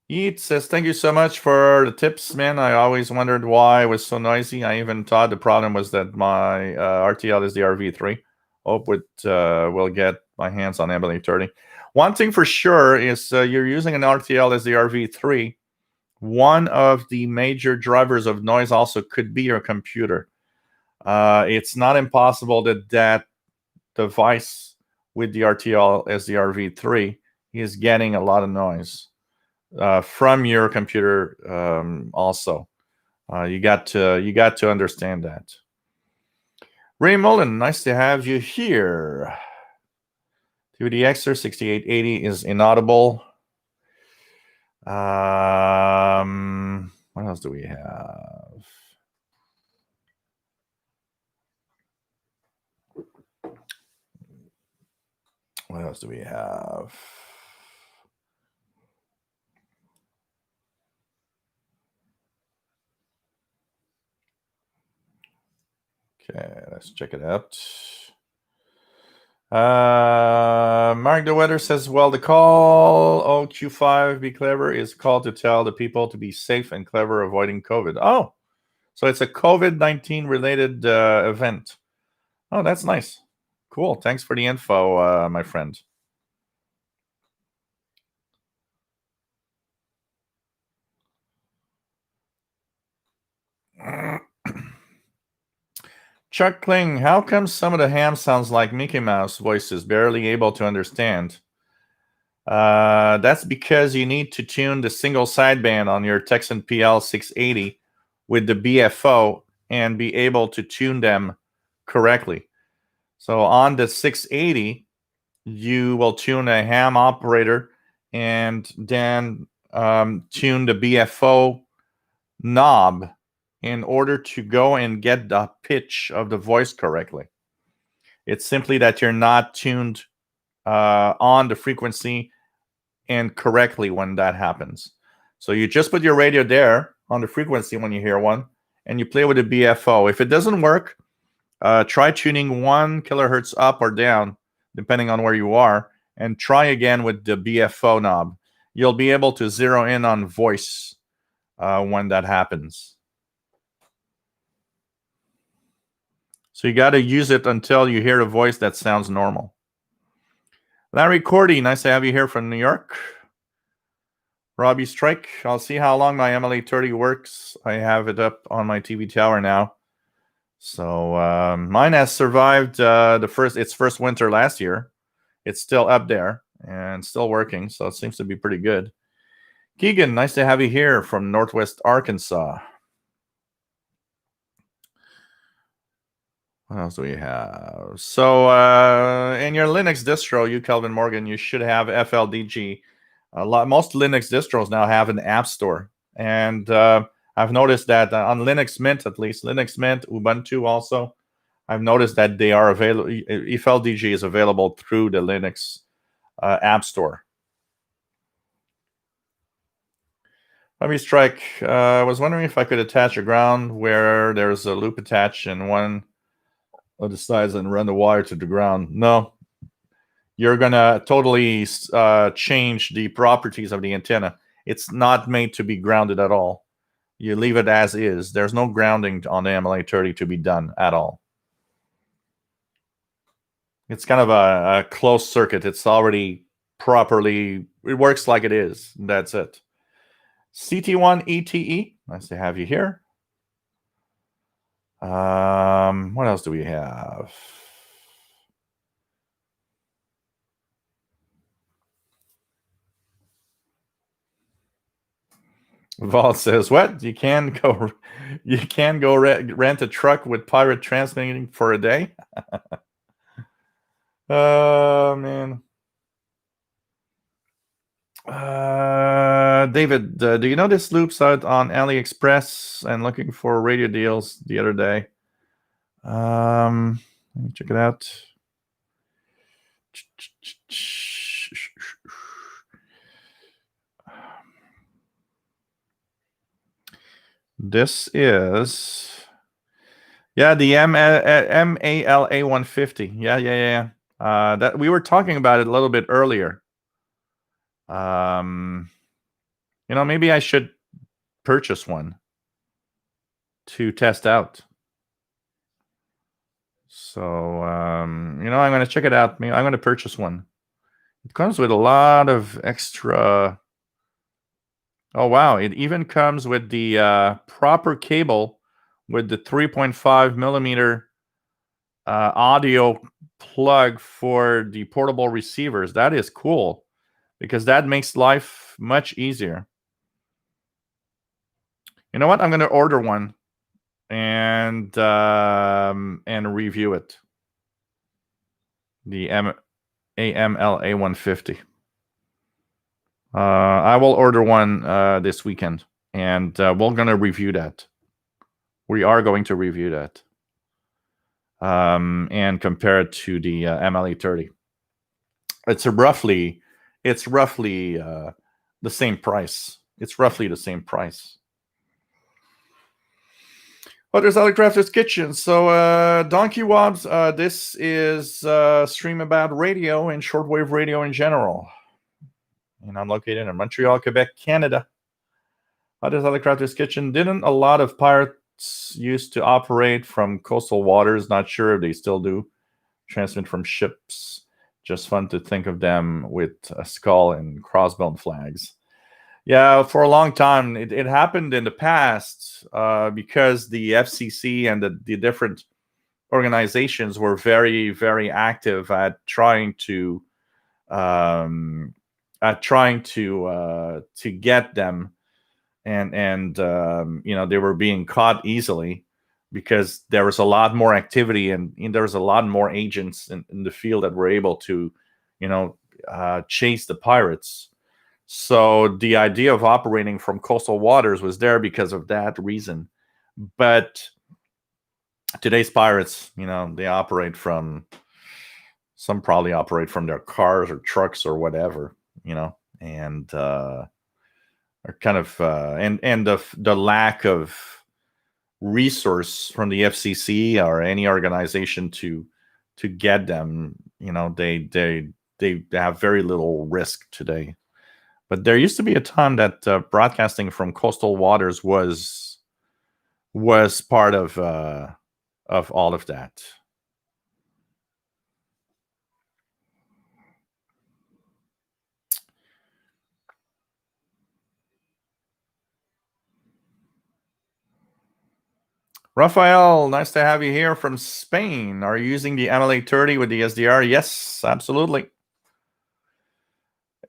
S1: Yeet says, thank you so much for the tips, man. I always wondered why it was so noisy. I even thought the problem was that my RTL is the RV3. Hope will get my hands on Emily 30. One thing for sure is you're using an RTL as the RV3. One of the major drivers of noise also could be your computer. It's not impossible that device with the RTL as the RV3 is getting a lot of noise. From your computer also. You got to understand that. Ray Mullen, nice to have you here. TVDXer 6880 is inaudible. What else do we have? What else do we have? Okay, let's check it out. Mark the Weather says, well, the call OQ5 be clever is called to tell the people to be safe and clever avoiding COVID. Oh, so it's a COVID-19 related event. Oh, that's nice. Cool. Thanks for the info, my friend. Chuck Kling, how come some of the ham sounds like Mickey Mouse voices, barely able to understand? That's because you need to tune the single sideband on your Texan PL 680 with the BFO and be able to tune them correctly. So on the 680, you will tune a ham operator and then tune the BFO knob in order to go and get the pitch of the voice correctly. It's simply that you're not tuned on the frequency and correctly when that happens. So you just put your radio there on the frequency when you hear one, and you play with the BFO. If it doesn't work, try tuning 1 kilohertz up or down, depending on where you are, and try again with the BFO knob. You'll be able to zero in on voice when that happens. So you got to use it until you hear a voice that sounds normal. Larry Cordy, nice to have you here from New York. Robbie Strike, I'll see how long my MLA30 works. I have it up on my TV tower now. So mine has survived its first winter last year. It's still up there and still working, so it seems to be pretty good. Keegan, nice to have you here from Northwest Arkansas. What else do we have? So in your Linux distro, you Kelvin Morgan, you should have FLDG. Most Linux distros now have an app store, and I've noticed that on Linux Mint, at least Linux Mint, Ubuntu also, I've noticed that they are available. FLDG is available through the Linux app store. Let me strike. I was wondering if I could attach a ground where there's a loop attached and one of the sides and run the wire to the ground. No, you're gonna totally change the properties of the antenna. It's not made to be grounded at all. You leave it as is. There's no grounding on the MLA30 to be done at all. It's kind of a closed circuit. It's already properly, it works like it is. That's it. CT1 ETE, nice to have you here. What else do we have? Vault says, "What? You can go rent a truck with pirate transmitting for a day?" Man. David, do you know this loops out on AliExpress and looking for radio deals the other day? Let me check it out. This is, yeah, the MALA 150. Yeah. That we were talking about it a little bit earlier. Maybe I should purchase one to test out. So, I'm going to check it out. I'm going to purchase one. It comes with a lot of extra. Oh, wow. It even comes with the proper cable with the 3.5 millimeter audio plug for the portable receivers. That is cool because that makes life much easier. You know what? I'm going to order one and review it. The AMLA 150. I will order one this weekend, and we're going to review that. We are going to review that and compare it to the MLA30. It's roughly the same price. It's roughly the same price. Oh, there's Crafter's Kitchen. So, Donkey Wobbs, this is stream about radio and shortwave radio in general. And I'm located in Montreal, Quebec, Canada. There's Crafter's Kitchen. Didn't a lot of pirates used to operate from coastal waters? Not sure if they still do. Transmit from ships. Just fun to think of them with a skull and crossbone flags. Yeah, for a long time, it happened in the past because the FCC and the different organizations were very, very active at trying to get them, and they were being caught easily because there was a lot more activity and there was a lot more agents in the field that were able to, chase the pirates. So the idea of operating from coastal waters was there because of that reason. But today's pirates, they operate from, some probably operate from their cars or trucks or whatever, and are kind of, and the lack of resource from the FCC or any organization to get them. They have very little risk today. But there used to be a time that broadcasting from coastal waters was part of all of that. Rafael, nice to have you here from Spain. Are you using the MLA30 with the SDR? Yes, absolutely.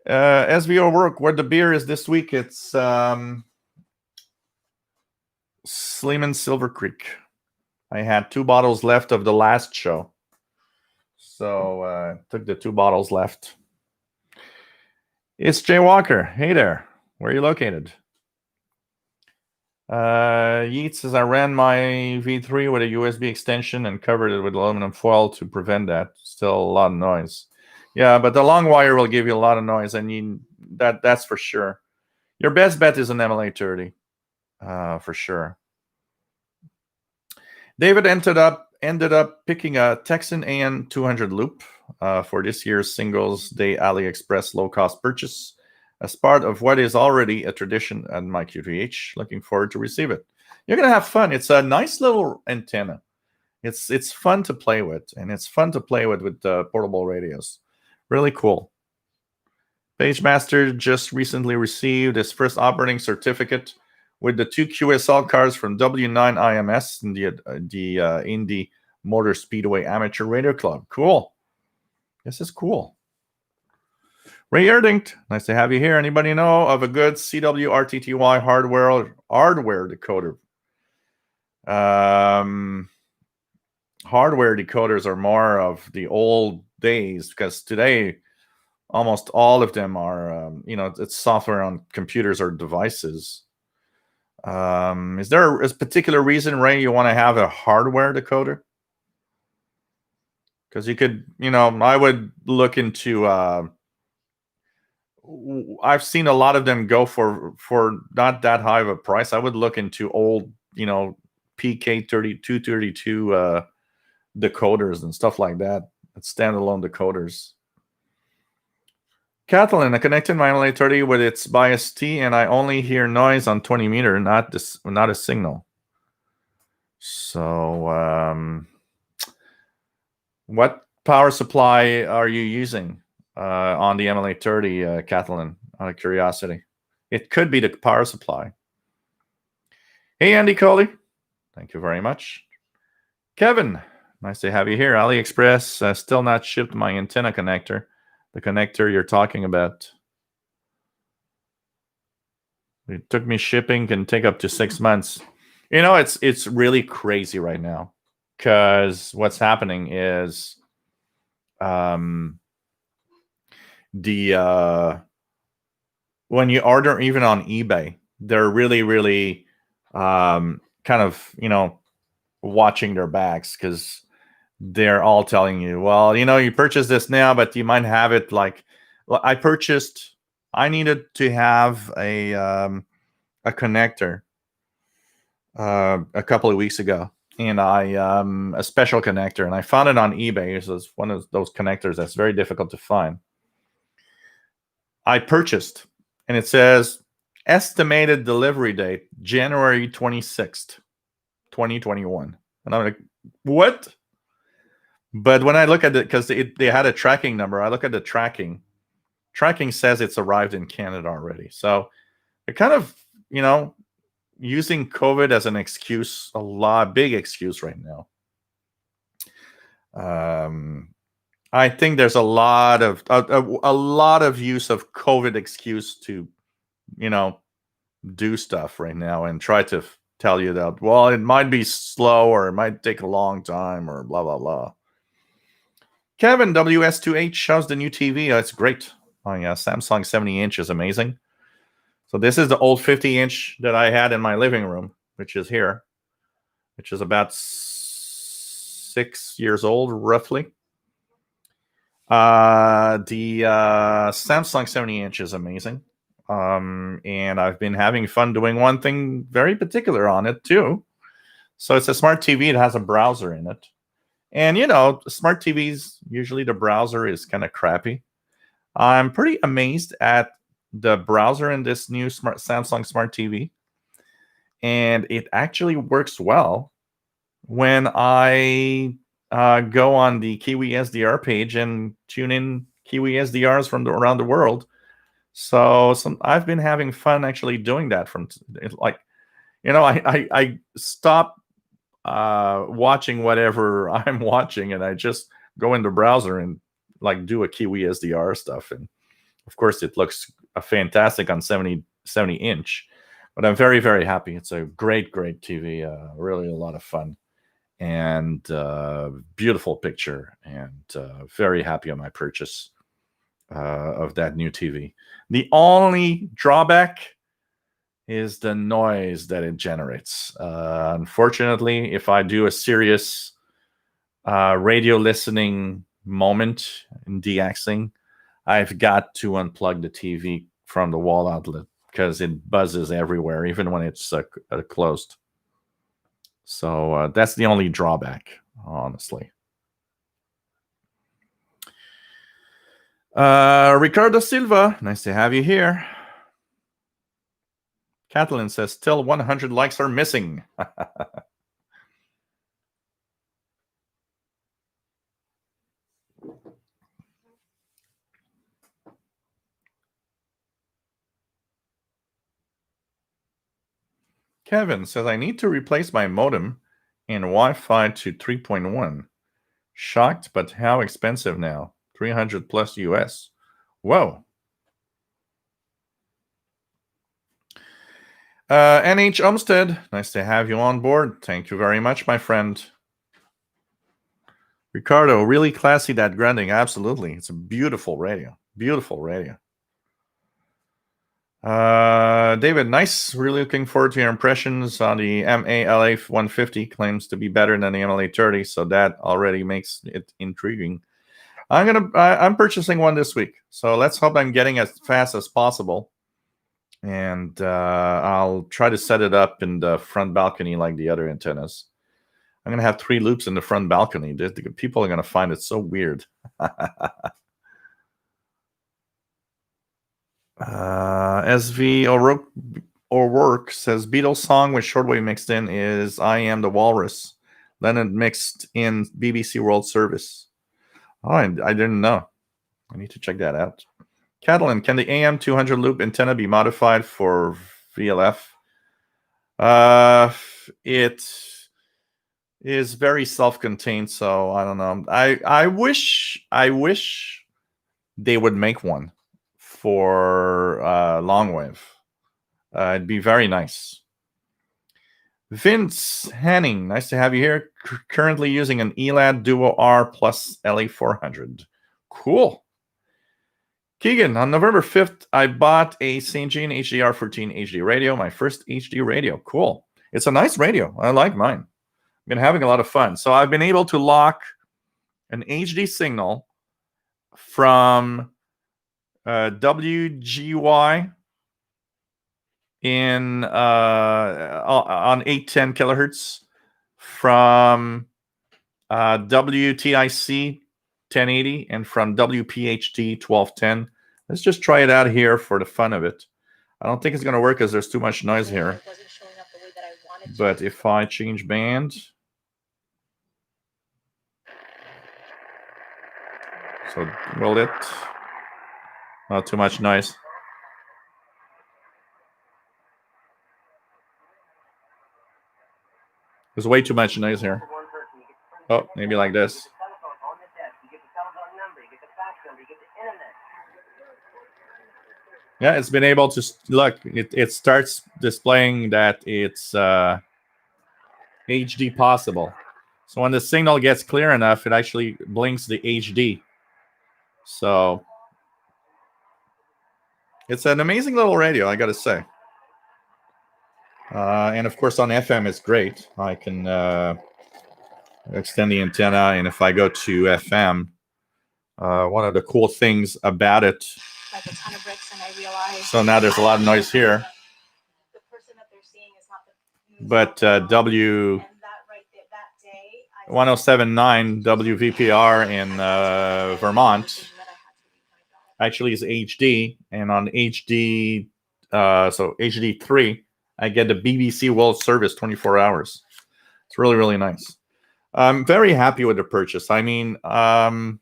S1: SVO work, where the beer is this week, it's Sleeman Silver Creek. I had 2 bottles left of the last show. So took the 2 bottles left. It's Jay Walker. Hey there. Where are you located? Yeet says, I ran my V3 with a USB extension and covered it with aluminum foil to prevent that. Still a lot of noise. Yeah, but the long wire will give you a lot of noise, and that's for sure. Your best bet is an MLA30, for sure. David ended up picking a Texan AN200 loop for this year's Singles Day AliExpress low-cost purchase as part of what is already a tradition at my QTH. Looking forward to receive it. You're going to have fun. It's a nice little antenna. It's fun to play with, and it's fun to play with portable radios. Really cool. PageMaster just recently received his first operating certificate with the 2 QSL cards from W9 IMS and the Indy Motor Speedway Amateur Radio Club. Cool. This is cool. Ray Erdingt, nice to have you here. Anybody know of a good CW RTTY hardware decoder? Hardware decoders are more of the old days, because today almost all of them are, it's software on computers or devices. Is there a particular reason, Ray, you want to have a hardware decoder? Because you could, I would look into. I've seen a lot of them go for not that high of a price. I would look into old, PK3232 decoders and stuff like that. Standalone decoders. Kathleen, I connected my MLA30 with its bias T, and I only hear noise on 20 meter, not a signal. So, what power supply are you using on the MLA30, Kathleen? Out of curiosity, it could be the power supply. Hey, Andy Coley, thank you very much. Kevin, nice to have you here. AliExpress still not shipped my antenna connector. The connector you're talking about. It took me shipping, can take up to 6 months. It's really crazy right now, because what's happening is when you order even on eBay, they're really, really kind of, watching their backs, because they're all telling you, well, you purchase this now, but you might have it like, well, I needed to have a connector a couple of weeks ago, and a special connector, and I found it on eBay. It's one of those connectors that's very difficult to find. I purchased, and it says estimated delivery date January 26th, 2021, and I'm like, what? But when I look at it, because they had a tracking number, I look at the tracking. Tracking says it's arrived in Canada already. So they're kind of, using COVID as an excuse, big excuse right now. I think there's a lot of use of COVID excuse to, do stuff right now and try to tell you that, well, it might be slow, or it might take a long time, or blah, blah, blah. Kevin, WS2H shows the new TV. It's great. Oh, yeah, Samsung 70-inch is amazing. So this is the old 50-inch that I had in my living room, which is here, which is about 6 years old, roughly. The Samsung 70-inch is amazing. And I've been having fun doing one thing very particular on it, too. So it's a smart TV. It has a browser in it. And, you know, smart TVs, usually the browser is kind of crappy. I'm pretty amazed at the browser in this new Samsung Smart TV. And it actually works well when I go on the Kiwi SDR page and tune in Kiwi SDRs from around the world. So I've been having fun actually doing that. I stop watching whatever I'm watching, and I just go in the browser and like do a Kiwi SDR stuff. And of course, it looks fantastic on 70 inch. But I'm very, very happy. It's a great, great TV. Really a lot of fun and beautiful picture. And very happy on my purchase of that new TV. The only drawback is the noise that it generates. Unfortunately, if I do a serious radio listening moment in DXing, I've got to unplug the TV from the wall outlet because it buzzes everywhere, even when it's closed. So that's the only drawback, honestly. Ricardo Silva, nice to have you here. Catalin says, still 100 likes are missing. Kevin says, I need to replace my modem and Wi-Fi to 3.1. Shocked, but how expensive now? 300 plus US. Whoa. NH Olmsted, nice to have you on board. Thank you very much, my friend. Ricardo, really classy, that grounding. Absolutely. It's a beautiful radio. Beautiful radio. David, nice. Really looking forward to your impressions on the MALA 150. Claims to be better than the MLA 30, so that already makes it intriguing. I'm purchasing one this week, so let's hope I'm getting as fast as possible. And I'll try to set it up in the front balcony like the other antennas. I'm going to have 3 loops in the front balcony. People are going to find it so weird. SV O'Rourke says, Beatles song with shortwave mixed in is I Am the Walrus. Lennon mixed in BBC World Service. Oh, I didn't know. I need to check that out. Catalan, can the AM 200 loop antenna be modified for VLF? It is very self-contained, so I don't know. I wish they would make one for longwave. It'd be very nice. Vince Henning, nice to have you here. Currently using an ELAD Duo R plus LA400. Cool. Keegan, on November 5th, I bought a St. Jean HDR14 HD radio, my first HD radio. Cool. It's a nice radio. I like mine. I've been having a lot of fun. So I've been able to lock an HD signal from WGY in on 810 kilohertz, from WTIC 1080, and from WPHT 1210. Let's just try it out here for the fun of it. I don't think it's going to work because there's too much noise here. But if I change band, so will it? Not too much noise. There's way too much noise here. Oh, maybe like this. Yeah, it's been able to look. It starts displaying that it's HD possible. So when the signal gets clear enough, it actually blinks the HD. So it's an amazing little radio, I got to say. And of course, on FM, it's great. I can extend the antenna, and if I go to FM, one of the cool things about it. Like a ton of bricks, and I realized. So now there's a lot of noise here. The person that they're seeing is not the. But 107.9 WVPR in Vermont actually is HD, and on HD, so HD3, I get the BBC World Service 24 hours. It's really, really nice. I'm very happy with the purchase. I mean, I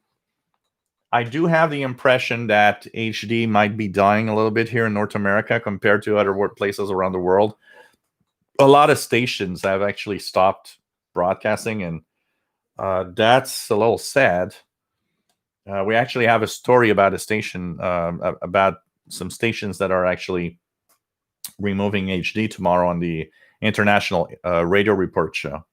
S1: do have the impression that HD might be dying a little bit here in North America compared to other places around the world. A lot of stations have actually stopped broadcasting, and that's a little sad. We actually have a story about a station, about some stations that are actually removing HD tomorrow on the International Radio Report show.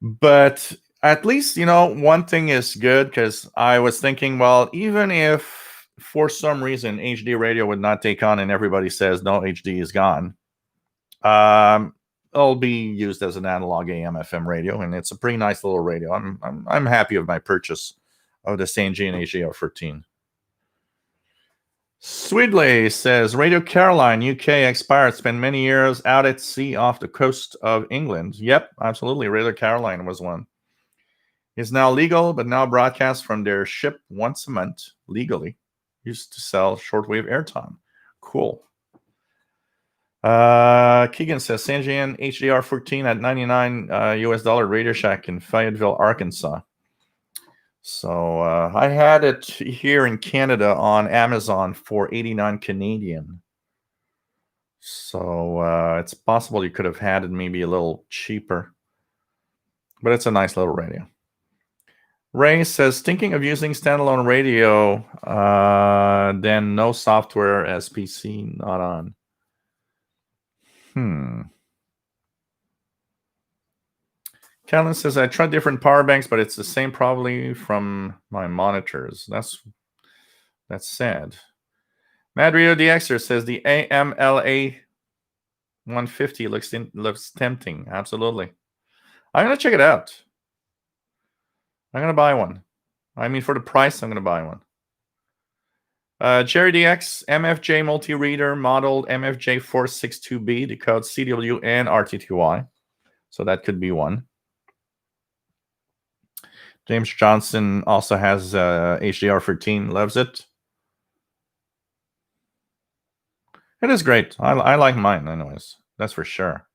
S1: But at least, one thing is good, because I was thinking, well, even if for some reason HD radio would not take on and everybody says, no, HD is gone, it'll be used as an analog AM FM radio, and it's a pretty nice little radio. I'm happy with my purchase of the Sangean HDR14. Sweedley says, Radio Caroline, UK expired. Spent many years out at sea off the coast of England. Yep, absolutely. Radio Caroline was one. It's now legal, but now broadcast from their ship once a month legally. Used to sell shortwave airtime. Cool. Keegan says, Sangean HDR14 at 99 US dollar Radio Shack in Fayetteville, Arkansas. So I had it here in Canada on Amazon for 89 Canadian. So it's possible you could have had it maybe a little cheaper. But it's a nice little radio. Ray says, thinking of using standalone radio, then no software SPC not on. Callan says, I tried different power banks, but it's the same probably from my monitors. That's sad. Madrio DXer says, the AMLA 150 looks tempting. Absolutely. I'm going to check it out. I'm going to buy one. I mean, for the price, I'm going to buy one. Jerry DX, MFJ multi-reader modeled MFJ 462B, decodes CW and RTTY. So that could be one. James Johnson also has HDR14, loves it. It is great. I like mine anyways. That's for sure.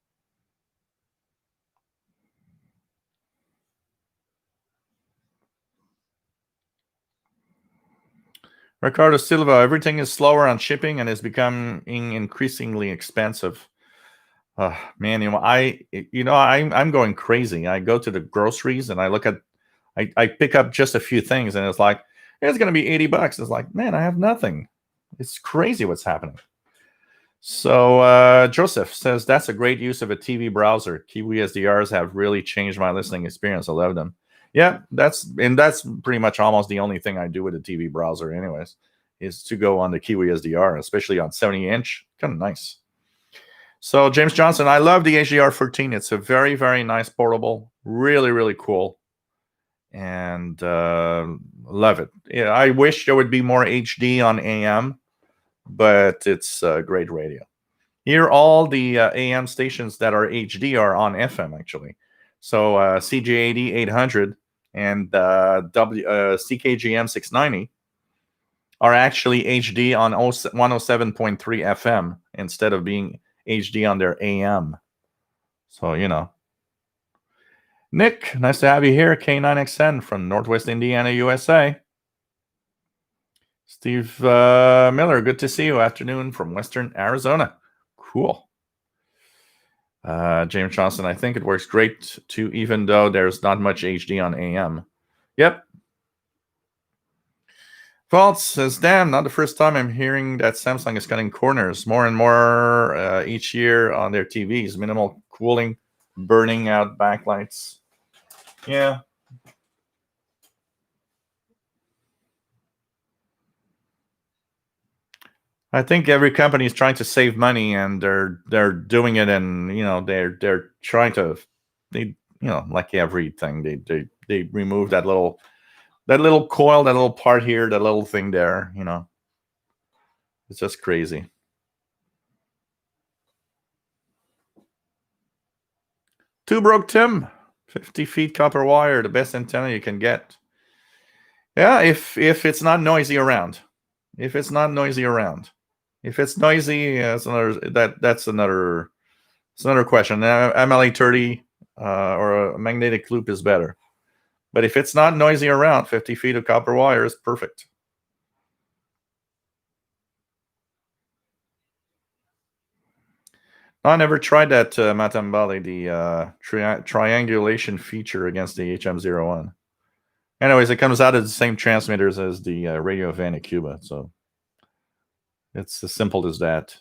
S1: Ricardo Silva, everything is slower on shipping and is becoming increasingly expensive. Man, I'm going crazy. I go to the groceries and I look at, I pick up just a few things and it's like, it's going to be $80. It's like, man, I have nothing. It's crazy what's happening. So Joseph says, that's a great use of a TV browser. Kiwi SDRs have really changed my listening experience. I love them. Yeah, that's pretty much almost the only thing I do with a TV browser anyways, is to go on the Kiwi SDR, especially on 70-inch. Kind of nice. So James Johnson, I love the HDR14. It's a very, very nice portable. Really, really cool. And love it. Yeah, I wish there would be more HD on AM, but it's a great radio. Here, all the AM stations that are HD are on FM, actually. So CJAD 800 and CKGM 690 are actually HD on 107.3 FM instead of being HD on their AM. So, Nick, nice to have you here. K9XN from Northwest Indiana, USA. Steve Miller, good to see you. Afternoon from Western Arizona. Cool. James Johnson, I think it works great too, even though there's not much HD on AM. Yep. False says, damn, not the first time I'm hearing that Samsung is cutting corners more and more each year on their TVs. Minimal cooling, burning out backlights. Yeah. I think every company is trying to save money, and they're doing it, and they're trying to, like everything, they remove that little coil, that little part here, that little thing there. It's just crazy. Two Broke Tim, 50 feet copper wire, the best antenna you can get. Yeah, if it's not noisy around. If it's not noisy around. If it's noisy, that's another question. MLA30 or a magnetic loop is better. But if it's not noisy around, 50 feet of copper wire is perfect. I never tried that, Matambali, the triangulation feature against the HM01. Anyways, it comes out of the same transmitters as the radio van at Cuba, so it's as simple as that.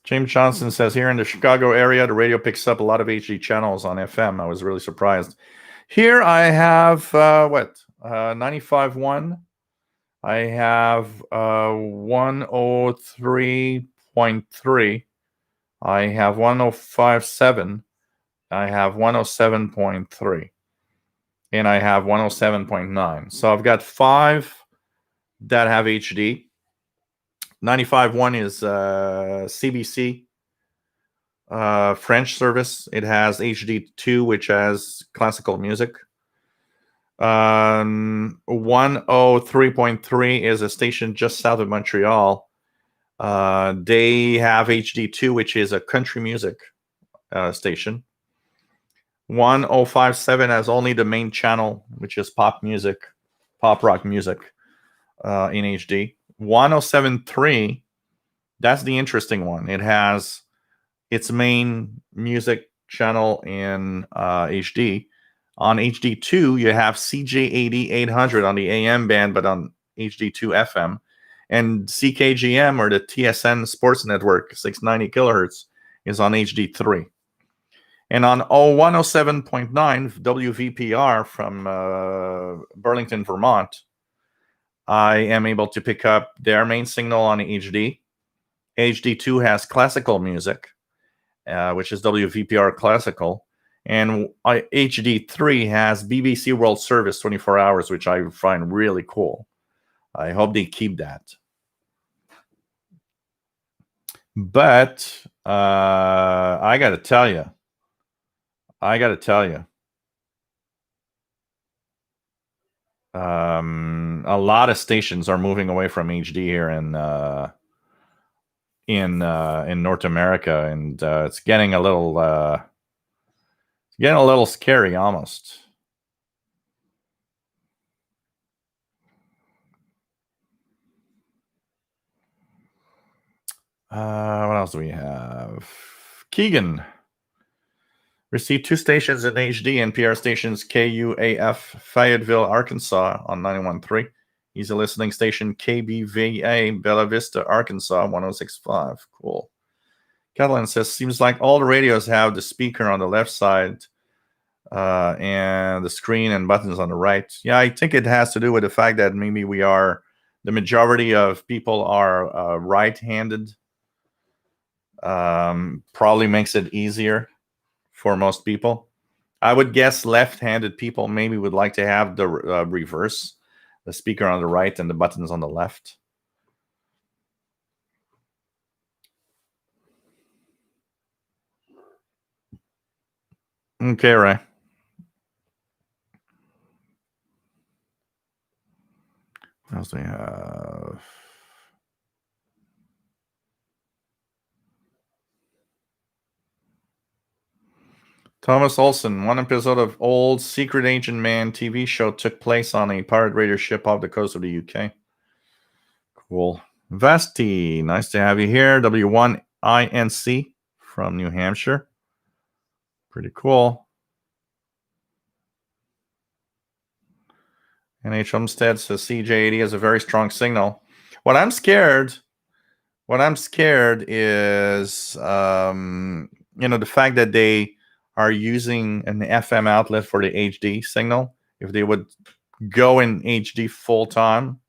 S1: James Johnson says, here in the Chicago area, the radio picks up a lot of HD channels on FM. I was really surprised. Here I have, 95.1. I have 103.3. I have 105.7. I have 107.3. And I have 107.9. So I've got 5 that have HD. 95.1 is CBC French service. It has HD2, which has classical music. 103.3 is a station just south of Montreal. They have HD2, which is a country music station. 105.7 has only the main channel, which is pop rock music in HD. 107.3, that's the interesting one. It has its main music channel in HD. On HD2, you have CJ80 800 on the AM band, but on HD2 FM. And CKGM, or the TSN Sports Network, 690 kilohertz, is on HD3. And on 107.9 WVPR from Burlington, Vermont, I am able to pick up their main signal on HD. HD2 has classical music, which is WVPR classical. And HD3 has BBC World Service 24 hours, which I find really cool. I hope they keep that. But I got to tell you, a lot of stations are moving away from HD here in North America, and it's getting a little scary almost. What else do we have? Keegan received 2 stations in HD, NPR stations KUAF Fayetteville, Arkansas on 91.3. He's a listening station KBVA Bella Vista, Arkansas 106.5. Cool. Catalan says, seems like all the radios have the speaker on the left side and the screen and buttons on the right. Yeah, I think it has to do with the fact that maybe the majority of people are right-handed. Probably makes it easier for most people. I would guess left-handed people maybe would like to have the reverse, the speaker on the right and the buttons on the left. Okay, Ray. What else do we have? Thomas Olson, one episode of old Secret Agent Man TV show took place on a pirate raider ship off the coast of the UK. Cool. Vasti, nice to have you here. W1INC from New Hampshire. Pretty cool. NH Homestead says CJ80 has a very strong signal. What I'm scared is, the fact that they are using an FM outlet for the HD signal. If they would go in HD full time,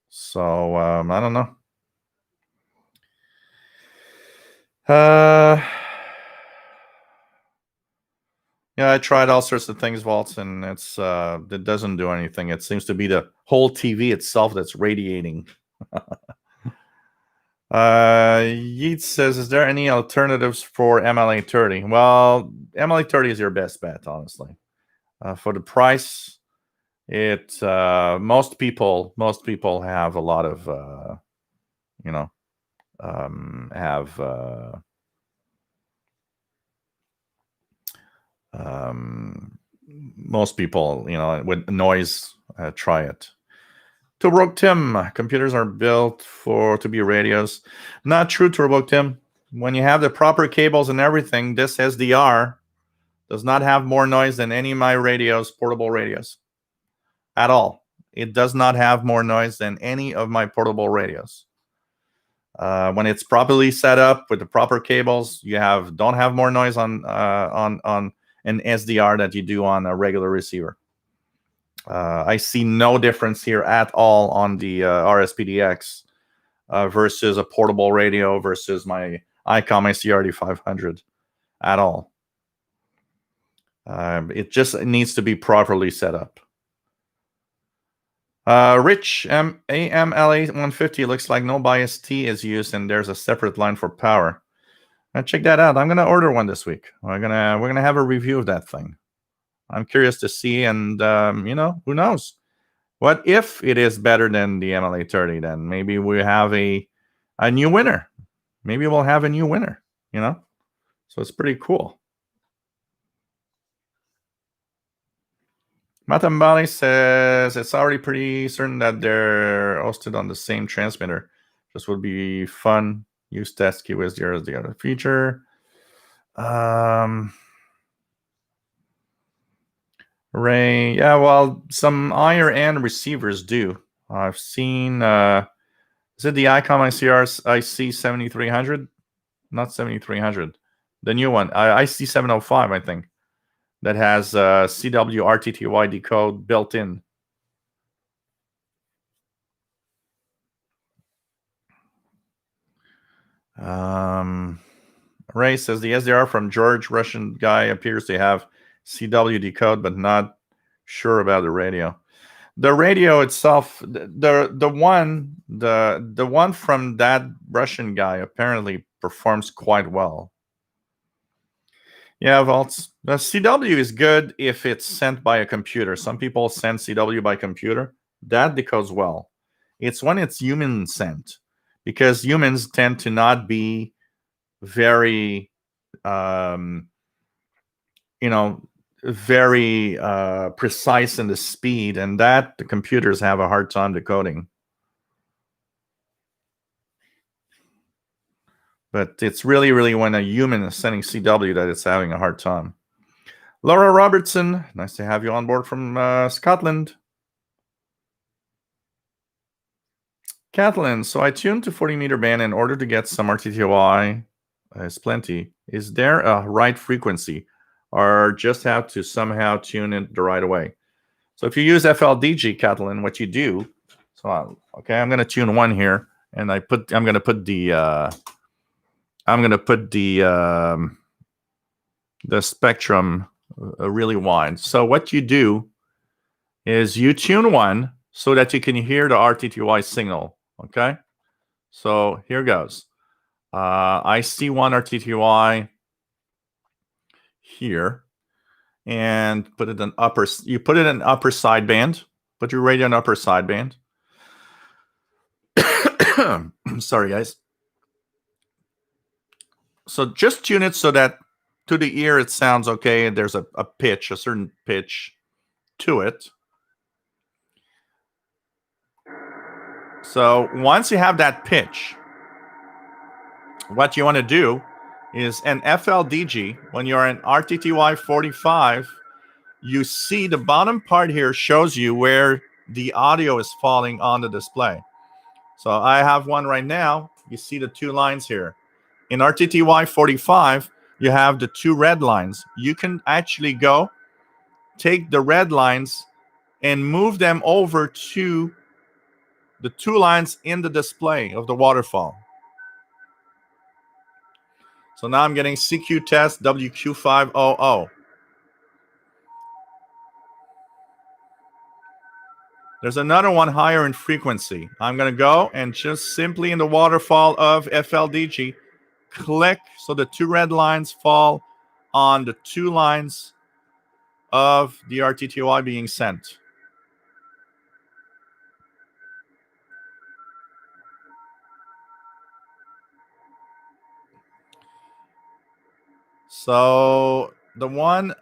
S1: So I don't know. Yeah, I tried all sorts of things, Waltz, and it doesn't do anything. It seems to be the whole TV itself that's radiating. Yeats says, "Is there any alternatives for MLA30?" Well, MLA30 is your best bet, honestly. For the price, most people have a lot of you know have most people with noise try it. Turbo Tim, computers are built to be radios. Not true, Turbo Tim. When you have the proper cables and everything, this SDR does not have more noise than any of my radios, portable radios, at all. It does not have more noise than any of my portable radios. When it's properly set up with the proper cables, don't have more noise on an SDR that you do on a regular receiver. I see no difference here at all on the RSPDX versus a portable radio versus my ICOM ICRD 500 at all. It just needs to be properly set up. Rich, AMLA 150 looks like no bias T is used and there's a separate line for power. Check that out. I'm gonna order one this week. We're gonna have a review of that thing. I'm curious to see, and who knows? What if it is better than the MLA 30? Then maybe we have a new winner. Maybe we'll have a new winner. So it's pretty cool. Matambali says it's already pretty certain that they're hosted on the same transmitter. This would be fun. Use test QSDR as the other feature. Ray, yeah, well, some higher end receivers do. I've seen, is it the ICOM IC 7300? Not 7300. The new one, IC 705, I think, that has CW RTTY decode built in. Ray says the SDR from George, Russian guy, appears to have CW decode, but not sure about the radio. The radio itself, the one from that Russian guy apparently performs quite well. Yeah, Volts. The CW is good if it's sent by a computer. Some people send CW by computer. That decodes well. It's when it's human sent, because humans tend to not be very very precise in the speed, and that the computers have a hard time decoding. But it's really when a human is sending CW that it's having a hard time. Laura Robertson, nice to have you on board from Scotland. Kathleen, so I tuned to 40 meter band in order to get some RTTY. Is plenty. Is there a right frequency, or just have to somehow tune it the right way? So if you use FLDG, Kathleen, what you do? So okay, I'm going to tune one here, and I'm going to put the spectrum really wide. So what you do is you tune one so that you can hear the RTTY signal. Okay, so here goes. I see one RTTY here, and put it in upper. You put it in upper sideband. Put your radio in upper sideband. Sorry, guys. So just tune it so that to the ear it sounds okay, and there's a pitch, a certain pitch to it. So once you have that pitch, what you want to do is an FLDG, when you're in RTTY 45, you see the bottom part here shows you where the audio is falling on the display. So I have one right now. You see the two lines here. In RTTY 45, you have the two red lines. You can actually take the red lines and move them over to the two lines in the display of the waterfall. So now I'm getting CQ test WQ500. There's another one higher in frequency. I'm going to go and just simply in the waterfall of FLDG, click so the two red lines fall on the two lines of the RTTY being sent. So the one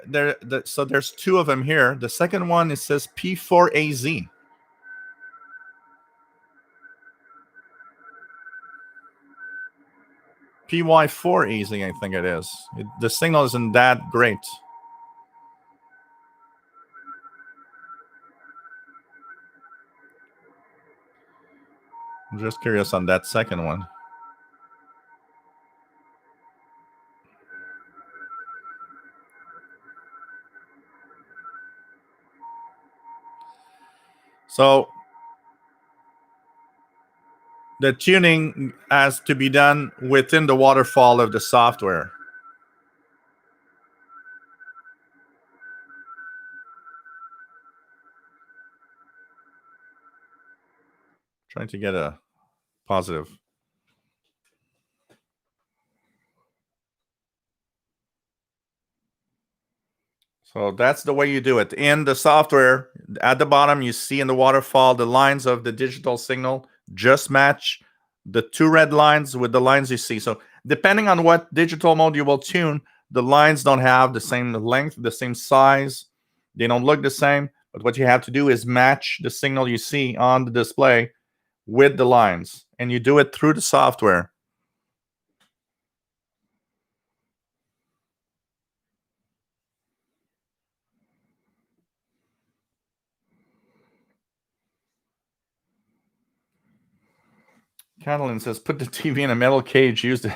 S1: there, so there's two of them here. The second one, it says P4AZ. PY4AZ, I think it is. The signal isn't that great. I'm just curious on that second one. So the tuning has to be done within the waterfall of the software. Trying to get a positive. So that's the way you do it. In the software, at the bottom, you see in the waterfall the lines of the digital signal just match the two red lines with the lines you see. So depending on what digital mode you will tune, the lines don't have the same length, the same size. They don't look the same. But what you have to do is match the signal you see on the display with the lines. And you do it through the software. Catalan says, put the TV in a metal cage, use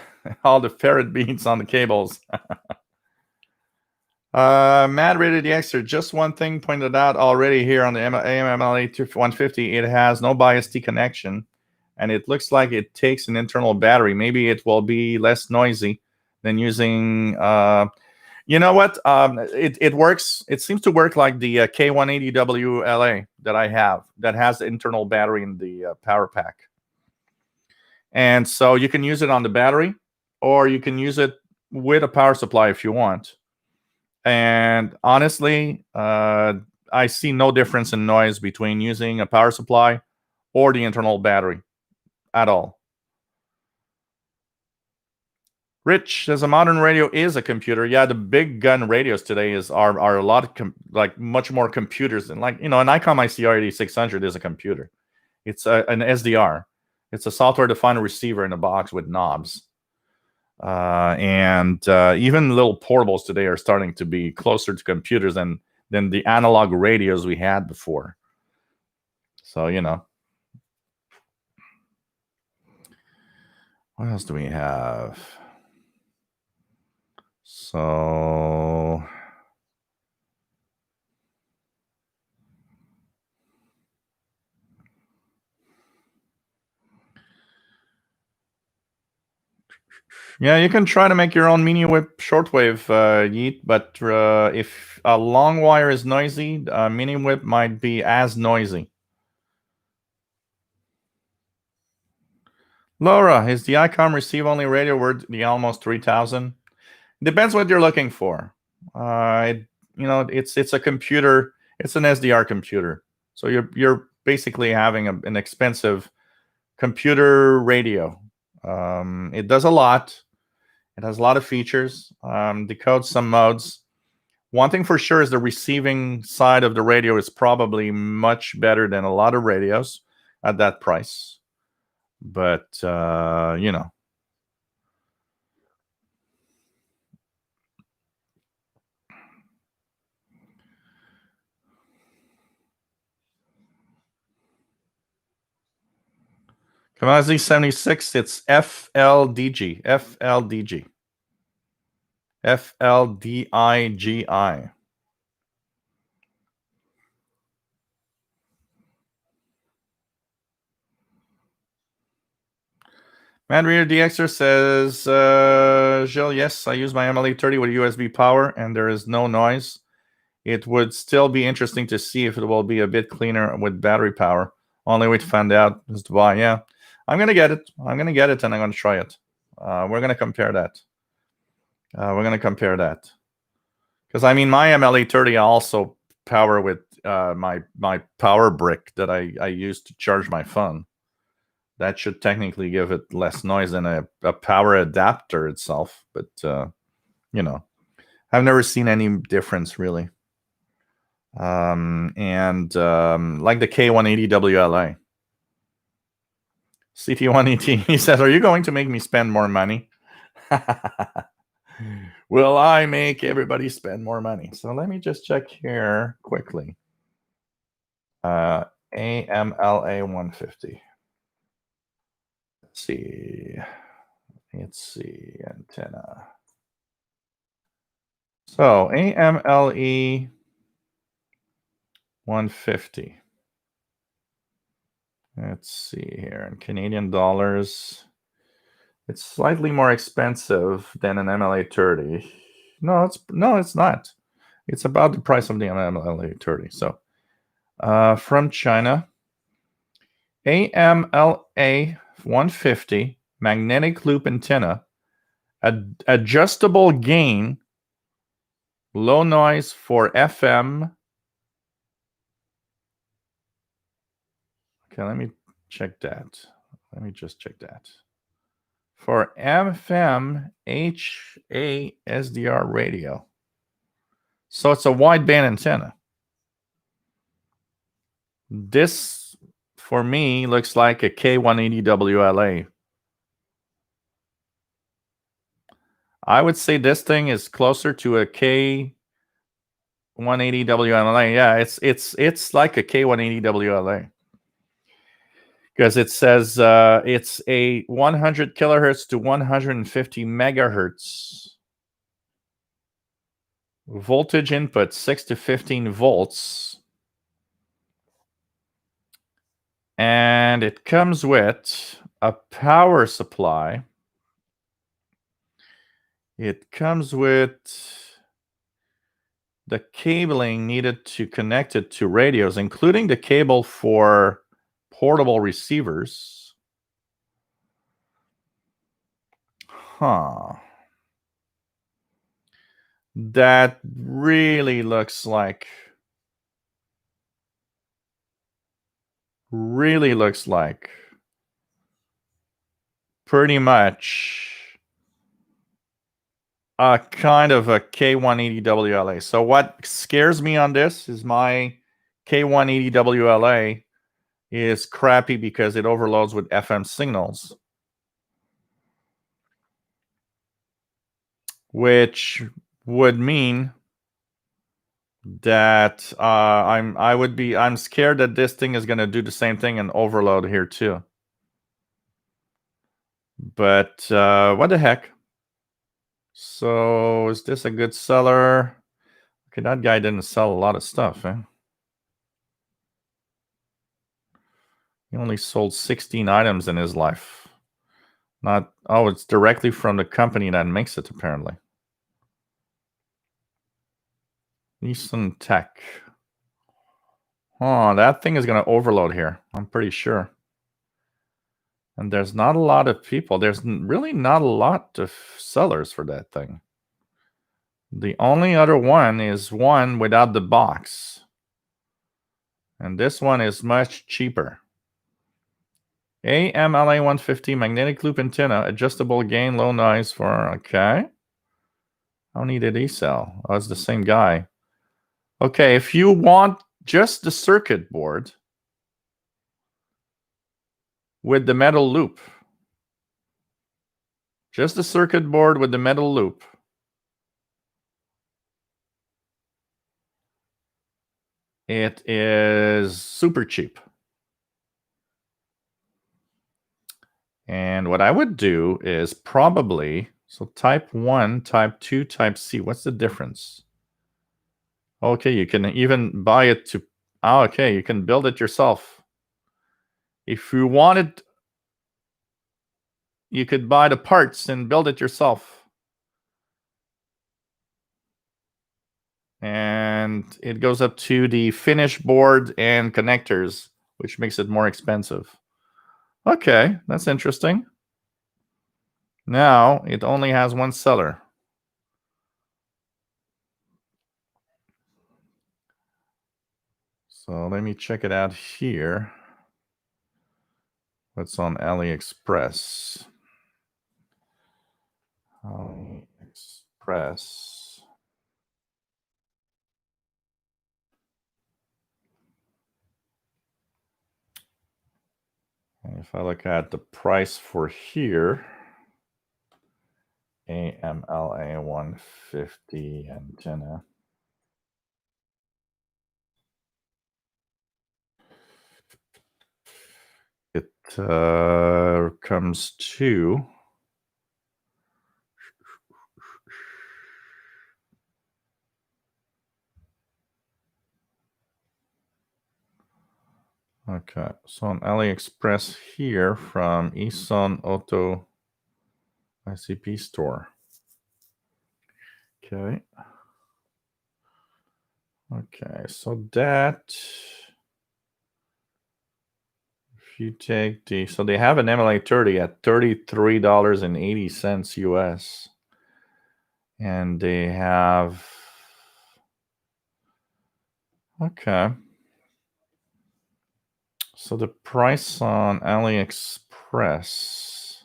S1: all the ferret beads on the cables. Mad Rated the Extra, just one thing pointed out already here on the AMMLA 150, it has no bias T connection, and it looks like it takes an internal battery. Maybe it will be less noisy than using, you know what? It works. It seems to work like the K180WLA that I have that has the internal battery in the power pack. And so you can use it on the battery, or you can use it with a power supply if you want. And honestly, I see no difference in noise between using a power supply or the internal battery at all. Rich says a modern radio is a computer. Yeah, the big gun radios today are a lot of like much more computers than, like, you know, an ICOM ICR 8600 is a computer. It's an SDR. It's a software-defined receiver in a box with knobs. And even little portables today are starting to be closer to computers than the analog radios we had before. So, you know. What else do we have? So... yeah, you can try to make your own mini whip shortwave, Yeet, but if a long wire is noisy, a mini whip might be as noisy. Laura, is the ICOM receive only radio worth the almost 3,000? Depends what you're looking for. It's a computer. It's an SDR computer, so you're basically having an expensive computer radio. It does a lot. It has a lot of features. Decodes some modes. One thing for sure is the receiving side of the radio is probably much better than a lot of radios at that price. But, you know. Kamazi 76, it's FLDG. FLDG. FLDIGI. Manreader DXer says, Gilles, yes, I use my MLA30 with USB power and there is no noise. it would still be interesting to see if it will be a bit cleaner with battery power. Only way to find out is to buy. Yeah, I'm going to get it. I'm going to get it, and I'm going to try it. We're going to compare that. Because I mean, my MLA30 I also power with my power brick that I use to charge my phone. That should technically give it less noise than a power adapter itself. But you know, I've never seen any difference really. Like the K180 WLA. CT1ET, he says, are you going to make me spend more money? Will I make everybody spend more money? So let me just check here quickly. AMLA 150. Let's see, antenna. So AMLE 150. Let's see here in Canadian dollars. It's slightly more expensive than an MLA30. No, it's not. It's about the price of the MLA30. So from China, AMLA 150 magnetic loop antenna, adjustable gain, low noise for FM. Okay, let me check that. Let me just check that. For FM HASDR radio. So it's a wideband antenna. This, for me, looks like a K180 WLA. I would say this thing is closer to a K180 WLA. Yeah, it's like a K180 WLA. Because it says it's a 100 kilohertz to 150 megahertz. Voltage input 6 to 15 volts. And it comes with a power supply. It comes with the cabling needed to connect it to radios, including the cable for portable receivers. Huh. That really looks like pretty much a kind of a K180 WLA. So what scares me on this is my K180 WLA is crappy because it overloads with FM signals, which would mean that I'm scared that this thing is going to do the same thing and overload here too. But what the heck? So is this a good seller? Okay, that guy didn't sell a lot of stuff, eh? He only sold 16 items in his life. It's directly from the company that makes it, apparently. Eastern Tech. Oh, that thing is going to overload here. I'm pretty sure. And there's not a lot of people. There's really not a lot of sellers for that thing. The only other one is one without the box. And this one is much cheaper. AMLA 150 magnetic loop antenna, adjustable gain, low noise for, okay. How many did he sell? Oh, it's the same guy. Okay, if you want just the circuit board with the metal loop, just the circuit board with the metal loop, it is super cheap. And what I would do is probably, so type 1, type 2, type C. What's the difference? Okay, you can even buy it to, okay, you can build it yourself. If you wanted, you could buy the parts and build it yourself. and it goes up to the finished board and connectors, which makes it more expensive. Okay, that's interesting. Now it only has one seller. So let me check it out here. What's on AliExpress? AliExpress. And if I look at the price for here, AMLA 150 antenna. It comes to okay. So on AliExpress here from Isan Auto ICP store. Okay. Okay, so that if you take the so they have an MLA 30 at $33.80 US. And they have okay. So the price on AliExpress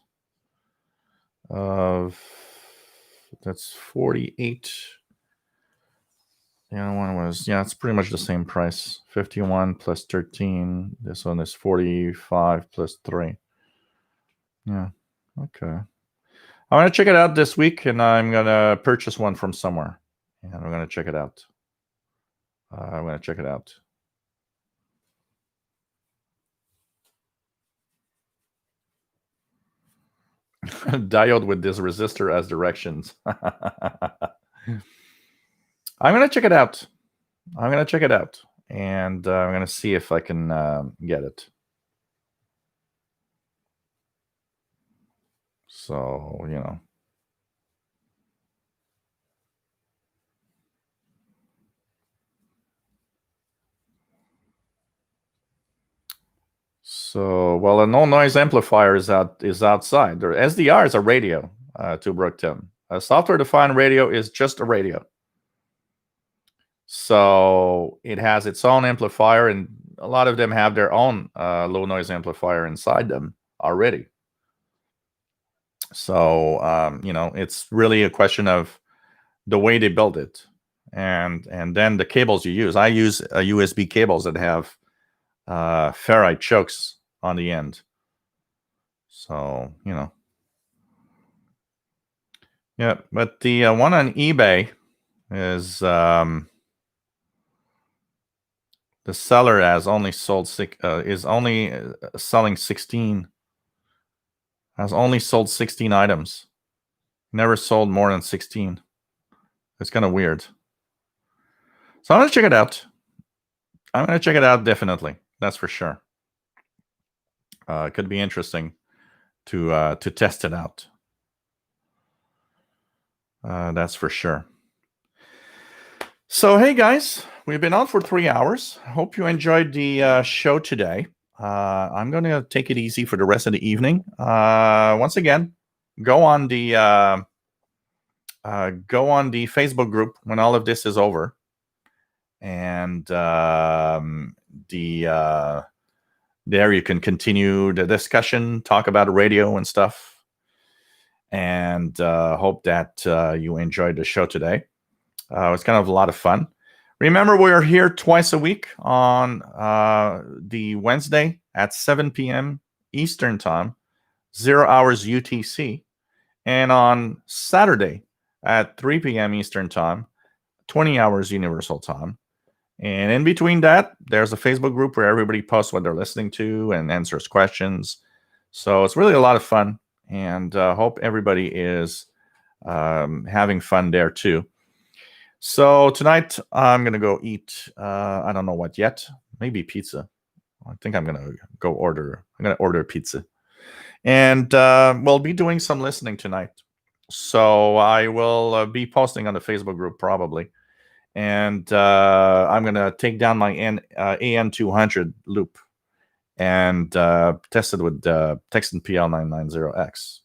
S1: of that's 48. The other one was it's pretty much the same price. 51 plus 13. This one is 45 plus 3. Yeah. Okay. I'm gonna check it out this week, and I'm gonna purchase one from somewhere, and I'm gonna check it out. I'm gonna check it out. Diode with this resistor as directions. I'm gonna check it out. I'm gonna check it out, and I'm gonna see if I can get it. So So, well, a no noise amplifier is outside. Their SDR is a radio to Brookton. A software defined radio is just a radio. So it has its own amplifier, and a lot of them have their own low noise amplifier inside them already. So it's really a question of the way they build it, and then the cables you use. I use USB cables that have ferrite chokes on the end. So yeah. But the one on eBay is the seller has only sold is only selling 16. Has only sold 16 items. Never sold more than 16. It's kind of weird. So I'm gonna check it out. I'm gonna check it out definitely. That's for sure. It could be interesting to test it out. That's for sure. So hey guys, we've been on for 3 hours. Hope you enjoyed the show today. I'm going to take it easy for the rest of the evening. Once again, go on the Facebook group when all of this is over, and there you can continue the discussion, talk about radio and stuff, and hope that you enjoyed the show today. It was kind of a lot of fun. Remember, we are here twice a week on the Wednesday at 7 p.m. Eastern Time, 0 hours UTC, and on Saturday at 3 p.m. Eastern Time, 20 hours Universal Time. And in between that, there's a Facebook group where everybody posts what they're listening to and answers questions. So it's really a lot of fun, and hope everybody is having fun there too. So tonight I'm gonna go eat. I don't know what yet. Maybe pizza. I think I'm gonna go order. I'm gonna order pizza, and we'll be doing some listening tonight. So I will be posting on the Facebook group probably, and I'm going to take down my AN200 loop and test it with Texan PL990X.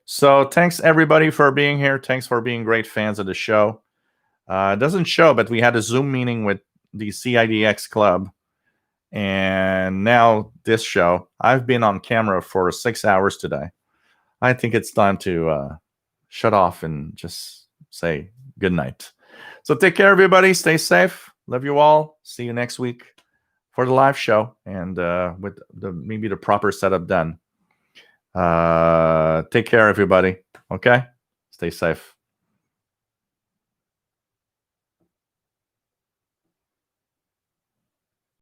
S1: So thanks everybody for being here. Thanks for being great fans of the show. It doesn't show, but we had a Zoom meeting with the CIDX Club. And now this show, I've been on camera for 6 hours today. I think it's time to shut off and just say good night. So take care, everybody. Stay safe. Love you all. See you next week for the live show and with maybe the proper setup done. Take care, everybody. Okay? Stay safe.